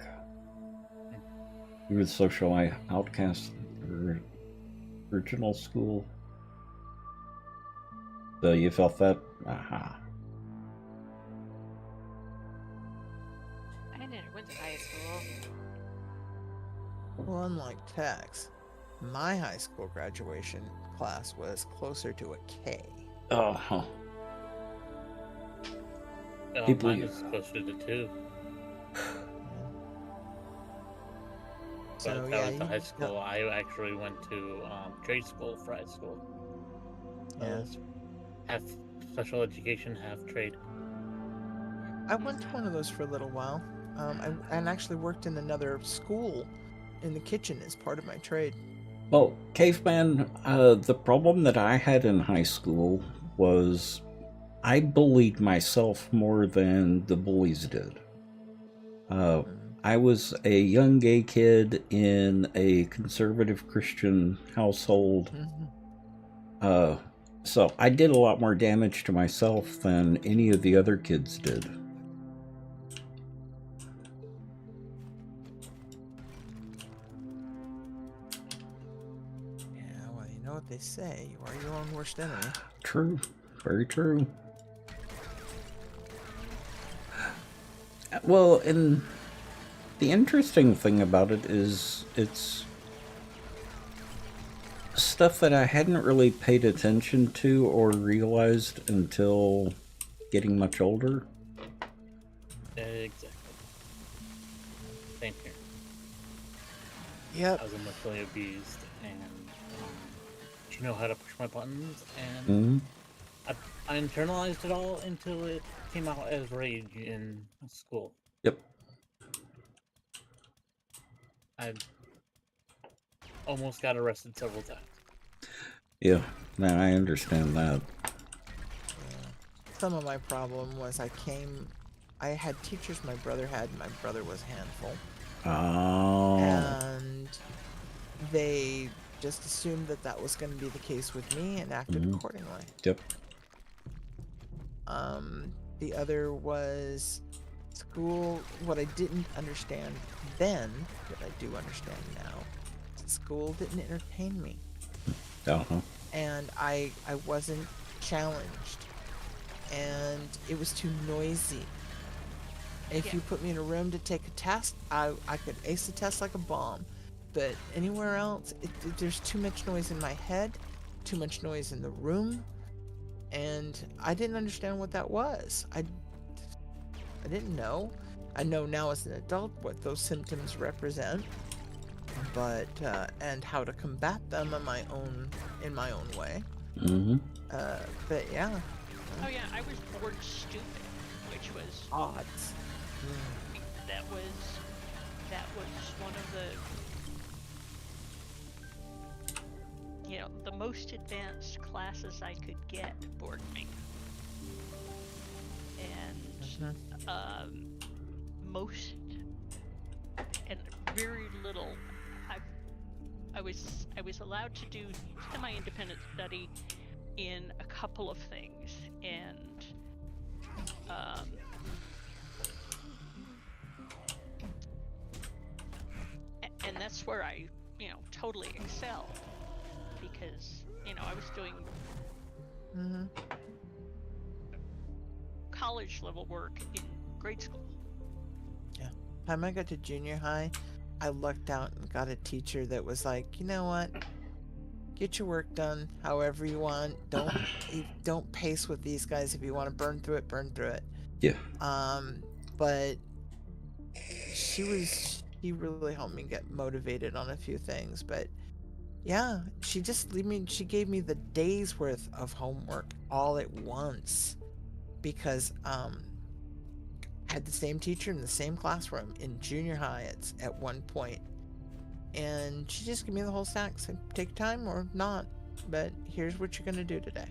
You were the social outcast original school. So you felt that? Aha. I never went to high school. Well, unlike Tex, my high school graduation class was closer to a K. Oh. People Mine you- is closer to 2. So But yeah, that was the high you- school. I actually went to trade school for high school. So Yeah. it was half special education, half trade. I went to one of those for a little while. And actually worked in another school in the kitchen as part of my trade. Well, Caveman, the problem that I had in high school was I bullied myself more than the bullies did. I was a young gay kid in a conservative Christian household. So I did a lot more damage to myself than any of the other kids did. what they say. You are your own worst enemy. True. Very true. Well, and the interesting thing about it is it's stuff that I hadn't really paid attention to or realized until getting much older. Exactly. Same here. Yep. I was emotionally abused, and you know how to push my buttons, and I internalized it all until it came out as rage in school. Yep. I almost got arrested several times. Yeah, now I understand that. Some of my problem was I had teachers my brother had, and my brother was a handful. Oh. And they just assumed that that was going to be the case with me and acted accordingly. Yep. The other was school. What I didn't understand then, that I do understand now, school didn't entertain me. Uh-huh. And I wasn't challenged. And it was too noisy. If you put me in a room to take a test, I could ace the test like a bomb. But anywhere else, there's too much noise in my head, too much noise in the room, and I didn't understand what that was. I didn't know. I know now as an adult what those symptoms represent, but and how to combat them in my own way. But yeah. Oh yeah, I was bored stupid, which was Odds. that was one of the most advanced classes I could get bored me. And most and very little I was allowed to do semi-independent study in a couple of things, and that's where I totally excelled, because I was doing college level work in grade school. Yeah. Time I got to junior high, I lucked out and got a teacher that was like, you know what? Get your work done however you want. Don't pace with these guys. If you want to burn through it, burn through it. Yeah. But she really helped me get motivated on a few things. But yeah, she gave me the day's worth of homework all at once, because I had the same teacher in the same classroom in junior high at one point. And she just gave me the whole stack. Said, take time or not, but here's what you're going to do today.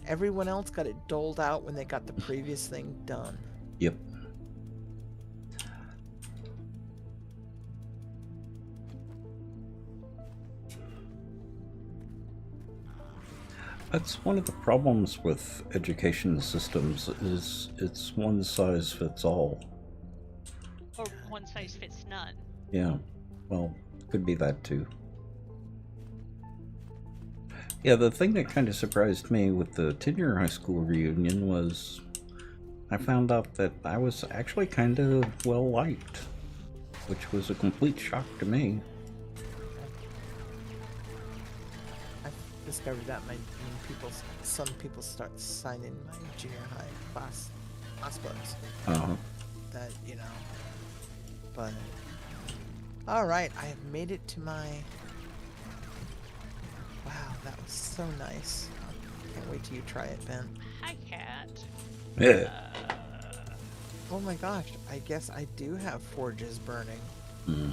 Everyone else got it doled out when they got the previous thing done. Yep. That's one of the problems with education systems, is it's one size fits all. Or one size fits none. Yeah. Well, could be that too. Yeah, the thing that kind of surprised me with the 10-year high school reunion was I found out that I was actually kind of well liked, which was a complete shock to me. I discovered that some people start signing my junior high class books. That but all right, I have made it to my. Wow, that was so nice. Can't wait till you try it, Ben. Hi, cat. Yeah. Oh my gosh, I guess I do have forges burning. Lord.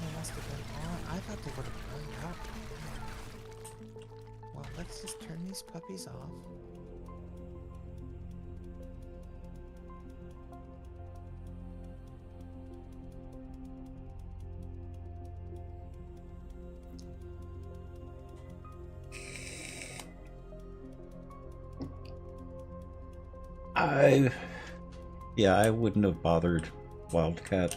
They must have been on. I thought they would have burned up. Well, let's just turn these puppies off. I wouldn't have bothered. Wildcat.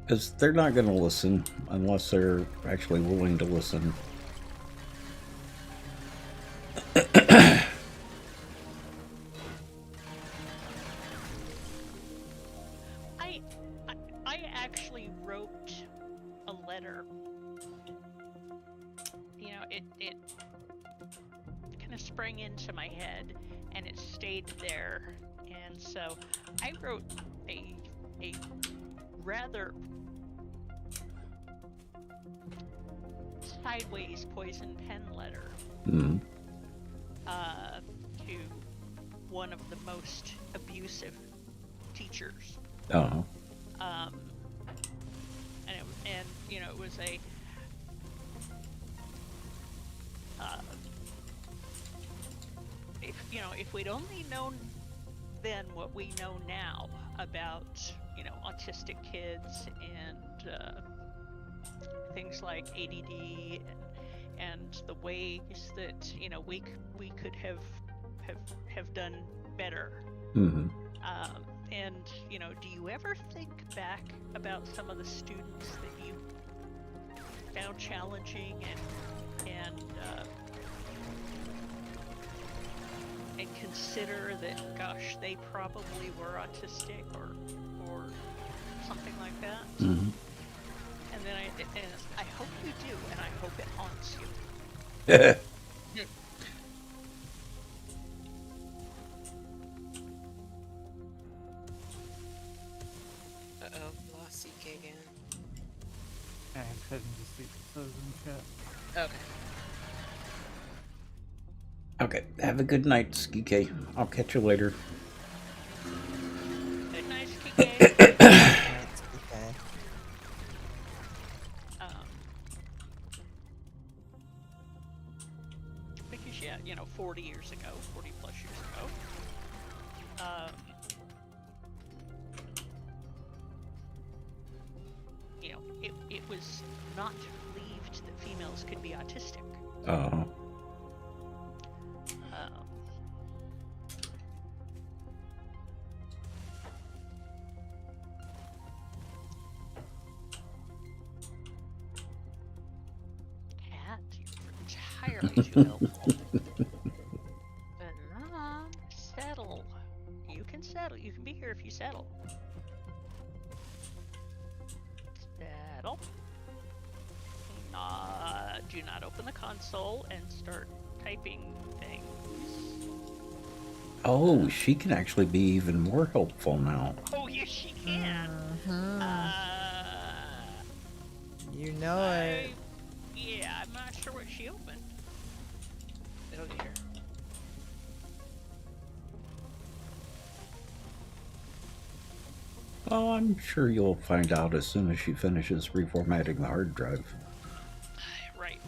Because they're not going to listen unless they're actually willing to listen. I actually wrote a letter. You know, it kind of sprang into my head, and it stayed there. And so I wrote a rather sideways poison pen letter to one of the most abusive teachers. Oh. And you know, it was a if we'd only known then what we know now about, you know, autistic kids and things like ADD and the ways that, you know, we could have done better. Mm-hmm. And you know, do you ever think back about some of the students that you found challenging and consider that, gosh, they probably were autistic or something like that? Mm-hmm. And then I hope you do, and I hope it haunts you. Uh-oh, lost CK again. I'm heading to sleep, so in chat. Okay. Okay, have a good night, Skike. I'll catch you later. Good night, Kike. That's okay. Because yeah, you know, 40 years ago, 40 plus years ago, you know, it was not believed that females could be autistic. Uh-huh. Cat, you're entirely too helpful. But Mom, settle. You can settle. You can be here if you settle. Settle. Do not open the console and start typing things. Oh, she can actually be even more helpful now. Oh, yes, she can. You know it. Yeah, I'm not sure what she opened. Oh dear. Oh, I'm sure you'll find out as soon as she finishes reformatting the hard drive. Right.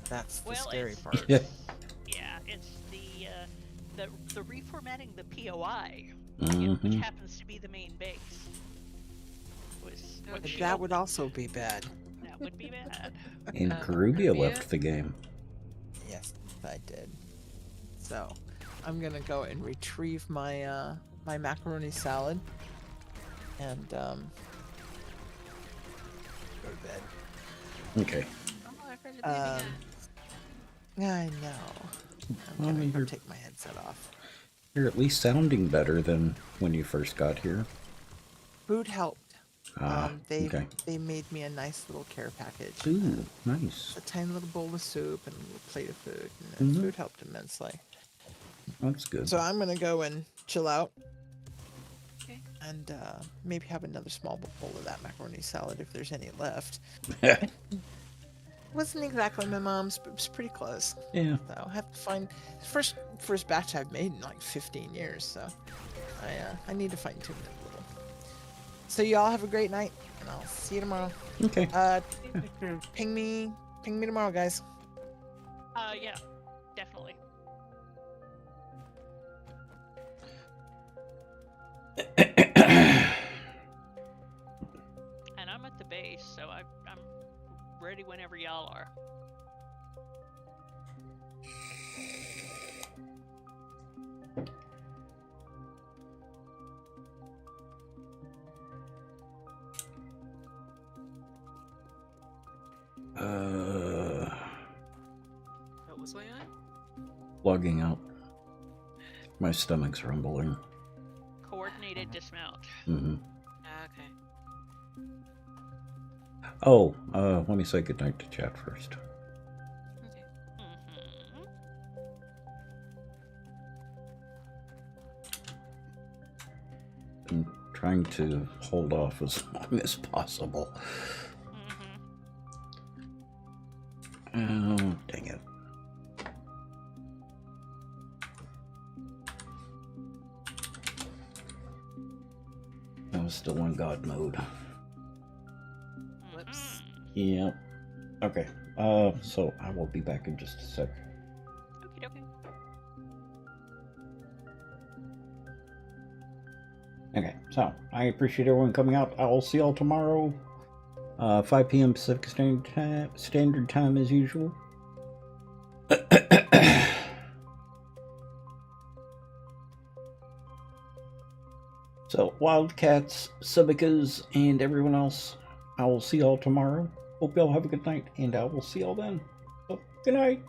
That's the Well, scary it's- part. Yeah. Yeah, it's the reformatting the POI, which Mm-hmm. happens to be the main base. Was what she That would opened. also be bad. That would be bad. And Karubia Karubia? left the game. Yes, I did. So, I'm gonna go and retrieve my my macaroni salad and go to bed. Okay. Oh, I've heard of I know. I'm Well, gonna you're- take my headset off. You're at least sounding better than when you first got here. Food helped. They okay. they made me a nice little care package. Ooh, nice. A tiny little bowl of soup and a little plate of food. And the food helped immensely. That's good. So I'm gonna go and chill out. Okay. And maybe have another small bowl of that macaroni salad if there's any left. Wasn't exactly my mom's, but it was pretty close. Yeah. So I have to find first batch I've made in like 15 years. So I need to fine tune it a little. So y'all have a great night, and I'll see you tomorrow. Okay. Ping me tomorrow, guys. Yeah, definitely. And I'm at the base, so I'm ready whenever y'all are. What was going on? Logging out. My stomach's rumbling. Coordinated dismount. Mm-hmm. Okay. Oh, let me say goodnight to chat first. Okay. Mm-hmm. I'm trying to hold off as long as possible. Mm-hmm. Oh, dang it. I was still in God mode. Whoops. Yep. Okay. So I will be back in just a sec. Okie dokie. Okay, so I appreciate everyone coming out. I will see y'all tomorrow, 5 p.m. Pacific Standard Time as usual. So, Wildcats, Civicas, and everyone else, I will see y'all tomorrow. Hope y'all have a good night, and I will see y'all then. So, good night.